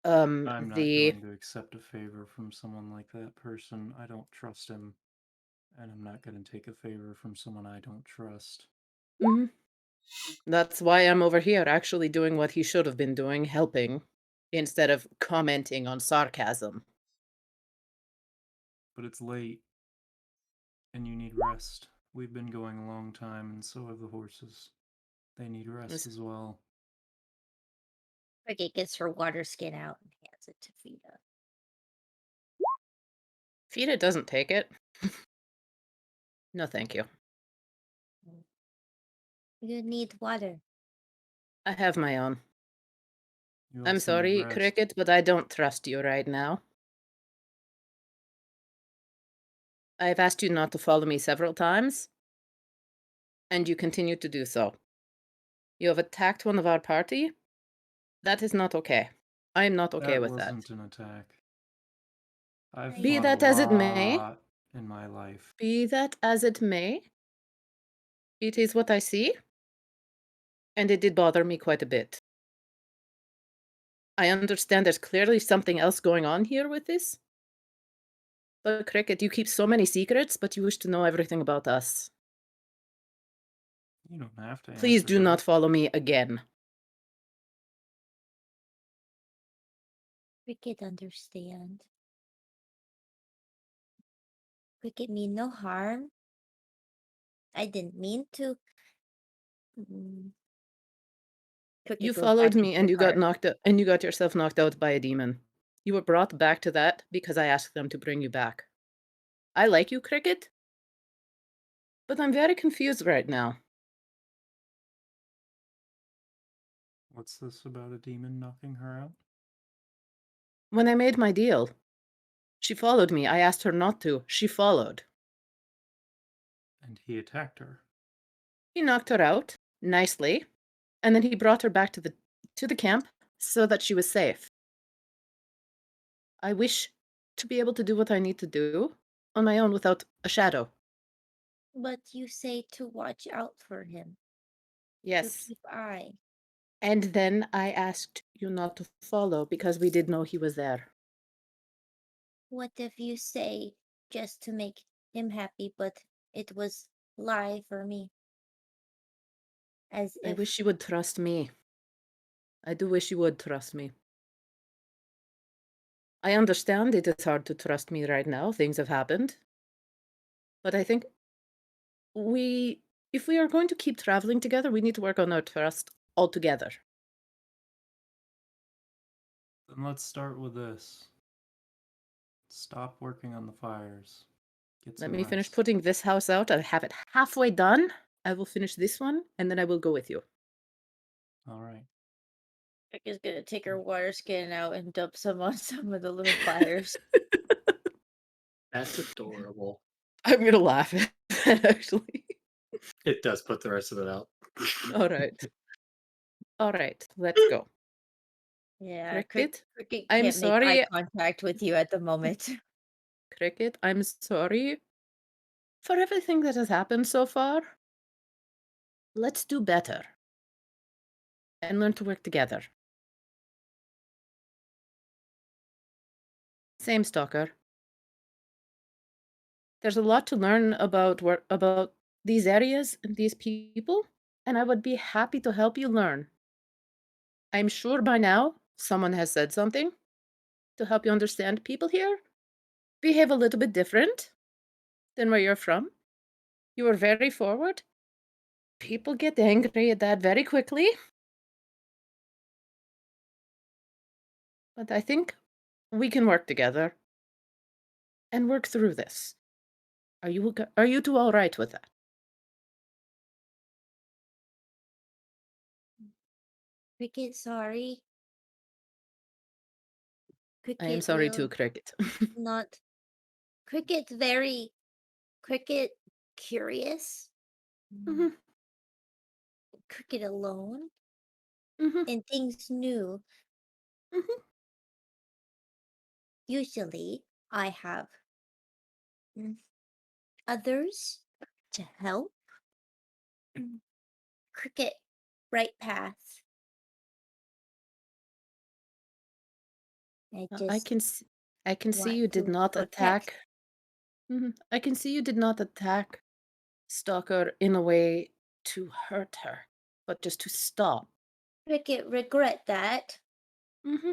I'm not The going to accept a favor from someone like that person. I don't trust him, and I'm not going to take a favor from someone I don't trust. Mhm. That's why I'm over here, actually doing what he should have been doing, helping, instead of commenting on sarcasm. But it's late, and you need rest. We've been going a long time, and so have the horses. They need rest Yes. as well. Cricket gets her water skin out and hands it to Fida. Fida doesn't take it. No, thank you. You need water. I have my own. You I'm also need sorry, rest. Cricket, but I don't trust you right now. I've asked you not to follow me several times, and you continue to do so. You have attacked one of our party? That is not okay. I'm not okay That with that. wasn't an attack. I've Be fought a that as it may, lot in my life. be that as it may, it is what I see, and it did bother me quite a bit. I understand there's clearly something else going on here with this. But Cricket, you keep so many secrets, but you wish to know everything about us. You don't have to Please answer do that. not follow me again. Cricket understand. Cricket mean no harm. I didn't mean to. Mm. Cricket You goes followed back into me the and you got cart. knocked out, and you got yourself knocked out by a demon. You were brought back to that because I asked them to bring you back. I like you, Cricket, but I'm very confused right now. What's this about a demon knocking her out? When I made my deal, she followed me. I asked her not to. She followed. And he attacked her. He knocked her out nicely, and then he brought her back to the camp so that she was safe. I wish to be able to do what I need to do on my own without a shadow. But you say to watch out for him. To Yes. keep eye. And then I asked you not to follow because we did know he was there. What if you say just to make him happy, but it was lie for me? As I if wish you would trust me. I do wish you would trust me. I understand it is hard to trust me right now. Things have happened. But I think if we are going to keep traveling together, we need to work on our trust altogether. Then let's start with this. Stop working on the fires. Get Let some me finish rest. putting this house out. I have it halfway done. I will finish this one, and then I will go with you. All right. Rick is gonna take her water skin out and dump some on some of the little fires. That's adorable. I'm gonna laugh at that, actually. It does put the rest of it out. All right. All right, let's go. Yeah, Cricket, Cricket I'm can't make eye sorry. contact with you at the moment. Cricket, I'm sorry for everything that has happened so far. Let's do better and learn to work together. Same, Stalker. There's a lot to learn about these areas and these people, and I would be happy to help you learn. I'm sure by now someone has said something to help you understand people here behave a little bit different than where you're from. You are very forward. People get angry at that very quickly. But I think we can work together and work through this. Are you two all right with that? Cricket, sorry. I am Cricket sorry will too, Cricket. not. Cricket's very Cricket curious. Mhm, Cricket alone mhm, and things new. mhm. Usually, I have mm, others to help. Cricket, right path. I I just can I can see want you did to not protect. attack. I can see you did not attack Stalker in a way to hurt her, but just to stop. Cricket, regret that. hmm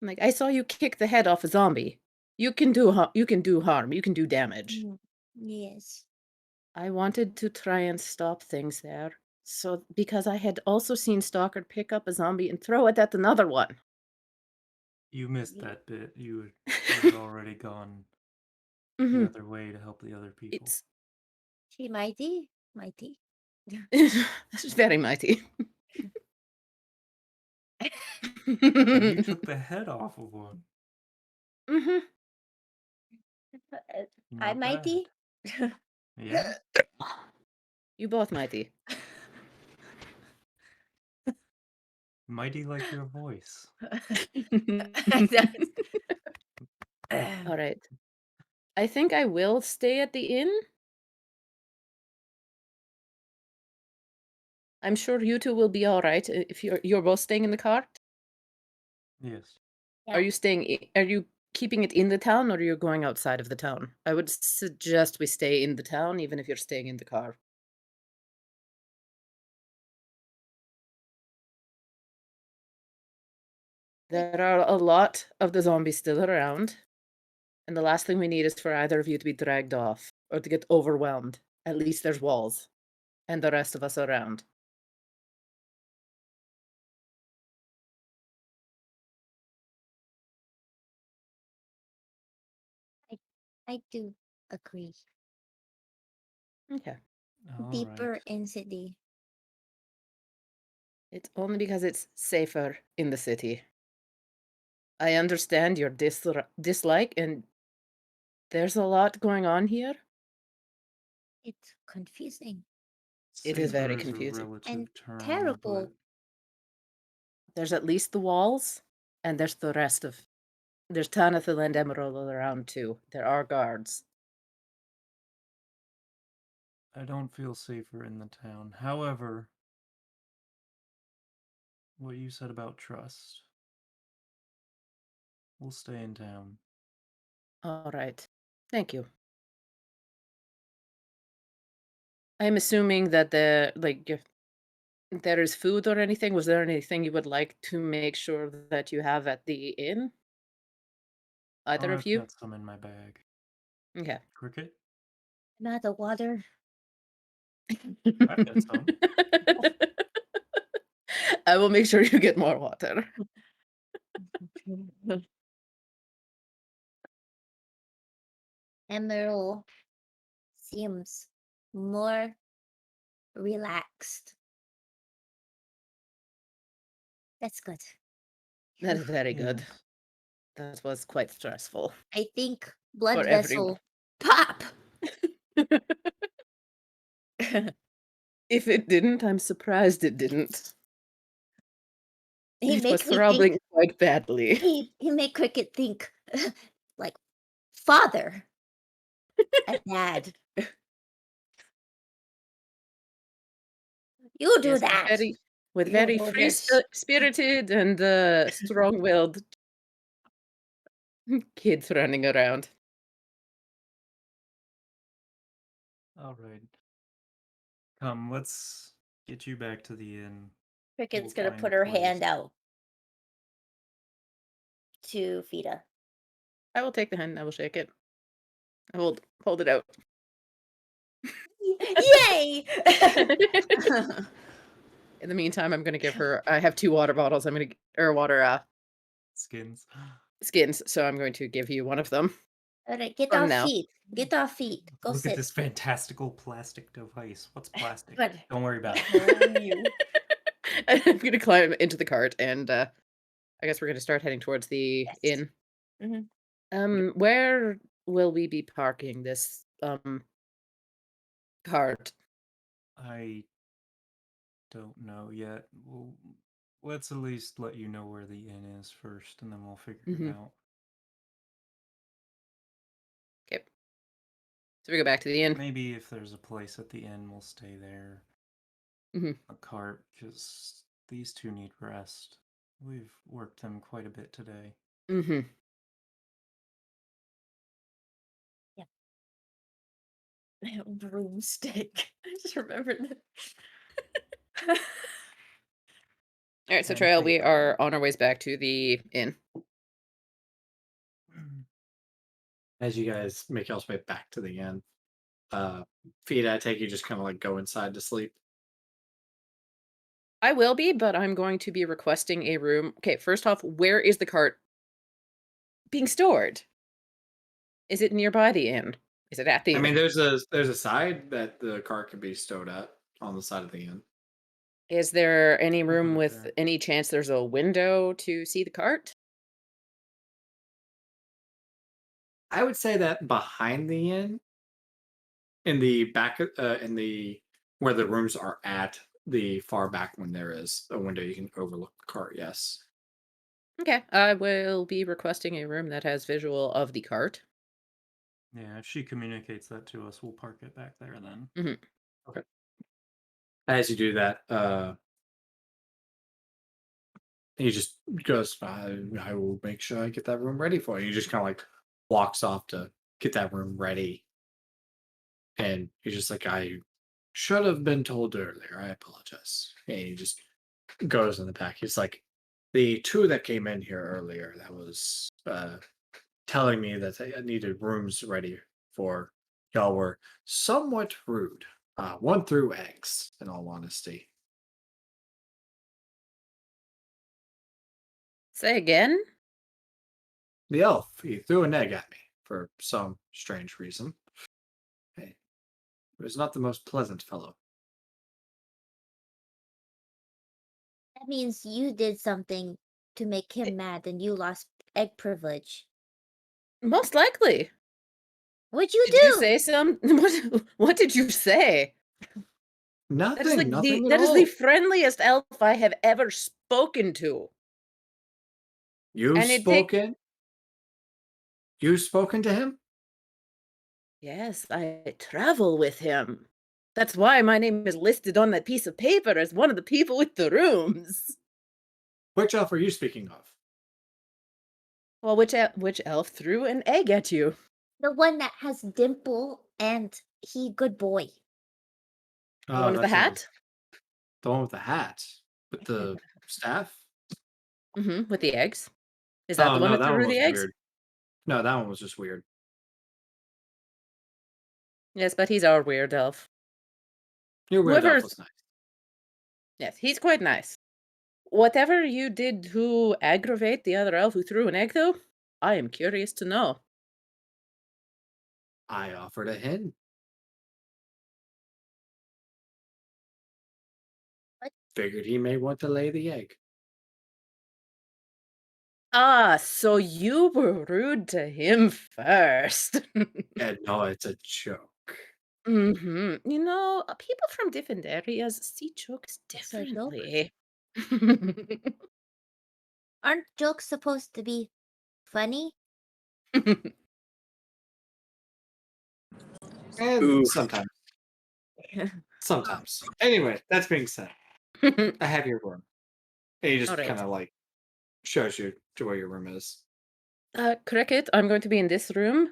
Like I saw you kick the head off a zombie. You can do you can do harm. You can do damage. Mm, yes. I wanted to try and stop things there. So because I had also seen Stalker pick up a zombie and throw it at another one. You missed Ye- that bit. You had already gone the Mhm. other way to help the other people. It's She mighty, mighty. this is very mighty. And you took the head off of one. Mhm. I Not bad. mighty. Yeah. You both mighty. Mighty like your voice. All right. I think I will stay at the inn. I'm sure you two will be all right if you're both staying in the cart. Yes. Are you are you keeping it in the town or are you going outside of the town? I would suggest we stay in the town even if you're staying in the car. There are a lot of the zombies still around, and the last thing we need is for either of you to be dragged off or to get overwhelmed. At least there's walls and the rest of us around. I do agree. Okay. All Deeper right. in city. It's only because it's safer in the city. I understand your dislike, and there's a lot going on here. It's confusing It is very Safer is a confusing. relative and term, terrible. There's at least the walls, and there's the rest of. There's Tanathil and Emerald all around too. There are guards. but I don't feel safer in the town. However, what you said about trust. We'll stay in town. All right. Thank you. I'm assuming that if there is food or anything. Was there anything you would like to make sure that you have at the inn? Either of I've you? got some in my bag. Okay. Cricket? I'm out of water. I've got some. I will make sure you get more water. Emerald seems more relaxed. That's good. That is very good. Yes. That was quite stressful. I think blood For every- vessel pop. If it didn't, I'm surprised it didn't. He It was make me throbbing think. quite badly. He make Cricket think like father and dad. You do Yes, that. with You very do free this. spirited and strong-willed kids running around. All right. Come, let's get you back to the inn. Cricket's We'll gonna find put a her place. hand out to Fida. I will take the hand. I will shake it. I will hold it out. Yay! In the meantime, I'm gonna give her. I have 2 water bottles. Water Skins. skins. So I'm going to give you one of them. All right, get For off now. feet. Get off feet. Go Look sit. at this fantastical plastic device. What's plastic? Good. Don't worry about it. Oh, you. I'm gonna climb into the cart, and I guess we're gonna start heading towards the Yes. inn. Mhm. Where will we be parking this cart? I don't know yet. Let's at least let you know where the inn is first, and then we'll figure it out. Okay. So we go back to the inn. Maybe if there's a place at the inn, we'll stay there. Mhm. A cart, because these two need rest. We've worked them quite a bit today. Mm-hmm. Broomstick. I just remembered that. All right, so And Trail, we paper. are on our ways back to the inn. As you guys make y'all's way back to the inn, Fida, I take you just kind of like go inside to sleep. I will be, but I'm going to be requesting a room. Okay, first off, where is the cart being stored? Is it nearby the inn? Is it at the I inn? mean, there's a side that the car could be stowed at on the side of the inn. Is there any We'll put room it with there. any chance there's a window to see the cart? I would say that behind the inn, in the back, in the where the rooms are at, the far back one there is a window you can overlook the cart. Yes. Okay, I will be requesting a room that has visual of the cart. Yeah, if she communicates that to us, we'll park it back there then. Okay. As you do that, he just goes, I will make sure I get that room ready for you. He just kind of like walks off to get that room ready. And he's just like, I should have been told earlier. I apologize. And he just goes in the back. He's like, the two that came in here earlier, that was telling me that they needed rooms ready for y'all were somewhat rude. One threw eggs, in all honesty. Say again? The elf, he threw an egg at me for some strange reason. Hey, he was not the most pleasant fellow. That means you did something to make him mad and you lost egg privilege. Most likely. What'd you Did you do? say some? What did you say? That is like Nothing at that is the all. friendliest elf I have ever spoken to. You've And it take spoken? You've spoken to him? Yes, I travel with him. That's why my name is listed on that piece of paper as one of the people with the rooms. Which elf are you speaking of? Well, which elf threw an egg at you? The one that has dimple and he good boy. The one with the That's hat? the one with the hat. With the staff? With the eggs. Is that Oh the one no, that that one threw was the eggs? weird. No, that one was just weird. Yes, but he's our weird elf. Your weird elf Whoever's was nice. Yes, he's quite nice. Whatever you did to aggravate the other elf who threw an egg, though, I am curious to know. I offered a hint. What? Figured he may want to lay the egg. Ah, so you were rude to him first. And no, it's a joke. You know, people from different areas see jokes It's a joke. differently. Aren't jokes supposed to be funny? And Oof. sometimes. Sometimes. Anyway, that's being said, I have your room. And he just Alright. kind of like shows you to where your room is. Cricket, I'm going to be in this room.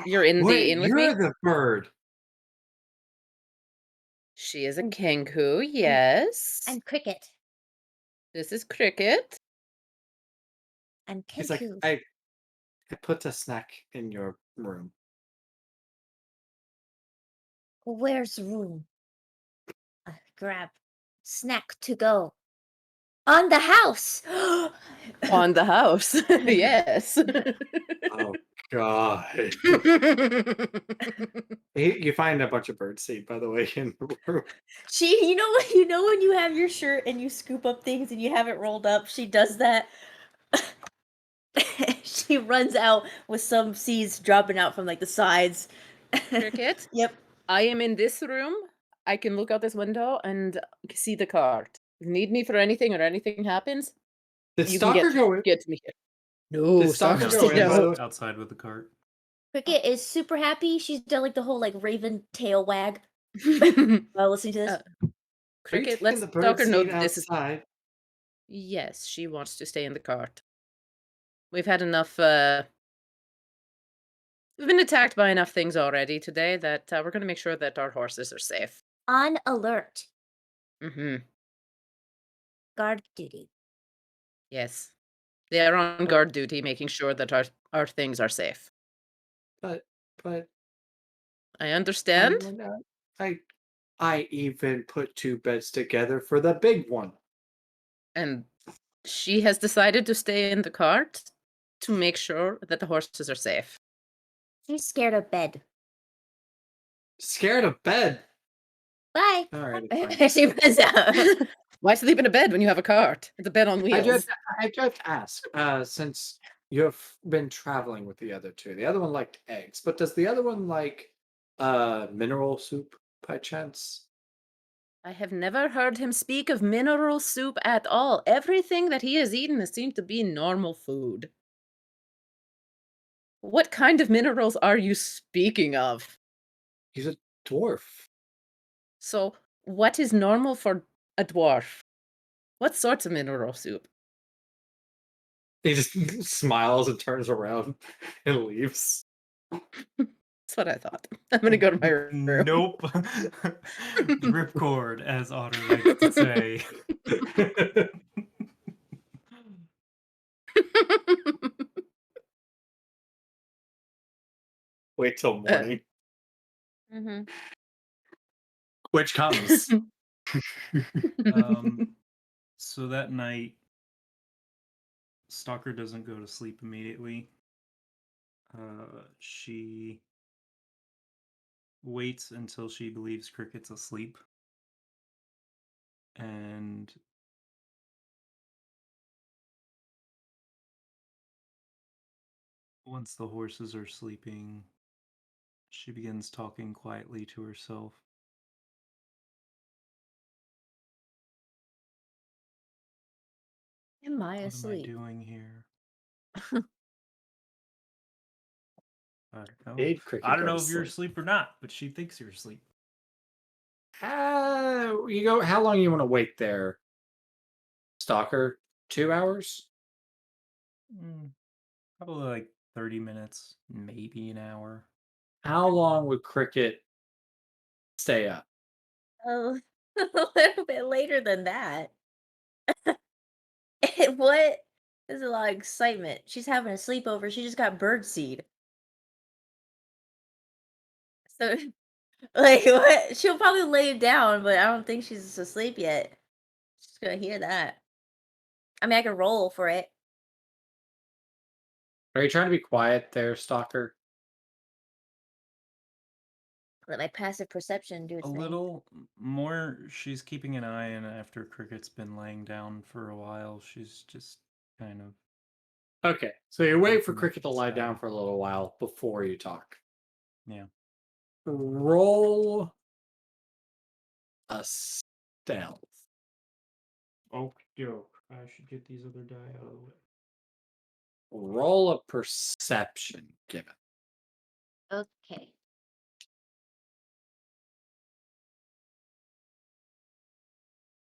You're in the Wait, inn with me? you're the bird. She is a kangaroo, yes. I'm Cricket. This is Cricket. I'm He's like, Kenku. I put a snack in your room. Where's room? Grab. Snack to go. On the house! On the house. Yes. Oh God. You find a bunch of bird seed, by the way, in the room. You know when you have your shirt and you scoop up things and you have it rolled up, she does that. She runs out with some seeds dropping out from like the sides. Cricket, Yep. I am in this room. I can look out this window and see the cart. If you need me for anything or anything happens, Did you can Stalker go in? get to me here. No, Stalker Stalker go said in, by the no. way? Outside with the cart. Cricket is super happy. She's done like the whole like raven tail wag while listening to this. Uh, Are you Cricket, taking let's the bird Stalker know seed that this is. outside? Yes, she wants to stay in the cart. We've had enough. We've been attacked by enough things already today that we're going to make sure that our horses are safe. On alert. Mm-hmm. Guard duty. Yes, they are on guard duty, making sure that our things are safe. But I I understand. went out. I even put two beds together for the big one. And she has decided to stay in the cart to make sure that the horses are safe. She's scared of bed. Scared of bed. Bye. All right, it's fine. She runs out. Why sleep in a bed when you have a cart? It's a bed on wheels. I just ask, since you've been traveling with the other two, the other one liked eggs, but does the other one like mineral soup by chance? I have never heard him speak of mineral soup at all. Everything that he has eaten has seemed to be normal food. What kind of minerals are you speaking of? He's a dwarf. So, what is normal for a dwarf? What sorts of mineral soup? He just smiles and turns around and leaves. That's what I thought. I'm gonna go to my room. Nope. Ripcord, as Otter likes to say. Wait till morning. Mhm. Which comes. So that night, Stalker doesn't go to sleep immediately. She waits until she believes Cricket's asleep. And once the horses are sleeping, she begins talking quietly to herself. Am I What am I asleep? doing here? I don't know. Made Cricket I don't go know to if you're sleep. asleep or not, but she thinks you're asleep. You go. How long you want to wait there, Stalker? 2 hours? Probably like 30 minutes, maybe an hour. How long would Cricket stay up? Oh, a little bit later than that. What? There's a lot of excitement. She's having a sleepover. She just got birdseed. So, like, what? She'll probably lay down, but I don't think she's asleep yet. She's gonna hear that. I mean, I could roll for it. Are you trying to be quiet there, Stalker? Let my passive perception do A its thing. little more, she's keeping an eye, and after Cricket's been laying down for a while, she's just kind of. Okay, so you wait for Looking Cricket to lie sad. down for a little while before you talk. Yeah. Roll a stealth. Oh, dope. I should get these other die out of the way. Roll a perception, given. Okay.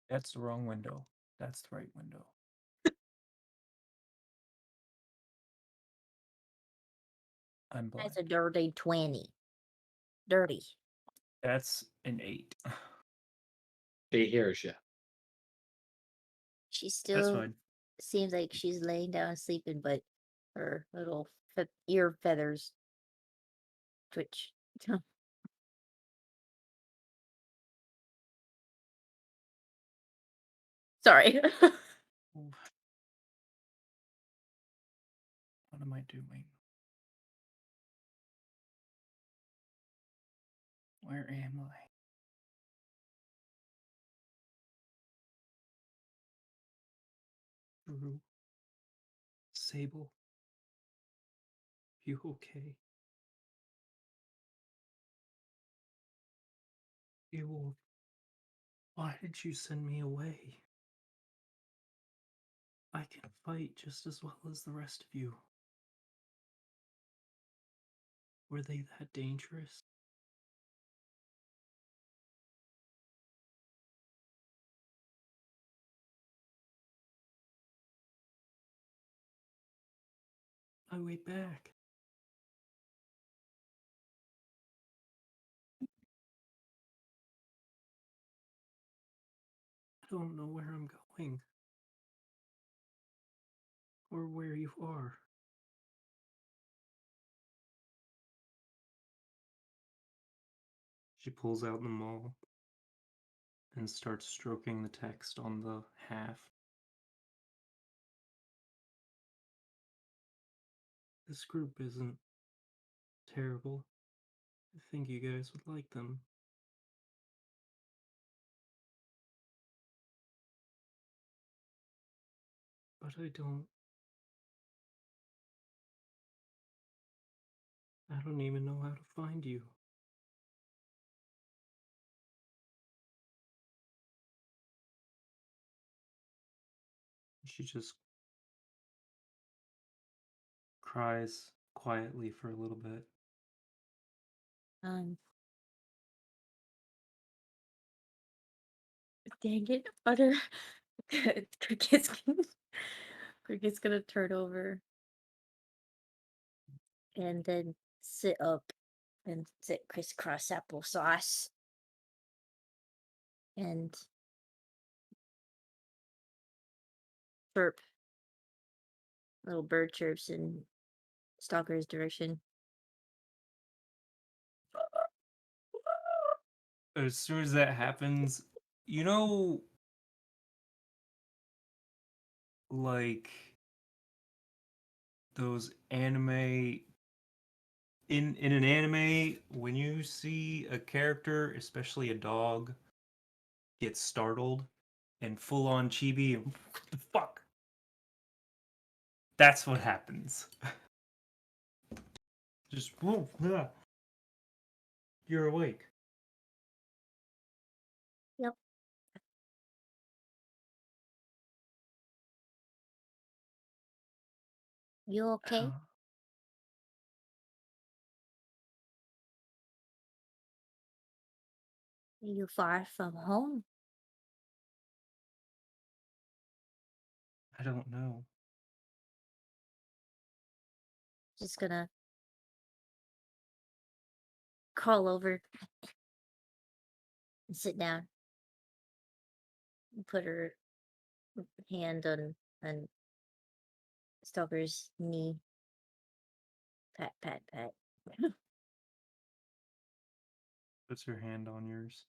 That's the wrong window. That's the right window. I'm blind. That's a dirty 20. Dirty. That's an 8. He hears you. She That's still fine. seems like she's laying down sleeping, but her little ear feathers twitch. Sorry. Oof. What am I doing? Where am I? Drew. Sable. You okay? You. Why did you send me away? I can fight just as well as the rest of you. Were they that dangerous? My way back. I don't know where I'm going. Or where you are. She pulls out the maul and starts stroking the text on the half. This group isn't terrible. I think you guys would like them. But I don't. I don't even know how to find you. She just cries quietly for a little bit. Um, Dang it, Butter. Cricket's gonna, Cricket's gonna turn over and then sit up and sit crisscross applesauce and chirp. Little bird chirps in Stalker's direction. As soon as that happens, you know, like those anime in an anime when you see a character, especially a dog, get startled and full on chibi and what the fuck? That's what happens. Just whoa, yeah. You're awake. Yep. You okay? Are you far from home? I don't know. Just gonna crawl over and sit down and put her hand on Stalker's knee. Pat, pat, pat. Puts her hand on yours.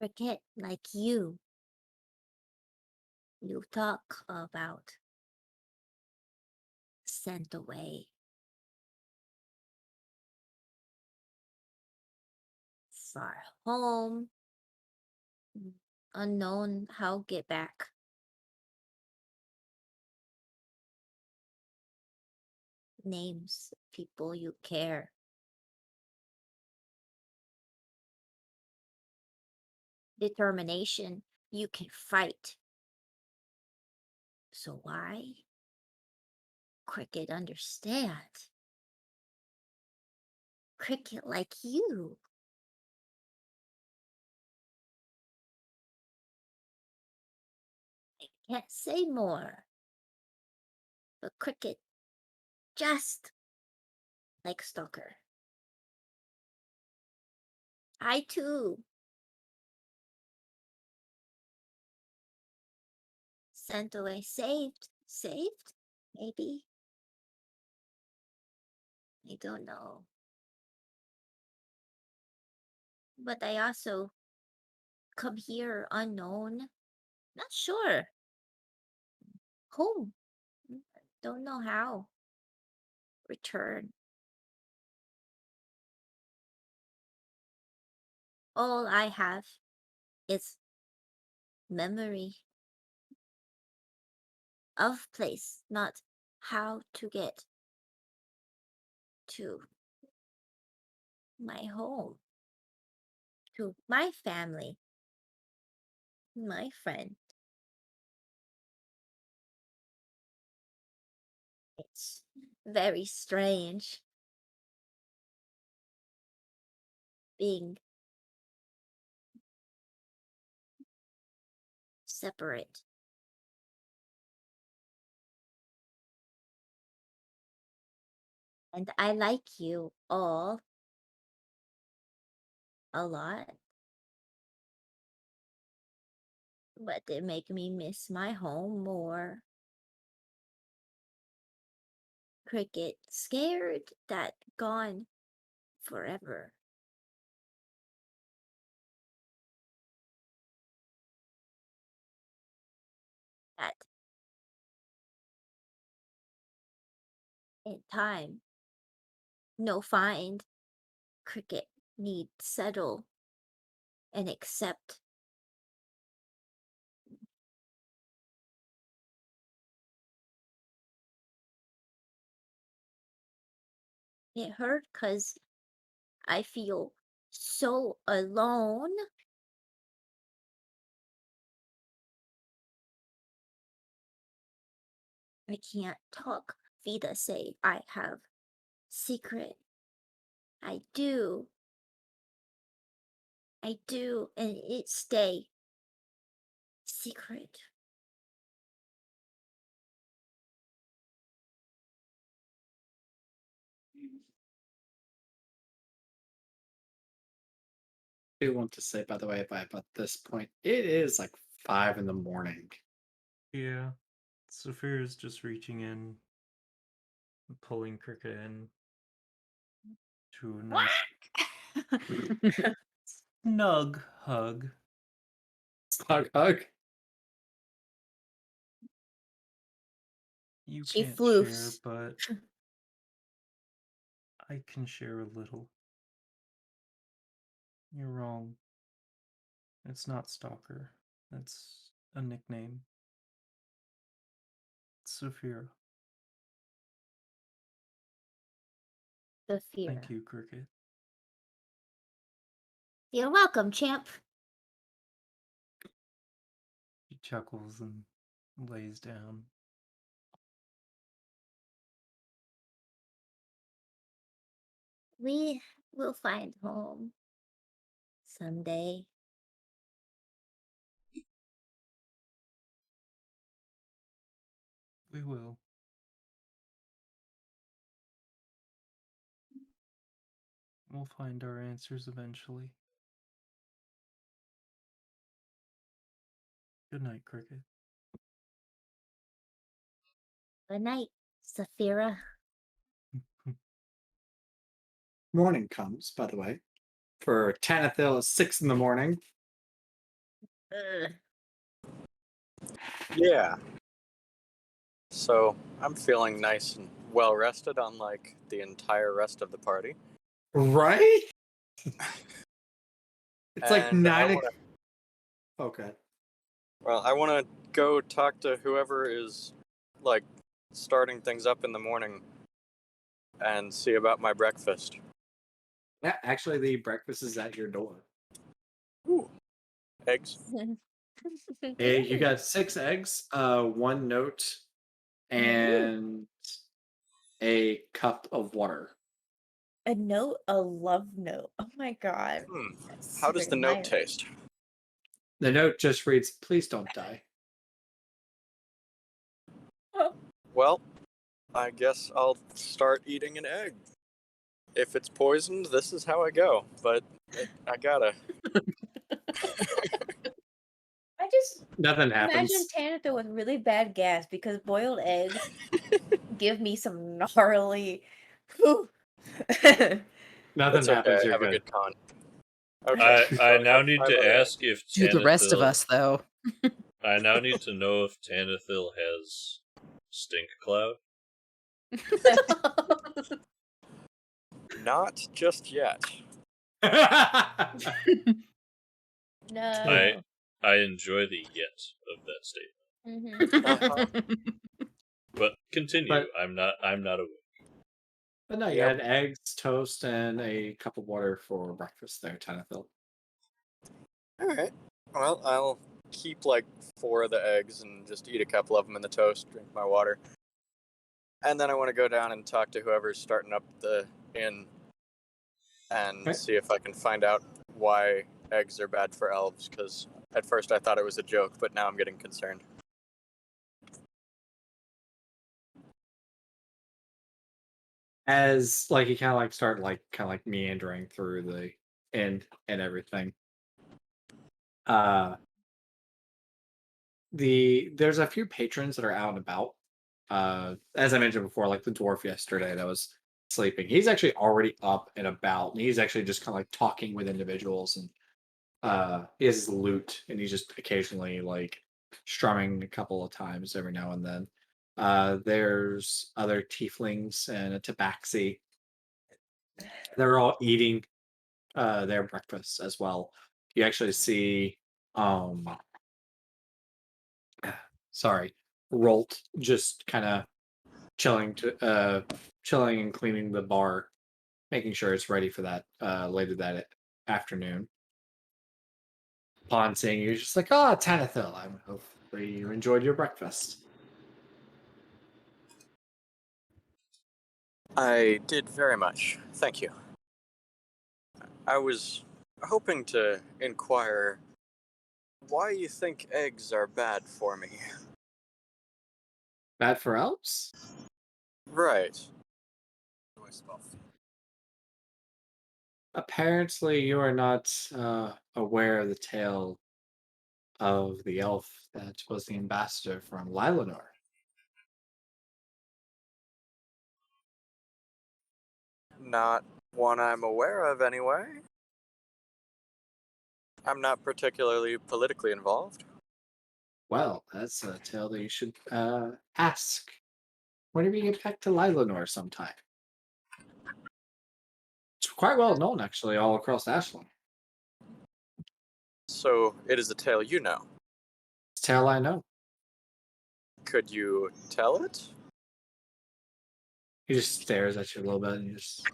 Forget like you talk about sent away. Far home. Unknown how get back. Names, people you care. Determination, you can fight. So why? Cricket understand. Cricket like you. I can't say more. But Cricket just like Stalker. I too sent away, saved, maybe. I don't know. But I also come here unknown. Not sure. Home. Don't know how. Return. All I have is memory of place, not how to get to my home, to my family, my friend. It's very strange being separate. And I like you all a lot, but they make me miss my home more. Cricket, scared that gone forever. That in time, no find, Cricket need settle and accept. It hurt cause I feel so alone. I can't talk. Vida say I have secret. I do. I do, and it stay secret. I do want to say, by the way, at this point, it is like 5 in the morning. Yeah. Saphir is just reaching in, pulling Cricket in to a nice snug hug. Hug, hug. You She can't share, floofs. but I can share a little. You're wrong. It's not Stalker. It's a nickname. It's Saphira. The fear. Thank you, Cricket. You're welcome, champ. She chuckles and lays down. We will find home someday. We will. We'll find our answers eventually. Good night, Cricket. Good night, Saphira. Morning comes, by the way. For Tanathil, it's 6 in the morning. Ugh. Yeah. So I'm feeling nice and well rested, unlike the entire rest of the party. Right? It's like And 9 o'clock. Okay. Well, I want to go talk to whoever is, like, starting things up in the morning and see about my breakfast. Yeah, actually, the breakfast is at your door. Ooh. Eggs. Hey, you got 6 eggs, 1 note, and a cup of water. A note, a love note. Oh my god. How does the note taste? The note just reads, "Please don't die." Well, I guess I'll start eating an egg. If it's poisoned, this is how I go. But I gotta. I just Nothing imagine happens. Tanatha with really bad gas because boiled eggs give me some gnarly. Nothing It's okay. happens. I You're have a good. good con. Okay. I now need to ask if To the rest of Tanathil- us, though. I now need to know if Tanathil has stink cloud. Not just yet. No. I enjoy the yet of that statement. Mhm. But continue. But- I'm not awake. But no, you Yep. had eggs, toast, and a cup of water for breakfast there, Tanathil. All right. Well, I'll keep like 4 of the eggs and just eat a couple of them in the toast, drink my water. And then I want to go down and talk to whoever's starting up the inn and Okay. see if I can find out why eggs are bad for elves, because at first I thought it was a joke, but now I'm getting concerned. As like you kind of like start like kind of like meandering through the inn and everything. There's a few patrons that are out and about. As I mentioned before, like the dwarf yesterday that was sleeping. He's actually already up and about, and he's actually just kind of like talking with individuals, and he has his lute, and he's just occasionally like strumming a couple of times every now and then. There's other tieflings and a tabaxi. They're all eating their breakfast as well. You actually see sorry, Rolt just kind of chilling and cleaning the bar making sure it's ready for that later that afternoon. Upon seeing you, just like, oh, Tanathil, I'm hopefully you enjoyed your breakfast. I did very much. Thank you. I was hoping to inquire why you think eggs are bad for me. Bad for elves? Right. Apparently, you are not aware of the tale of the elf that was the ambassador from Lilanor. Not one I'm aware of, anyway. I'm not particularly politically involved. Well, that's a tale that you should ask whenever you get back to Lilanor sometime. It's quite well known, actually, all across Ashland. So it is a tale you know. It's a tale I know. Could you tell it? He just stares at you a little bit and you just.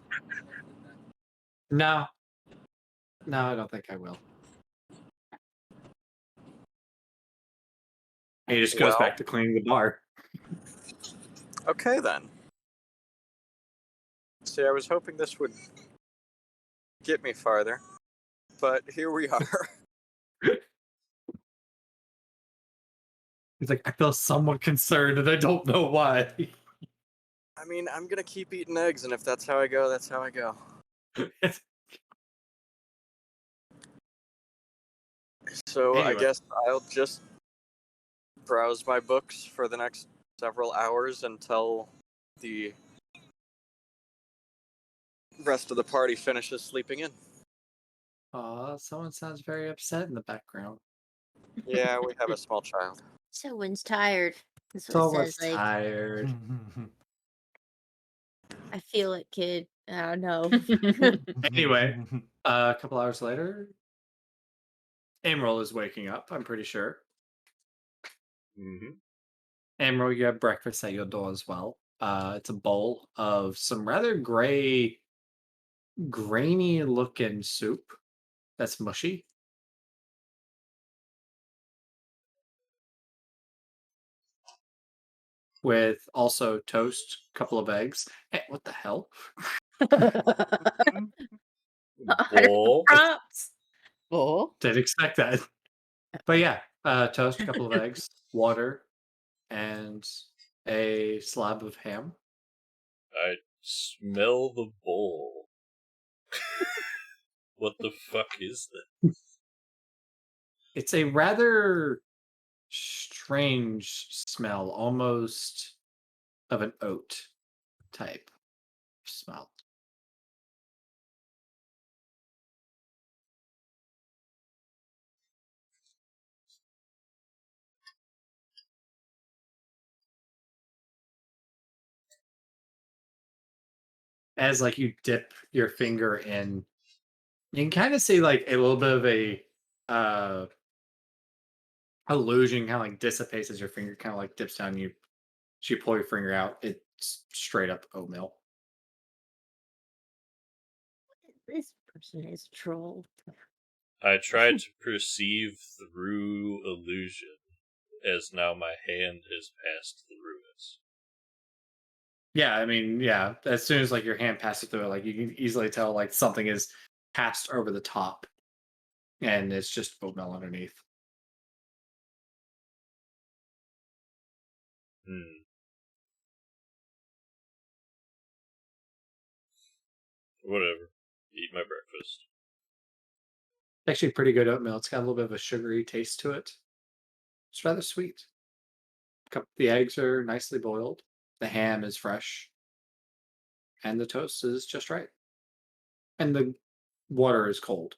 No. No, I don't think I will. And he just goes Well, back to cleaning the bar. okay then. See, I was hoping this would get me farther, but here we are. He's like, I feel somewhat concerned and I don't know why. I mean, I'm gonna keep eating eggs, and if that's how I go, that's how I go. So I Anyway. guess I'll just browse my books for the next several hours until the rest of the party finishes sleeping in. Aw, someone sounds very upset in the background. Yeah, we have a small child. Someone's tired. That's what it Someone's says. Like, tired. I feel it, kid. I don't know. Anyway, a couple hours later, Emerald is waking up, I'm pretty sure. Mm-hmm. Emerald, you have breakfast at your door as well. It's a bowl of some rather grainy looking soup that's mushy. With also toast, couple of eggs. Hey, what the hell? Bowl. Props. Bull. Didn't expect that. But yeah, toast, couple of eggs, water, and a slab of ham. I smell the bowl. What the fuck is that? It's a rather strange smell, almost of an oat type smell. As like you dip your finger in, you can kind of see like a little bit of a illusion kind of like dissipates as your finger kind of like dips down. You pull your finger out. It's straight up oatmeal. This person is a troll. I tried to perceive through illusion, as now my hand has passed through it. Yeah, I mean, yeah. As soon as like your hand passes through it, like you can easily tell like something is passed over the top, and it's just oatmeal underneath. Whatever. Eat my breakfast. Actually, pretty good oatmeal. It's got a little bit of a sugary taste to it. It's rather sweet. The eggs are nicely boiled. The ham is fresh, and the toast is just right. And the water is cold.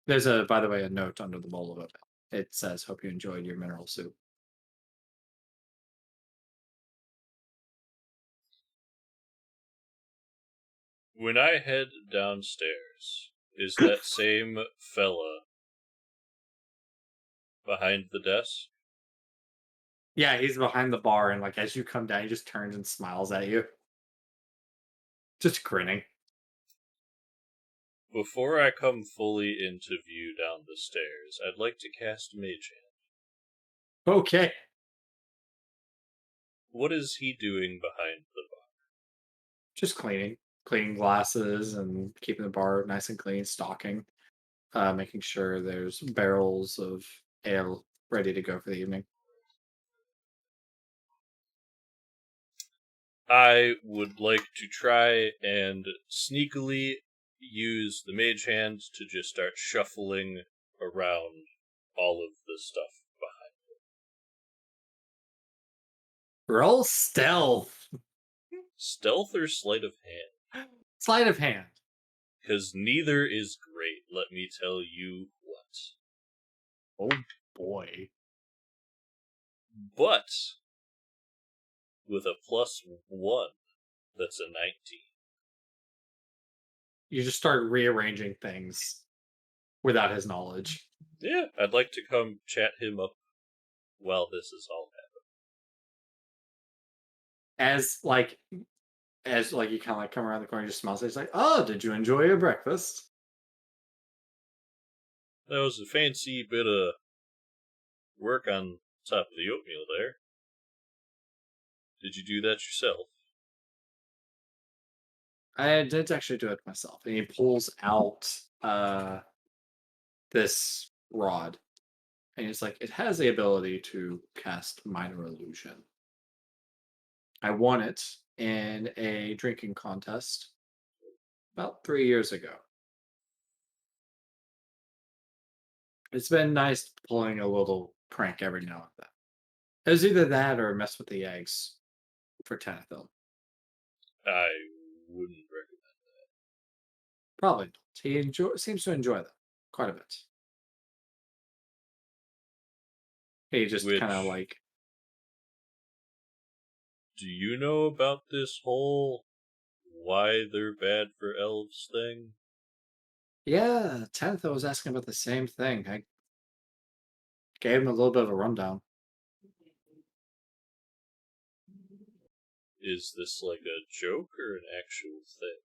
There's by the way, a note under the bowl of oatmeal. It says, "Hope you enjoyed your mineral soup." When I head downstairs, is that same fella behind the desk? Yeah, he's behind the bar, and like as you come down, he just turns and smiles at you, just grinning. Before I come fully into view down the stairs, I'd like to cast Mage Hand. Okay. What is he doing behind the bar? Just cleaning glasses and keeping the bar nice and clean, stocking, making sure there's barrels of ale ready to go for the evening. I would like to try and sneakily use the Mage Hand to just start shuffling around all of the stuff behind. Roll stealth. Stealth or sleight of hand? Sleight of hand. Because neither is great, let me tell you what. Oh boy. But with a +1, that's a 19. You just start rearranging things without his knowledge. Yeah, I'd like to come chat him up while this is all happening. As you kind of like come around the corner, he just smiles. He's like, "Oh, did you enjoy your breakfast?" That was a fancy bit of work on top of the oatmeal there. Did you do that yourself? I did actually do it myself. And he pulls out this rod, and he's like, "It has the ability to cast minor illusion. I won it in a drinking contest about 3 years ago. It's been nice pulling a little prank every now and then. It was either that or mess with the eggs for Tanithil. I wouldn't recommend. Probably not. He seems to enjoy them quite a bit. He just Which, kind of like, do you know about this whole why they're bad for elves thing? yeah, Tanithil was asking about the same thing. I gave him a little bit of a rundown. Is this like a joke or an actual thing?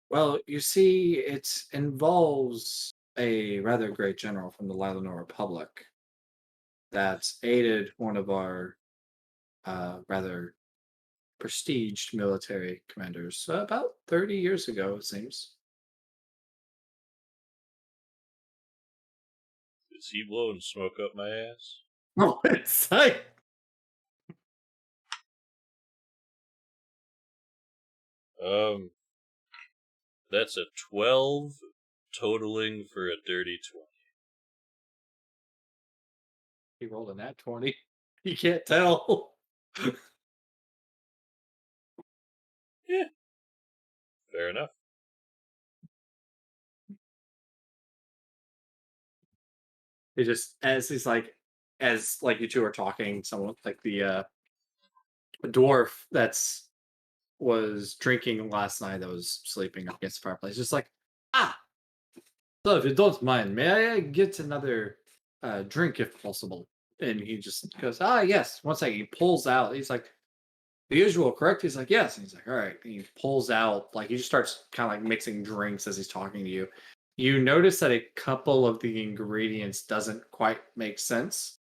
Well, you see, it involves a rather great general from the Latino Republic that aided one of our rather prestiged military commanders about 30 years ago, it seems. Is he blowing smoke up my ass? Oh, it's like, That's a 12, totaling for a dirty 20. he rolled a nat 20. You can't tell. Yeah, fair enough. He just, as like you two are talking, someone like the dwarf that's was drinking last night that was sleeping up against the fireplace, just like, ah, so if you don't mind, may I get another drink if possible? And he just goes, ah, yes. One second, he pulls out. He's like, the usual, correct? He's like, yes. And he's like, all right. And he pulls out, like, he just starts kind of like mixing drinks as he's talking to you. You notice that a couple of the ingredients doesn't quite make sense.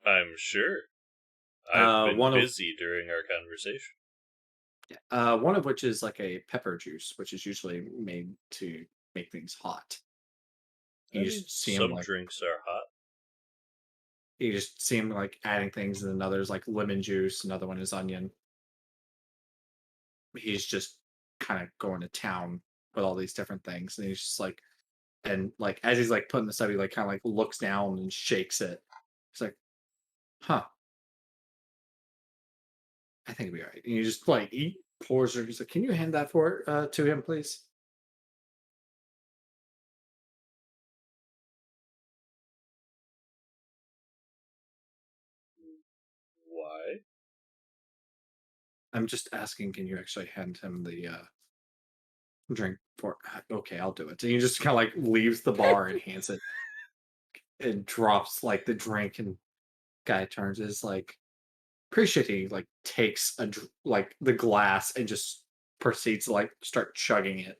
I'm sure. I've been One of busy during our conversation. one of which is like a pepper juice, which is usually made to make things hot. I You mean, just see him some like drinks are hot. you just see him like adding things, and another's like lemon juice, another one is onion. He's just kind of going to town with all these different things, and he's just like, and like as he's like putting this stuff, he like kind of like looks down and shakes it. He's like, "Huh, I think it'll be all right." And you just like he pours her. He's like, "Can you hand that for to him, please?" Why? I'm just asking, can you actually hand him the drink for? Okay, I'll do it. And he just kind of like leaves the bar and hands it. and drops like the drink, and guy turns is like appreciating, like takes like the glass and just proceeds to like start chugging it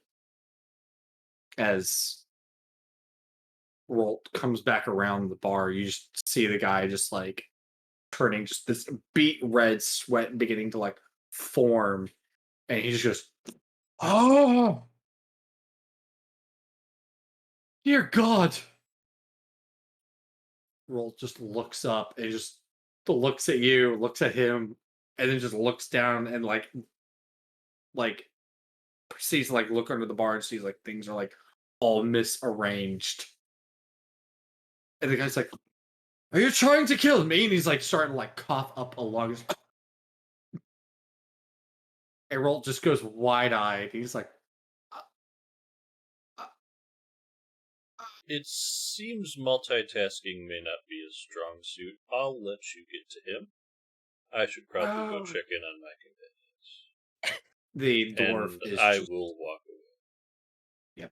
as Walt comes back around the bar. You just see the guy just like turning just this beet red sweat beginning to like form, and he just goes, "Oh, dear God!" Walt just looks up and just looks at you, looks at him, and then just looks down and like proceeds to like look under the bar and sees like things are like all misarranged. And the guy's like, "Are you trying to kill me?" And he's like starting to like cough up a lung. And Rolt just goes wide eyed. He's like, uh, uh, It seems multitasking may not be a strong suit. I'll let you get to him. I should probably go Oh. check in on my companions. the dwarf And is I just, will walk away.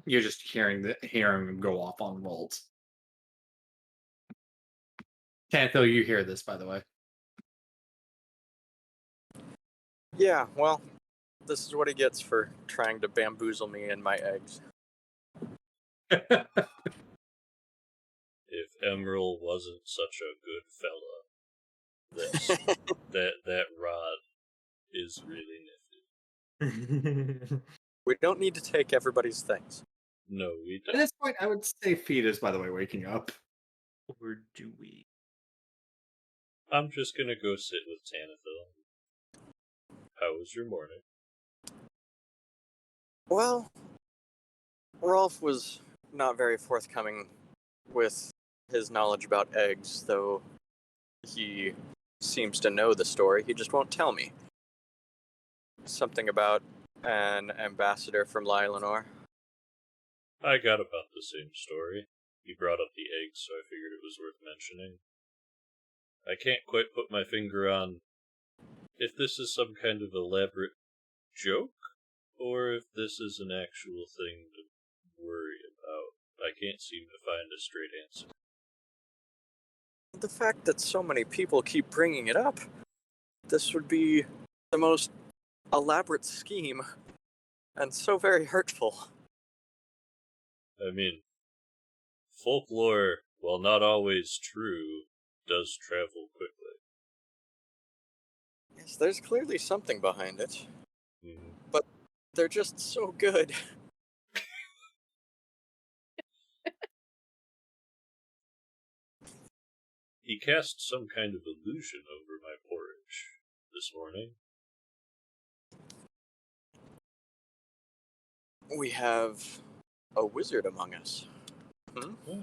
you're just hearing him go off on Rolt. Tantho, you hear this, by the way. Yeah, well, this is what he gets for trying to bamboozle me and my eggs. If Emerald wasn't such a good fella, that rod is really nifty. We don't need to take everybody's things. No, we At don't. this point, I would say Feet is, by the way, waking up. Or do we? I'm just gonna go sit with Tanithil. How was your morning? Well, Rolf was not very forthcoming with his knowledge about eggs, though he seems to know the story. He just won't tell me. Something about an ambassador from Lylanor. I got about the same story. He brought up the eggs, so I figured it was worth mentioning. I can't quite put my finger on if this is some kind of elaborate joke, or if this is an actual thing to worry about. I can't seem to find a straight answer. The fact that so many people keep bringing it up, this would be the most elaborate scheme, and so very hurtful. I mean, folklore, while not always true, does travel quickly. Yes, there's clearly something behind it. Mhm. But they're just so good. He cast some kind of illusion over my porridge this morning. We have a wizard among us. Yeah.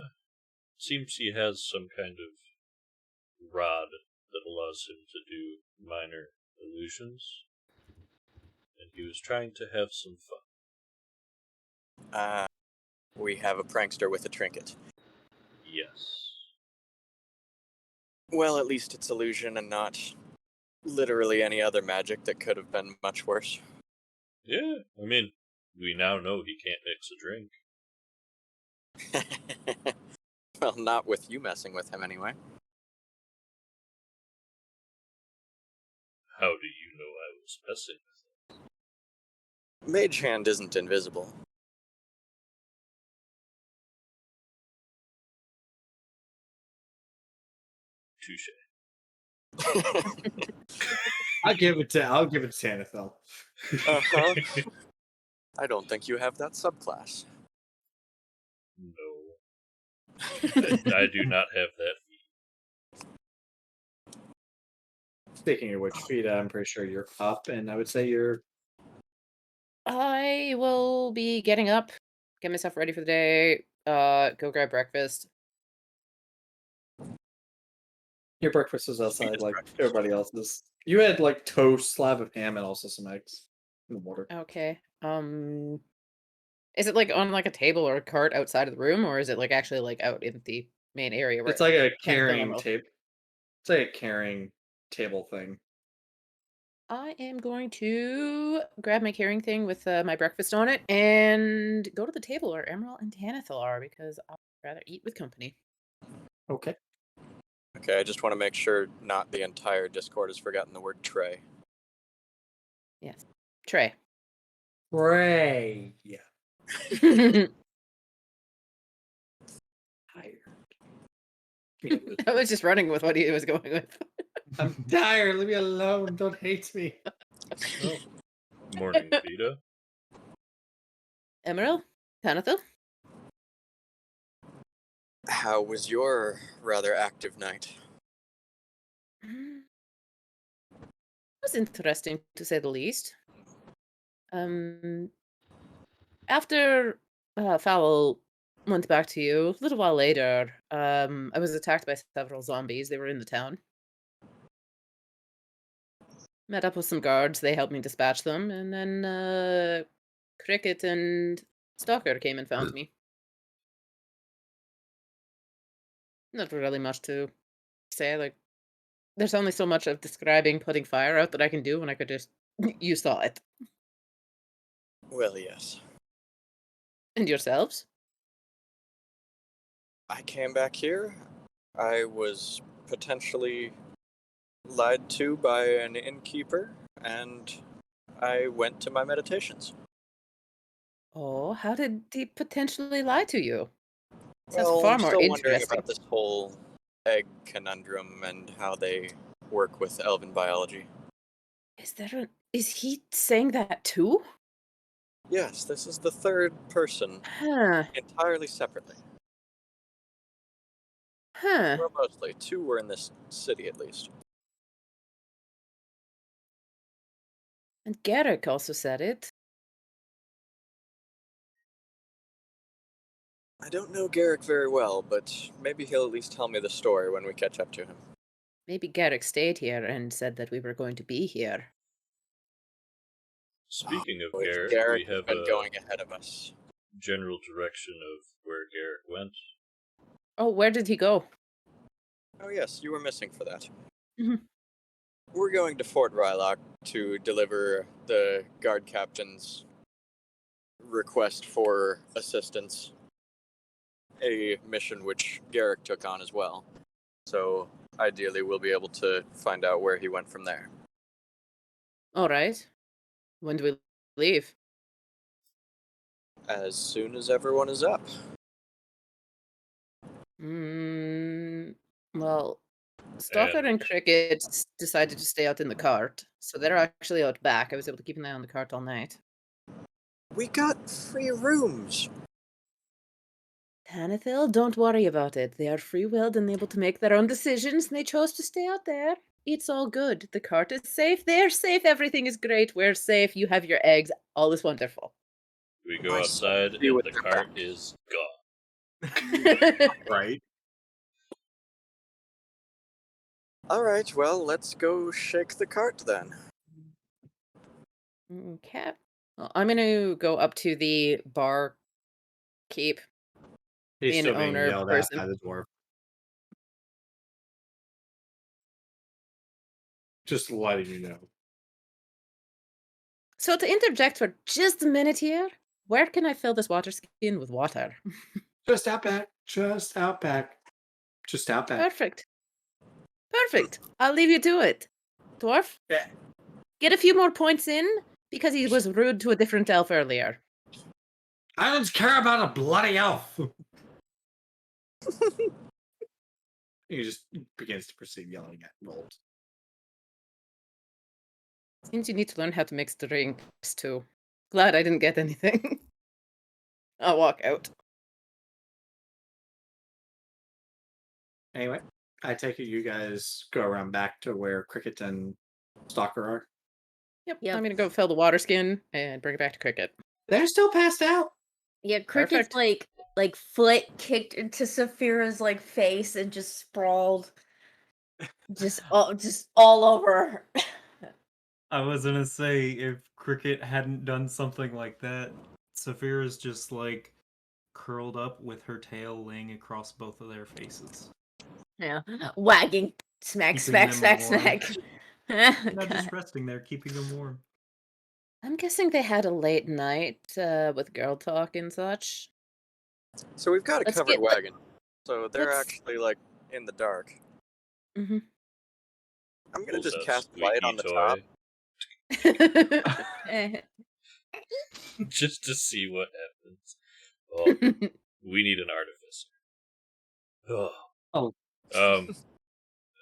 Seems he has some kind of rod that allows him to do minor illusions. And he was trying to have some fun. We have a prankster with a trinket. Yes. Well, at least it's illusion and not literally any other magic that could have been much worse. Yeah, I mean, we now know he can't mix a drink. Well, not with you messing with him anyway. How do you know I was messing with him? Mage Hand isn't invisible. Touche. I'll give it to Tanithel. Uh-huh. I don't think you have that subclass. No. I do not have that feat. Speaking of which, Feet, I'm pretty sure you're up, and I would say you're. I will be getting up, get myself ready for the day, go grab breakfast. Your breakfast is outside like everybody else's. You had like toast, slab of ham, and also some eggs in the water. Okay. Is it like on like a table or a cart outside of the room, or is it like actually like out in the main area where It's like a Tanith and carrying Emerald? table. It's like a carrying table thing. I am going to grab my carrying thing with my breakfast on it and go to the table where Emerald and Tanithil are because I'll rather eat with company. Okay. Okay, I just want to make sure not the entire Discord has forgotten the word tray. Yes. Trey. Ray. Yeah. Tired. I was just running with what he was going with. I'm tired. Leave me alone. Don't hate me. Oh, morning, Vita. Emerald? Tanatha? How was your rather active night? It was interesting, to say the least. After Fowl went back to you, a little while later, I was attacked by several zombies. They were in the town. Met up with some guards. They helped me dispatch them, and then Cricket and Stalker came and found me. Not really much to say. Like, there's only so much of describing putting fire out that I can do when I could just you saw it. Well, yes. And yourselves? I came back here. I was potentially lied to by an innkeeper, and I went to my meditations. Oh, how did he potentially lie to you? Sounds Well, far I'm more still wondering interesting. about this whole egg conundrum and how they work with elven biology. Is he saying that too? Yes, this is the third person, Huh. entirely separately. Huh. Well, mostly. Two were in this city, at least. And Garrick also said it. I don't know Garrick very well, but maybe he'll at least tell me the story when we catch up to him. Maybe Garrick stayed here and said that we were going to be here. Speaking of Which Garrett, Garrick we has have been a going ahead of us. general direction of where Garrett went. Oh, where did he go? Oh yes, you were missing for that. Mhm. We're going to Fort Rylock to deliver the guard captain's request for assistance. A mission which Garrick took on as well. So ideally we'll be able to find out where he went from there. All right. When do we leave? As soon as everyone is up. Well, Stalker and Cricket decided to stay out in the cart, so they're actually out back. I was able to keep an eye on the cart all night. We got free rooms. Tanathil, don't worry about it. They are free-willed and able to make their own decisions, and they chose to stay out there. It's all good. The cart is safe. They're safe. Everything is great. We're safe. You have your eggs. All is wonderful. We go My outside son be and with the their cart back. is gone. Right. Alright, well, let's go shake the cart then. Okay. Well, I'm going to go up to the bar keep. He's Be an still being owner yelled at person. by the dwarf. Just letting you know. So to interject for just a minute here, where can I fill this water skin with water? Just out back. Just out back. Just out back. Perfect. Perfect. I'll leave you to it. Dwarf, Yeah. get a few more points in because he was rude to a different elf earlier. I don't care about a bloody elf. He just begins to proceed yelling at Bolt. Seems you need to learn how to mix drinks too. Glad I didn't get anything. I'll walk out. Anyway, I take it you guys go around back to where Cricket and Stalker are. Yep. Yep. I'm gonna go fill the water skin and bring it back to Cricket. They're still passed out. Yeah, Cricket's Perfect. like foot kicked into Saphira's like face and just sprawled just all over her. I was gonna say, if Cricket hadn't done something like that, Saphira's just like curled up with her tail laying across both of their faces. Yeah. Wagging. Smack, Keeping smack, them smack, warm. smack. Not just God. resting there, keeping them warm. I'm guessing they had a late night with girl talk and such. So we've got a Let's covered get- wagon. So they're let's- actually like in the dark. Mhm. I'm gonna Pulls just out cast squeaky light on the toy top. Eh. just to see what happens. Well, we need an artificer. Oh.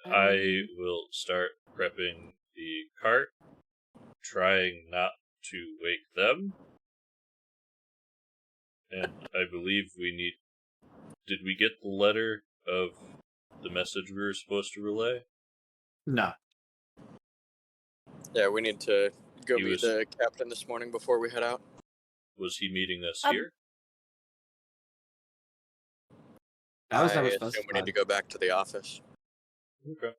I will start prepping the cart, trying not to wake them. And I believe we need... Did we get the letter of the message we were supposed to relay? No. Yeah, we need to go He meet was- the captain this morning before we head out. Was he meeting us Um, here? That was I never assume we specified. need to go back to the office. Okay.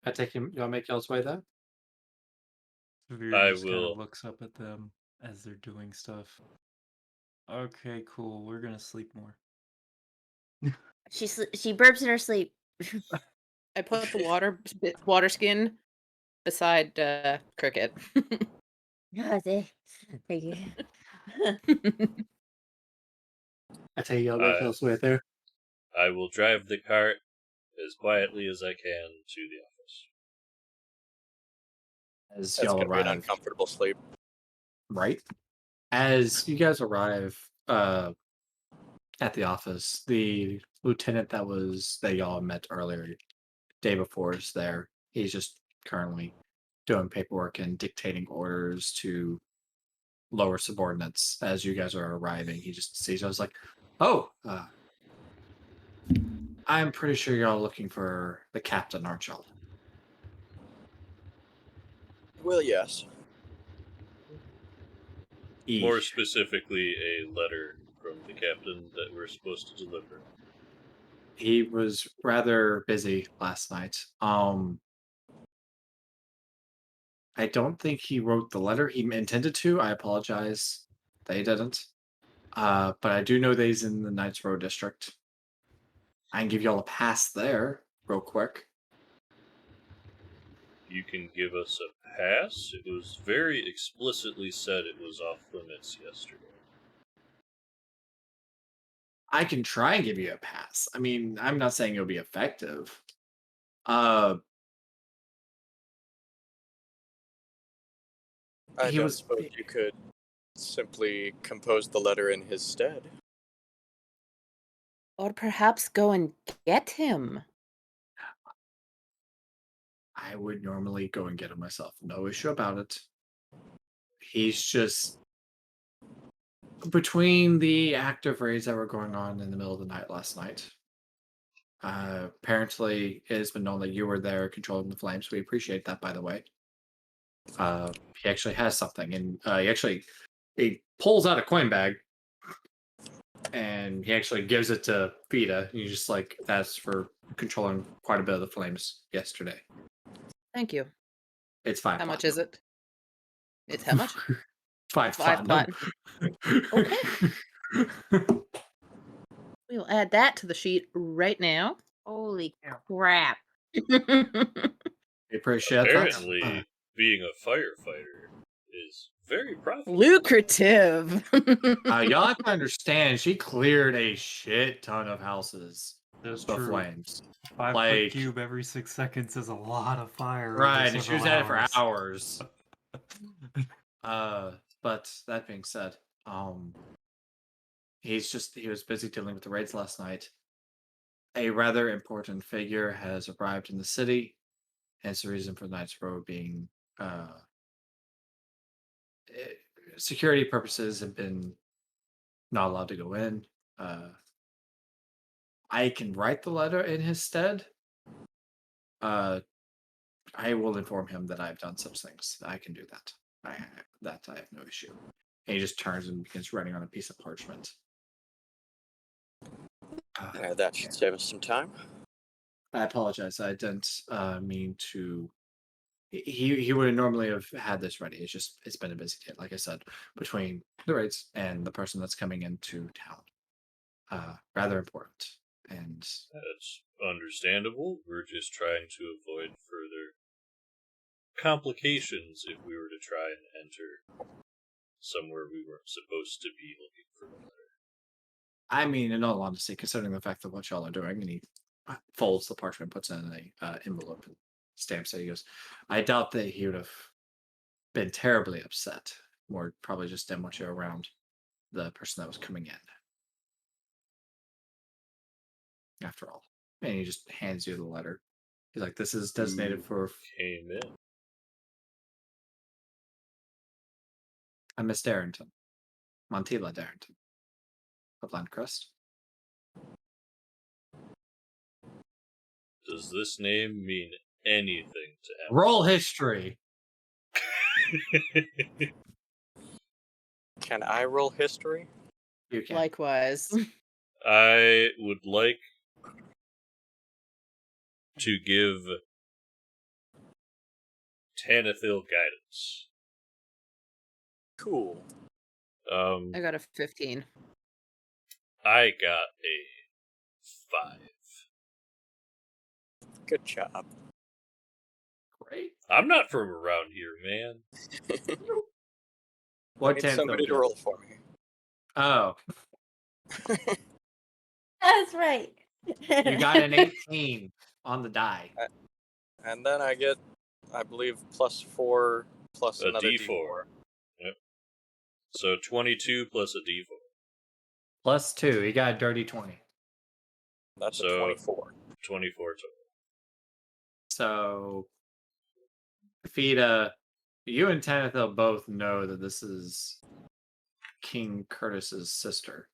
I take him. Y'all make y'all's way there. Severe I just kind will- of looks up at them as they're doing stuff. Okay, cool. We're gonna sleep more. She burps in her sleep. I put the water skin beside Cricket. God, thank you. I take y'all make y'all's way there. I will drive the cart as quietly as I can to the office. As That's y'all gonna be an arrive, uncomfortable sleep. right? As you guys arrive at the office, the lieutenant that y'all met earlier, day before, is there. He's just currently doing paperwork and dictating orders to lower subordinates as you guys are arriving. He just sees us like, oh, I'm pretty sure y'all looking for the captain, aren't y'all? Well, yes. More specifically, a letter from the captain that we're supposed to deliver. He was rather busy last night. I don't think he wrote the letter he intended to. I apologize that he didn't. But I do know that he's in the Knights Row district. I can give y'all a pass there real quick. You can give us a pass? It was very explicitly said it was off limits yesterday. I can try and give you a pass. I mean, I'm not saying it'll be effective. I He don't was- suppose you could simply compose the letter in his stead. Or perhaps go and get him. I would normally go and get him myself. No issue about it. He's just between the active raids that were going on in the middle of the night last night. Apparently, it has been known that you were there controlling the flames. We appreciate that, by the way. He actually has something, and he pulls out a coin bag, and he actually gives it to Vita. He's just like, that's for controlling quite a bit of the flames yesterday. Thank you. It's 5 How much platinum. is it? It's how much? 5 5 platinum. Okay. We'll add that to the sheet right now. Holy crap. We appreciate Apparently, that. being a firefighter is very profitable. Lucrative. Y'all have to understand, she cleared a shit ton of houses. That's The true. flames. 5 Like- foot cube every 6 seconds is a lot of fire. over Right, and she several was at it for hours. hours. But that being said, he was busy dealing with the raids last night. A rather important figure has arrived in the city, hence the reason for the Knights Row being security purposes have been not allowed to go in. I can write the letter in his stead. I will inform him that I've done such things. I can do that. I have no issue. And he just turns and begins writing on a piece of parchment. That should save us some time. I apologize. I didn't mean to. He would normally have had this ready. It's been a busy day, like I said, between the raids and the person that's coming into town. Rather important. And That's understandable. We're just trying to avoid further complications if we were to try and enter somewhere we weren't supposed to be looking for a letter. I mean, in all honesty, considering the fact that what y'all are doing, and he folds the parchment, puts it in a envelope, and stamps it. He goes, "I doubt that he would have been terribly upset. More probably just didn't want you around the person that was coming in. After all." And he just hands you the letter. He's like, "This is designated for Came in. a Miss Darrington, Montilla Darrington of Landcrest." Does this name mean anything to Roll history. him? Can I roll history? You can. Likewise. I would like to give Tanithil guidance. Cool. I got a 15. I got a 5. Good job. Great. I'm not from around here, man. What I need 10th somebody to roll for me. Oh, That's right. you got an 18 on the die. And then I get, I believe, +4 plus A another D4. Yep. So 22 plus a D4. Plus 2. He got a dirty 20. That's So- a 24. 24 total. So, Fida, you and Tanithil both know that this is King Curtis's sister.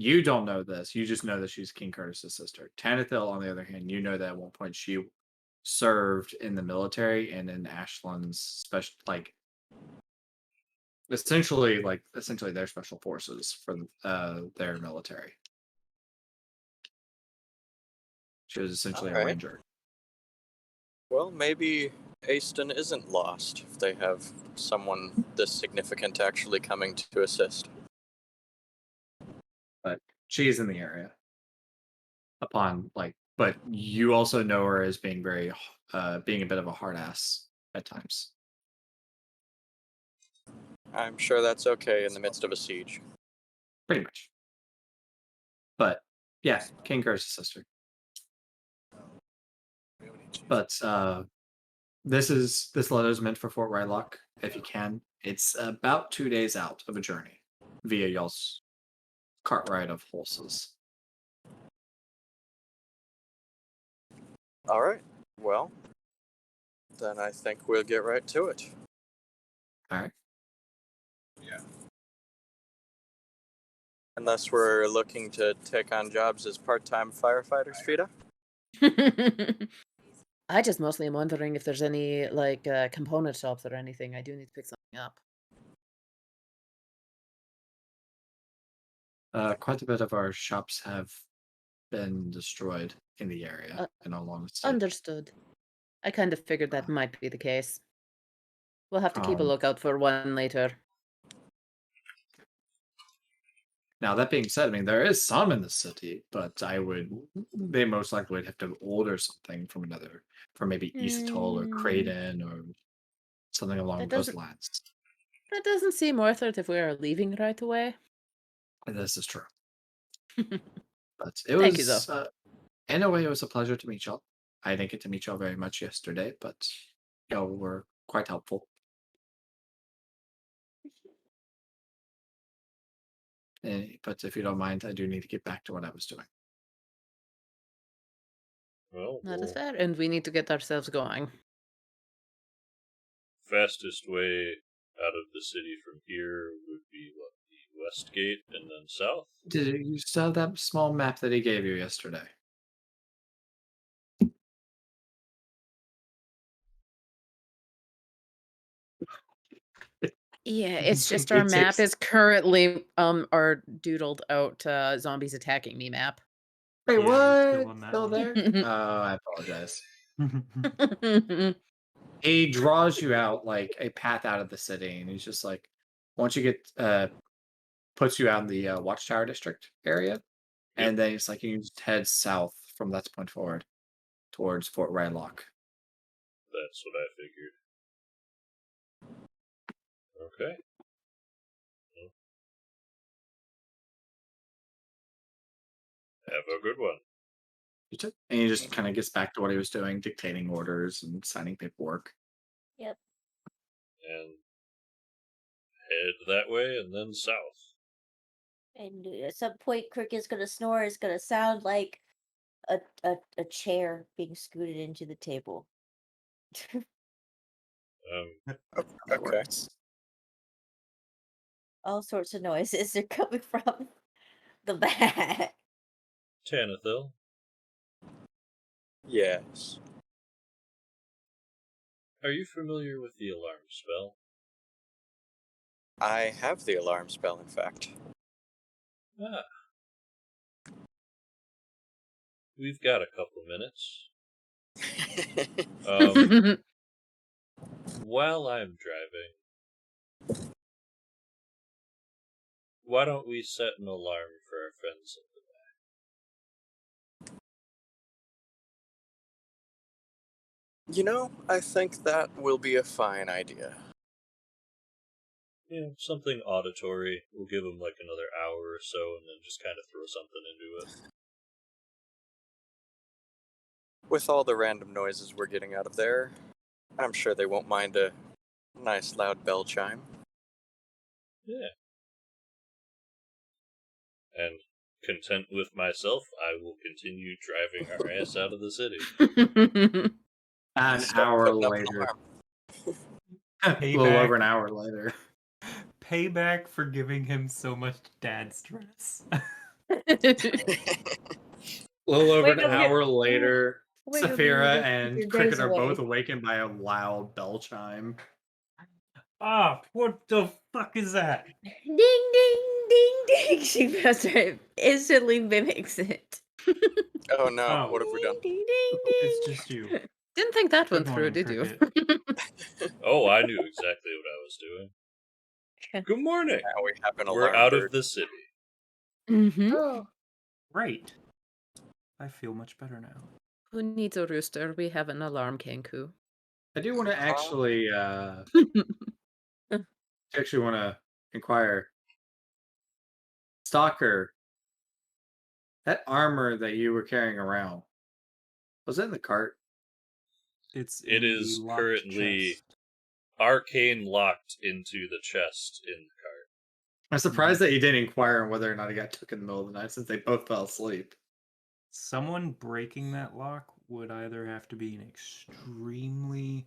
You don't know this. You just know that she's King Curtis's sister. Tanithil, on the other hand, you know that at one point she served in the military and in Ashland's special, essentially their special forces for their military. She was essentially a Alright. ranger. Well, maybe Aston isn't lost if they have someone this significant actually coming to assist. But she's in the area. But you also know her as being being a bit of a hard ass at times. I'm sure that's okay in the midst of a siege. Pretty much. But yeah, King Curtis's sister. But this letter is meant for Fort Rylock, if you can. It's about 2 days out of a journey via y'all's cart ride of horses. Alright, well, then I think we'll get right to it. All right. Unless we're looking to take on jobs as part-time firefighters, Fida? I just mostly am wondering if there's any component shops or anything. I do need to pick something up. Quite a bit of our shops have been destroyed in the area, in all honesty. Understood. I kind of figured that might be the case. We'll have to keep a Um, lookout for one later. Now, that being said, I mean, there is some in the city, but they most likely would have to order something from maybe East Toll or Creighton or something along That those doesn't- lines. That doesn't seem worth it if we are leaving right away. This is true. But it Thank you, was, in a way, it was a pleasure to meet y'all. I didn't get to meet y'all very much yesterday, but y'all were quite helpful. But if you don't mind, I do need to get back to what I was doing. Well, That is fair, and we need to get ourselves going. fastest way out of the city from here would be the west gate and then south. Did you still have that small map that he gave you yesterday? Yeah, it's just our It map takes- is currently our doodled out zombies attacking me map. Wait, Yeah, we're still what? on that Still one. there? Oh, I apologize. He draws you out like a path out of the city, and he's just like, once you get, puts you out in the Watchtower District area, and then it's like you just head south from that point forward towards Fort Rylock. That's what I figured. Okay. Well, have a good one. You too. And he just kind of gets back to what he was doing, dictating orders and signing paperwork. Yep. And head that way and then south. And at some point, Cricket's gonna snore. It's gonna sound like a chair being scooted into the table. That Okay. works. All sorts of noises are coming from the back. Tanathil, Yes. are you familiar with the alarm spell? I have the alarm spell, in fact. Ah. We've got a couple minutes. While I'm driving, why don't we set an alarm for our friends in the back? You know, I think that will be a fine idea. You know, something auditory. We'll give them like another hour or so and then just kind of throw something into it. With all the random noises we're getting out of there, I'm sure they won't mind a nice loud bell chime. Yeah. And content with myself, I will continue driving our ass out of the city. An Start hour putting up an later. alarm. A little Payback. over an hour later. Payback for giving him so much dad stress. A little over Wake an up your- hour later, wake up Saphira your and days Cricket are away. both awakened by a loud bell chime. Ah, what the fuck is that? Ding ding ding ding. She instantly mimics it. Oh no, Oh. what have we done? Ding ding ding. It's just you. Didn't think that one Good through, morning, did you? Cricket. Oh, I knew exactly what I was doing. Good morning. Now we have an We're alarm out bird. of the city. Mm-hmm. Oh, Great. I feel much better now. Who needs a rooster? We have an alarm, Kenku. I do want to actually inquire. Stalker, that armor that you were carrying around, was it in the cart? It's It in the is locked currently chest. arcane locked into the chest in the cart. I'm surprised that you didn't inquire on whether or not he got took in the middle of the night since they both fell asleep. Someone breaking that lock would either have to be an extremely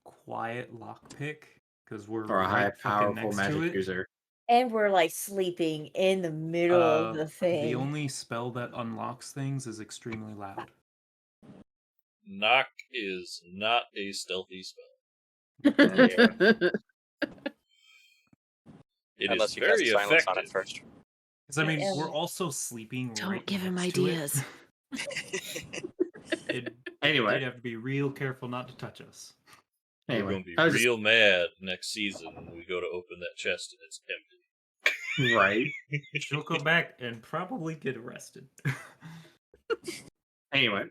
quiet lockpick, because we're Or a high right fucking powerful next to magic it. user. and we're like sleeping in the middle of the thing. The only spell that unlocks things is extremely loud. Knock is not a stealthy spell. It Unless is you very cast silence on it effective. first. Because I mean, Yeah. we're also sleeping Don't right give him next to it. ideas. Anyway. They'd have to be real careful not to touch us. We're Anyway, going to be I was just- real mad next season when we go to open that chest and it's empty. right. She'll come back and probably get arrested. Anyway,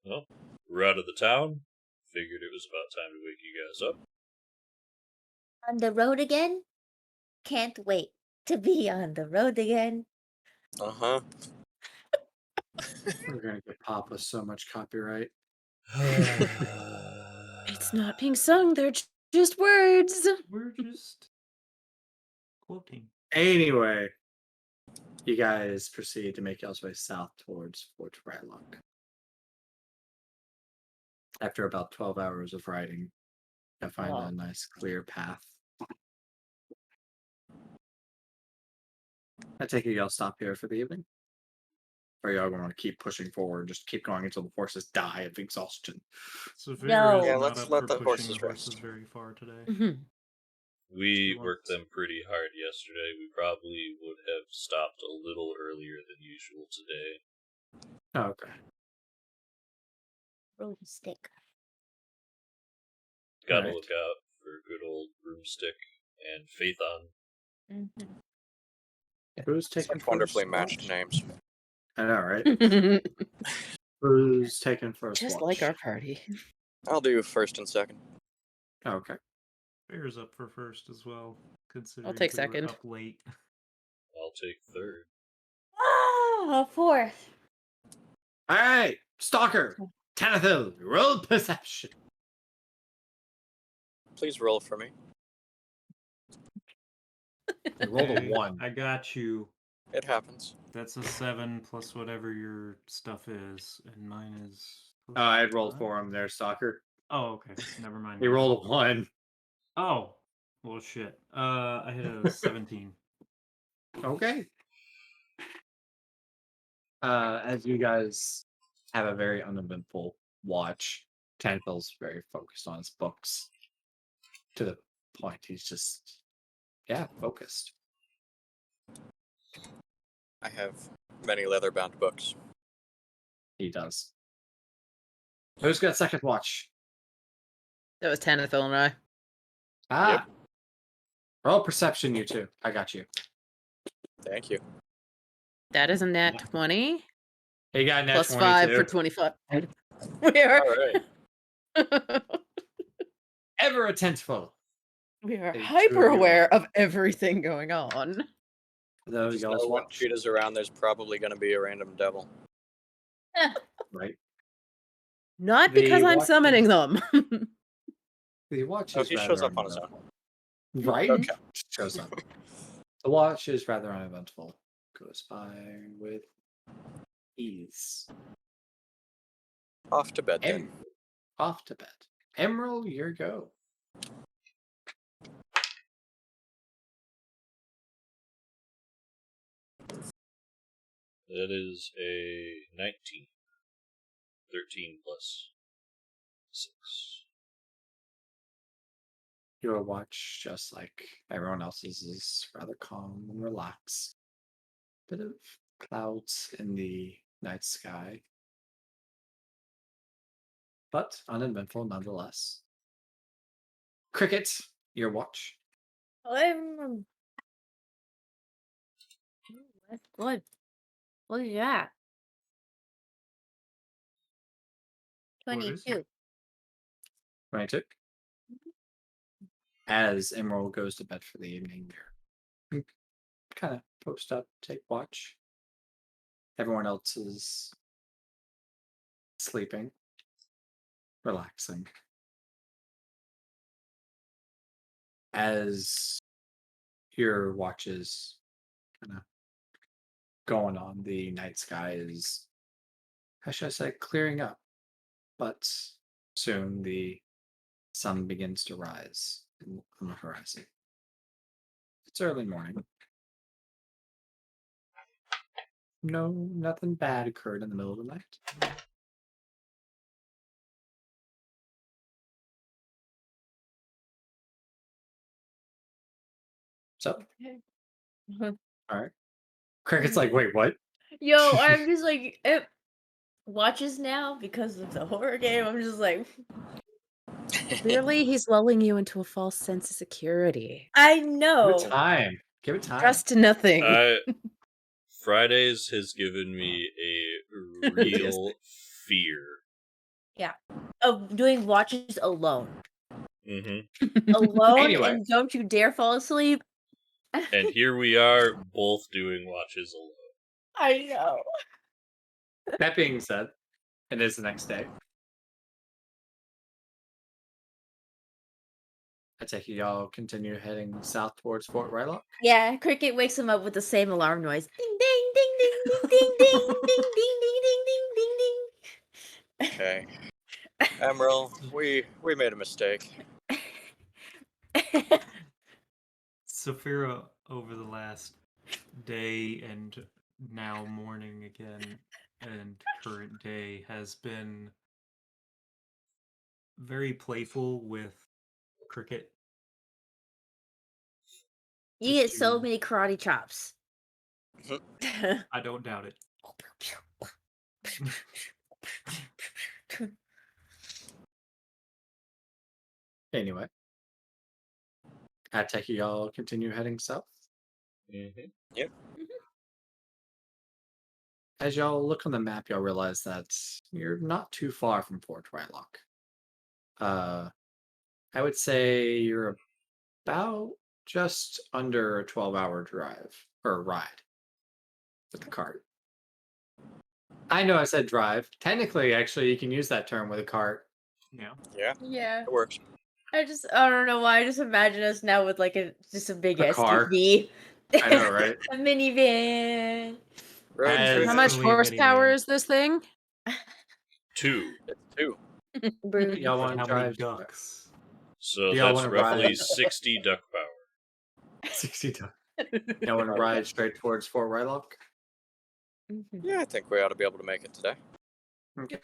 Well, we're out of the town. Figured it was about time to wake you guys up. On the road again? Can't wait to be on the road again. Uh-huh. we're gonna get Papa so much copyright. It's not being sung, they're just words. We're just quoting. Anyway, you guys proceed to make y'all's way south towards Fort Rylock. After about 12 hours of riding, you'll find Wow. a nice clear path. I take it y'all stop here for the evening? Or y'all going to keep pushing forward, just keep going until the horses die of exhaustion? So No. Vera is Yeah, not let's up let for the pushing horses the horses rest. very far today. Mhm. We She worked wants- them pretty hard yesterday. We probably would have stopped a little earlier than usual today. Oh, okay. Broomstick. Gotta Alright. look out for good old Broomstick and Phaethon. Mm-hmm. Who's taking Such wonderfully first matched watch? names. I know, right? Who's taking first Just watch? like our party. I'll do first and second. Okay. Bear's up for first as well, considering take 'cause we're second. up late. I'll take third. Ah, fourth. All right, Stalker, Tanithil, roll perception. Please roll for me. You rolled a Okay, 1. I got you. It happens. That's a 7 plus whatever your stuff is, and mine is. Oh, I had rolled 5. for him there, Stalker. Oh, okay. Never mind. He rolled a 1. Oh, well, shit. I hit a 17. Okay. As you guys have a very uneventful watch, Tanithil's very focused on his books. To the point, he's just, focused. I have many leather-bound books. He does. Who's got second watch? That was Tanithil and I. Ah. Roll perception, you two. I got you. Thank you. That is a nat 20. He got a nat Plus 22. 5 for 25. We are. All right. Ever attentive. We are Hey, hyper true. aware of everything going on. Though Just y'all's know when watch, Cheetah's around, there's probably going to be a random devil. right? Not The because I'm watch summoning is- them. The watch Oh, is he rather shows up on his own. uneventful. Right? Okay. Just shows up. The watch is rather uneventful. Goes by with ease. Off to bed then. Off to bed. Emerald, your go. That is a 19. 13 plus 6. Your watch, just like everyone else's, is rather calm and relaxed. Bit of clouds in the night sky, but uneventful nonetheless. Cricket, your watch. Ooh, that's good. What is that? What is it? 22. 22. As Emerald goes to bed for the evening, you kind of post up, take watch. Everyone else is sleeping, relaxing. As your watch is kind of going on, the night sky is, how should I say, clearing up. But soon the sun begins to rise on the horizon. It's early morning. No, nothing bad occurred in the middle of the night. So, all right. Cricket's like, wait, what? Yo, I'm just like, it watches now because of the horror game. I'm just like, Clearly, he's lulling you into a false sense of security. I Give know. it time. Give it time. Trust nothing. Fridays has given me a real fear. Of doing watches alone. Mm-hmm. Alone, Anyway. and don't you dare fall asleep. And here we are, both doing watches alone. I know. That being said, it is the next day. I take it y'all continue heading south towards Fort Rylock. Yeah, Cricket wakes him up with the same alarm noise. Ding ding ding ding ding ding ding ding ding ding ding ding ding. Okay. Emerald, we made a mistake. Saphira, over the last day and now morning again and current day, has been very playful with Cricket. You get so many karate chops. I don't doubt it. Anyway, I take it y'all continue heading south. Mm-hmm. Yep. As y'all look on the map, y'all realize that you're not too far from Fort Rylock. I would say you're about just under a 12-hour drive or ride with the cart. I know I said drive. Technically, actually, you can use that term with a cart. Yeah. Yeah, Yeah. it works. I don't know why. I just imagine us now with like just a big A car. SUV. I know, right? A minivan. Road As- trip. How much Basically a horsepower minivan. is this thing? 2. It's 2. Brood. Y'all But want to how many drive ducks? So Do y'all that's wanna roughly ride? 60 duck power. 60 times. Y'all want to ride straight towards Fort Rylock? Yeah, I think we ought to be able to make it today. Okay.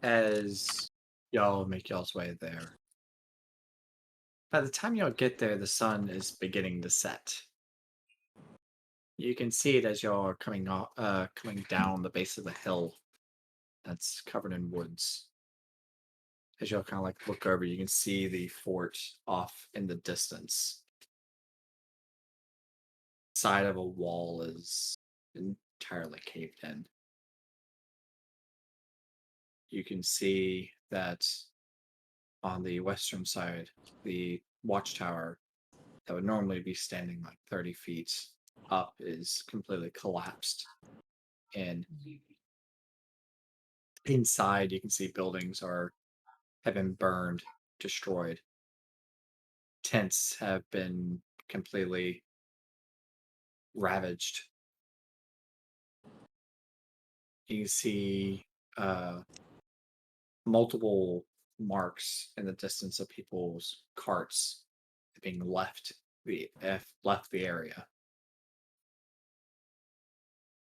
As y'all make y'all's way there, by the time y'all get there, the sun is beginning to set. You can see it as y'all are coming down the base of the hill that's covered in woods. As y'all kind of like look over, you can see the fort off in the distance. Side of a wall is entirely caved in. You can see that on the western side, the watchtower that would normally be standing like 30 feet up is completely collapsed. And inside, you can see buildings have been burned, destroyed. Tents have been completely ravaged. You can see multiple marks in the distance of people's carts being left the area.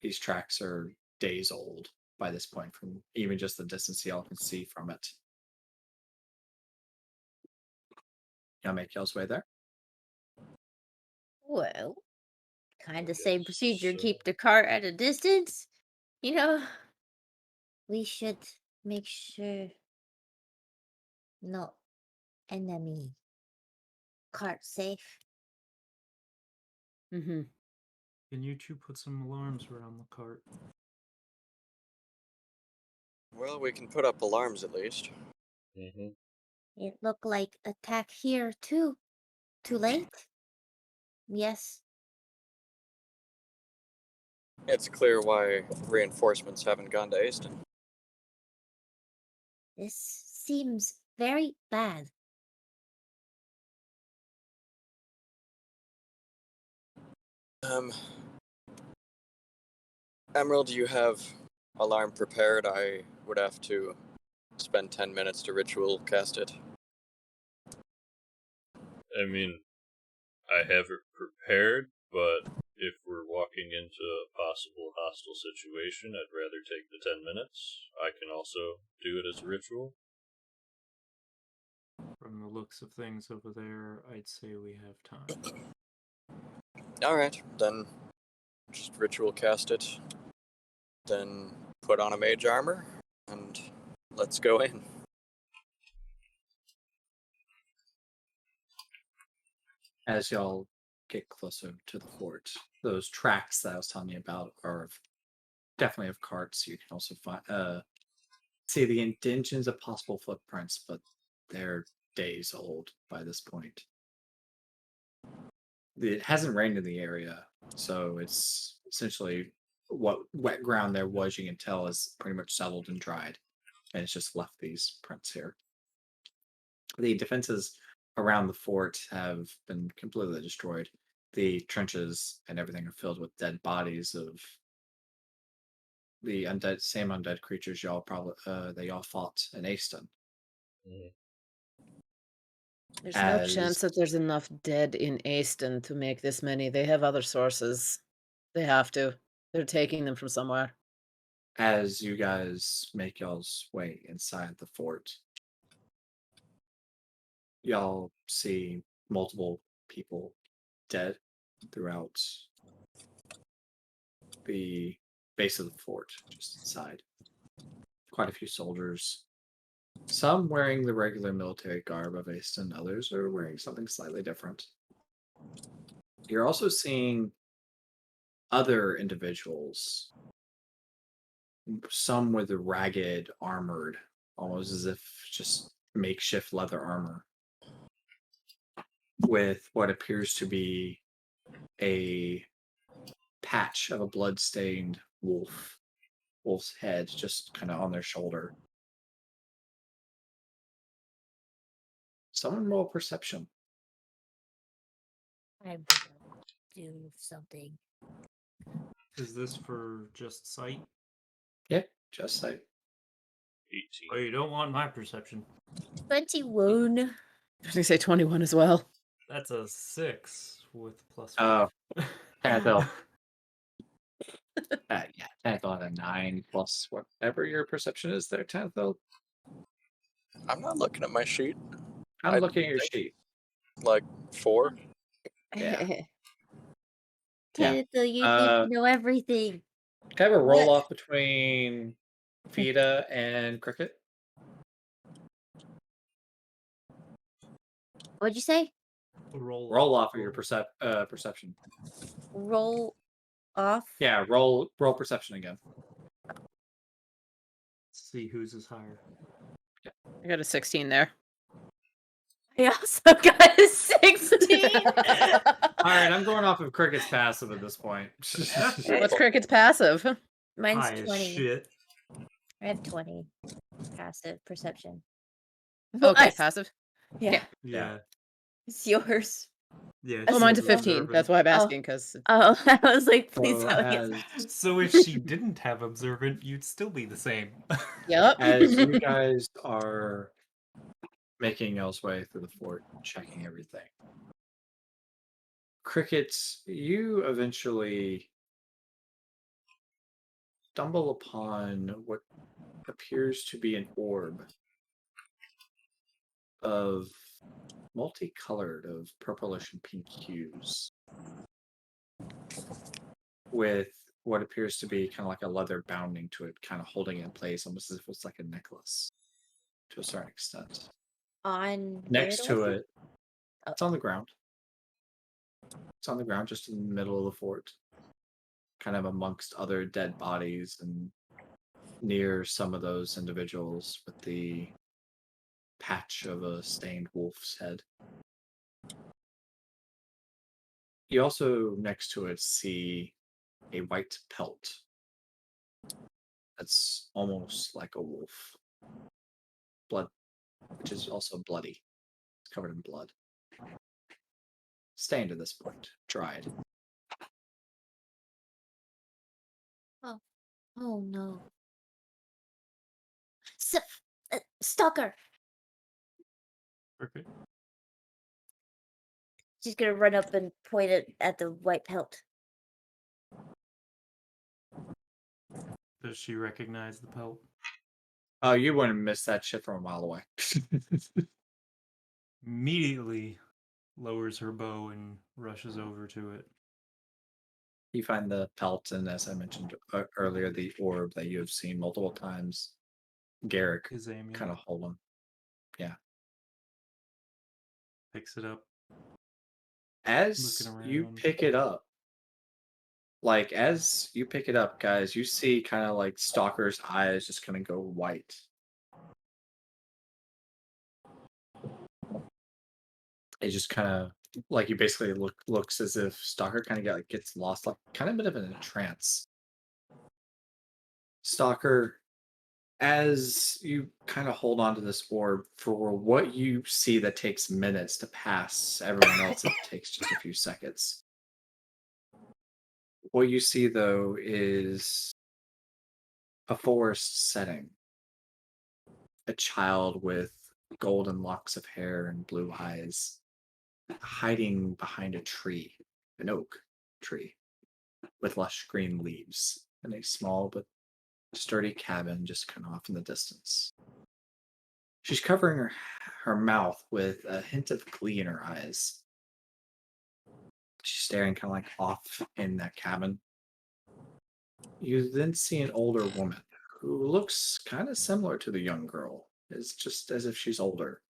These tracks are days old by this point, from even just the distance y'all can see from it. Y'all make y'all's way there. Well, kind of Yes, same procedure. so- Keep the cart at a distance. You know, we should make sure no enemy. Cart safe. Mm-hmm. Can you two put some alarms around the cart? Well, we can put up alarms at least. Mhm. It looked like attack here too. Too late? Yes. It's clear why reinforcements haven't gone to Aston. This seems very bad. Emerald, do you have alarm prepared? I would have to spend 10 minutes to ritual cast it. I mean, I have it prepared, but if we're walking into a possible hostile situation, I'd rather take the 10 minutes. I can also do it as a ritual. From the looks of things over there, I'd say we have time. Alright, then just ritual cast it. Then put on a mage armor, and let's go in. As y'all get closer to the fort, those tracks that I was telling you about are definitely of carts. You can also see the intentions of possible footprints, but they're days old by this point. It hasn't rained in the area, so it's essentially what wet ground there was. You can tell is pretty much settled and dried, and it's just left these prints here. The defenses around the fort have been completely destroyed. The trenches and everything are filled with dead bodies of the same undead creatures y'all probably that y'all fought in Aston. Mhm. There's no As chance that there's enough dead in Aston to make this many. They have other sources. They have to. They're taking them from somewhere. as you guys make y'all's way inside the fort, y'all see multiple people dead throughout the base of the fort, just inside. Quite a few soldiers, some wearing the regular military garb of Aston, others are wearing something slightly different. You're also seeing other individuals, some with ragged, armored, almost as if just makeshift leather armor, with what appears to be a patch of a blood-stained wolf's head just kind of on their shoulder. Someone roll perception. I'm gonna do something. Is this for just sight? Yeah, just like 18. Oh, you don't want my perception. 21. I was gonna say 21 as well. That's a 6 with plus Oh, 5. Tanthil. Yeah, Tanthil had a 9 plus whatever your perception is there, Tanthil. I'm not looking at my sheet. I'm I looking at your think- sheet. Like 4. Yeah. Tanith, you think Uh, you know everything. Can I have a roll What? off between Fida and Cricket? What'd you say? Roll off of your perception. Roll off? Yeah, roll perception again. Let's see whose is higher. I got a 16 there. I also got a 16. All right, I'm going off of Cricket's passive at this point. What's Cricket's passive? Mine's High as 20. shit. I have 20. Passive perception. Okay, What? passive. Yeah. Yeah. It's yours. Yeah. Oh, she's mine's a Well, 15. observant. That's why I'm Oh. asking, because Oh, I was like, please So tell me as, it's So if she didn't have observant, you'd still be the same. yep. as you guys are making y'all's way through the fort, checking everything, Crickets, you eventually stumble upon what appears to be an orb of multicolored, of purplish and pink hues, with what appears to be kind of like a leather bounding to it, kind of holding it in place, almost as if it's like a necklace to a certain extent. on Next to where do I see- it, it's on the ground. It's on the ground just in the middle of the fort, kind of amongst other dead bodies and near some of those individuals with the patch of a stained wolf's head. You also, next to it, see a white pelt that's almost like a wolf. Blood, which is also bloody. It's covered in blood. Stained at this point, dried. Oh no. Stalker! Okay. She's gonna run up and point it at the white pelt. Does she recognize the pelt? Oh, you wouldn't miss that shit from a mile away. Immediately lowers her bow and rushes over to it. You find the pelt, and as I mentioned earlier, the orb that you have seen multiple times. Garrick His amulet. kind of hold him. Picks it up. As Looking you around. pick it up, like as you pick it up, guys, you see kind of like Stalker's eyes just kind of go white. It just kind of like you basically looks as if Stalker kind of gets lost, like kind of a bit of in a trance. Stalker, as you kind of hold on to this orb, for what you see that takes minutes to pass, everyone else it takes just a few seconds. What you see though is a forest setting. A child with golden locks of hair and blue eyes hiding behind a tree, an oak tree, with lush green leaves, in a small but sturdy cabin just kind of off in the distance. She's covering her mouth with a hint of glee in her eyes. She's staring kind of like off in that cabin. You then see an older woman who looks kind of similar to the young girl. It's just as if she's older.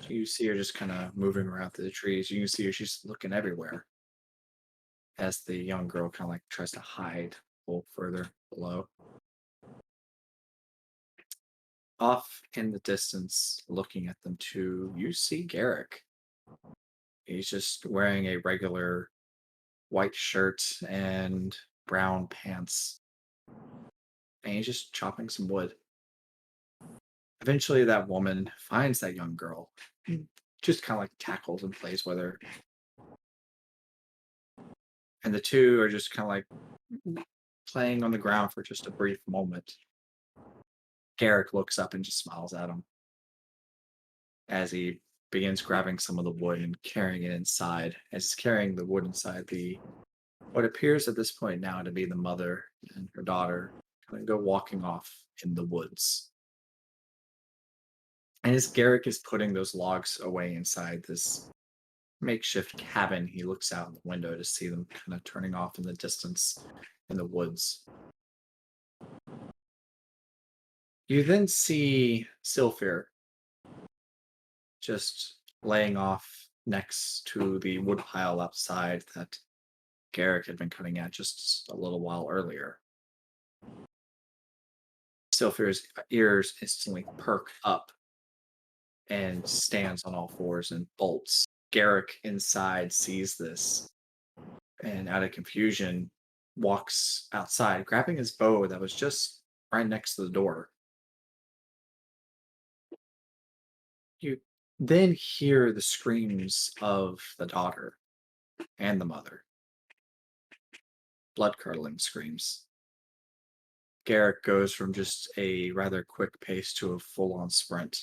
You see her just kind of moving around through the trees. You can see her, she's looking everywhere. as the young girl kind of like tries to hide a little further below. Off in the distance, looking at them too, you see Garrick. He's just wearing a regular white shirt and brown pants, and he's just chopping some wood. Eventually, that woman finds that young girl, just kind of like tackles and plays with her. And the two are just kind of like playing on the ground for just a brief moment. Garrick looks up and just smiles at him as he begins grabbing some of the wood and carrying it inside. As he's carrying the wood inside, what appears at this point now to be the mother and her daughter kind of go walking off in the woods. And as Garrick is putting those logs away inside this makeshift cabin, he looks out the window to see them kind of turning off in the distance in the woods. You then see Sylphir just laying off next to the woodpile outside that Garrick had been cutting at just a little while earlier. Sylphir's ears instantly perk up and stands on all fours and bolts. Garrick inside sees this and, out of confusion, walks outside, grabbing his bow that was just right next to the door. You then hear the screams of the daughter and the mother, blood-curdling screams. Garrick goes from just a rather quick pace to a full-on sprint.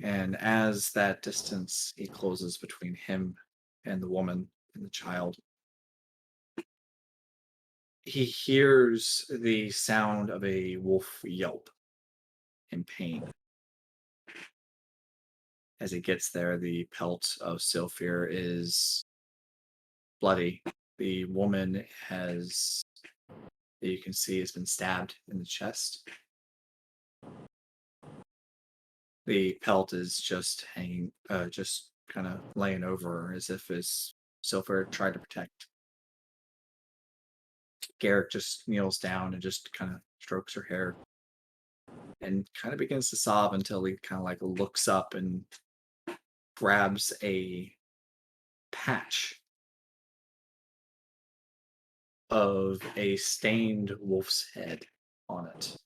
And as that distance he closes between him and the woman and the child, he hears the sound of a wolf yelp in pain. As he gets there, the pelt of Sylphir is bloody. The woman has, you can see, has been stabbed in the chest. The pelt is just hanging, just kind of laying over her as if as Sylphir tried to protect. Garrick just kneels down and just kind of strokes her hair and kind of begins to sob until he kind of like looks up and grabs a patch of a stained wolf's head on it.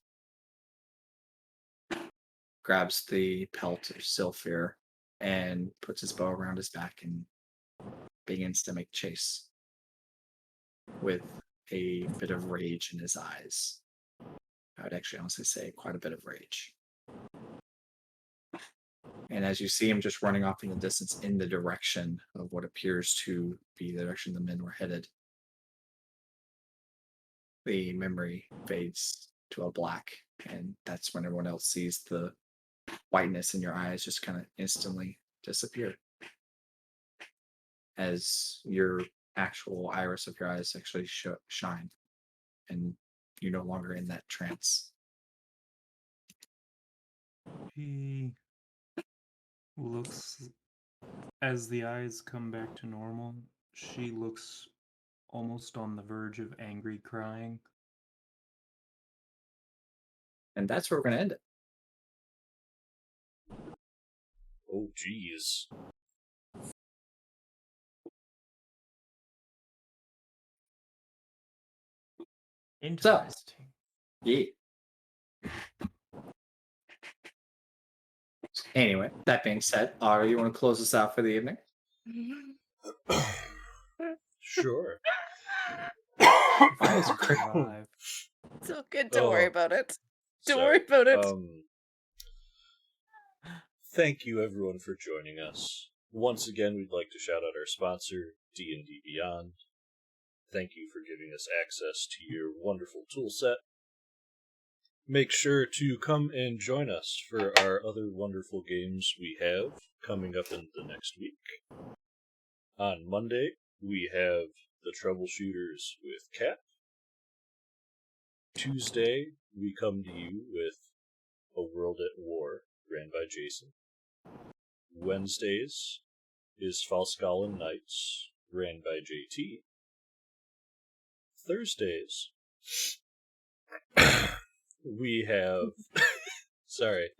Grabs the pelt of Sylphir and puts his bow around his back and begins to make chase with a bit of rage in his eyes. I would actually honestly say quite a bit of rage. And as you see him just running off in the distance in the direction of what appears to be the direction the men were headed, the memory fades to a black, and that's when everyone else sees the whiteness in your eyes just kind of instantly disappear as your actual iris of your eyes actually shine, and you're no longer in that trance. He looks, as the eyes come back to normal, she looks almost on the verge of angry crying. And that's where we're going to end it. Oh, geez. Interesting. Yeah. Anyway, that being said, Ari, you want to close us out for the evening? Sure. Why is Crick Alive. It's all good. Don't worry Oh, about it. Don't sorry. worry about it. Thank you, everyone, for joining us. Once again, we'd like to shout out our sponsor, D&D Beyond. Thank you for giving us access to your wonderful tool set. Make sure to come and join us for our other wonderful games we have coming up in the next week. On Monday, we have The Troubleshooters with Kat. Tuesday, we come to you with A World at War, ran by Jason. Wednesdays is Falskallen Knights, ran by JT. Thursdays, we have... sorry.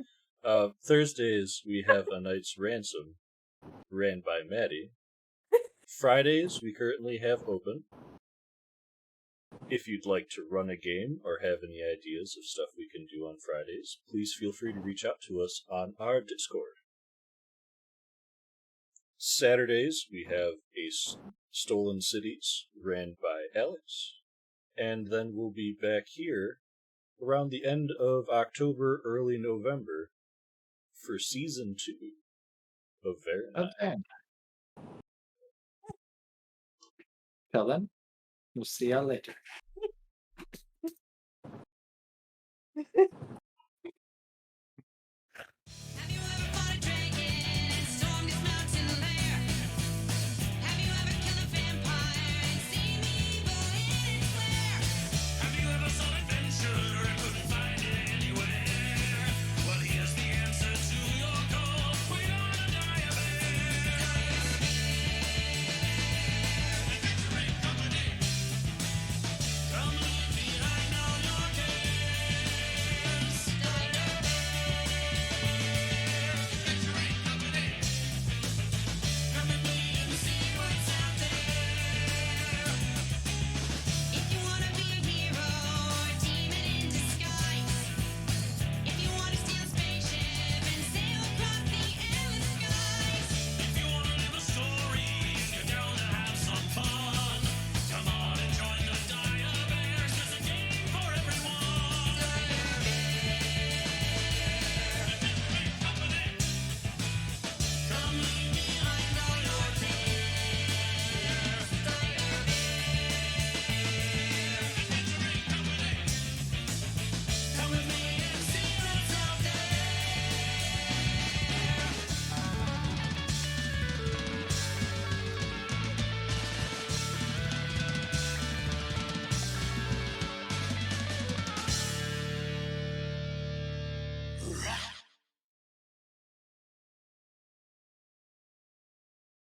Thursdays, we have A Knight's Ransom, ran by Maddie. Fridays, we currently have open. If you'd like to run a game or have any ideas of stuff we can do on Fridays, please feel free to reach out to us on our Discord. Saturdays, we have Stolen Cities, ran by Alex. And then we'll be back here around the end of October, early November, for Season 2 of Varinheim. Okay. Till then, we'll see y'all later. Have you ever fought a dragon and stormed its mountain lair? Have you ever killed a vampire and seen the evil in its lair? Have you ever sought adventure and couldn't find it anywhere? Well, here's the answer to your call. We're gonna die a bear. Adventuring company. Come leave behind all your cares. Adventuring company. Come with me and see what's out there. If you wanna be a hero or a demon in disguise, if you wanna steal a spaceship and sail across the endless skies, if you wanna live a story and you're down to have some fun, come on and join the Dire Bears. There's a game for everyone. Adventuring company. Come leave behind all your cares. Adventuring company. Come with me and see what's out there.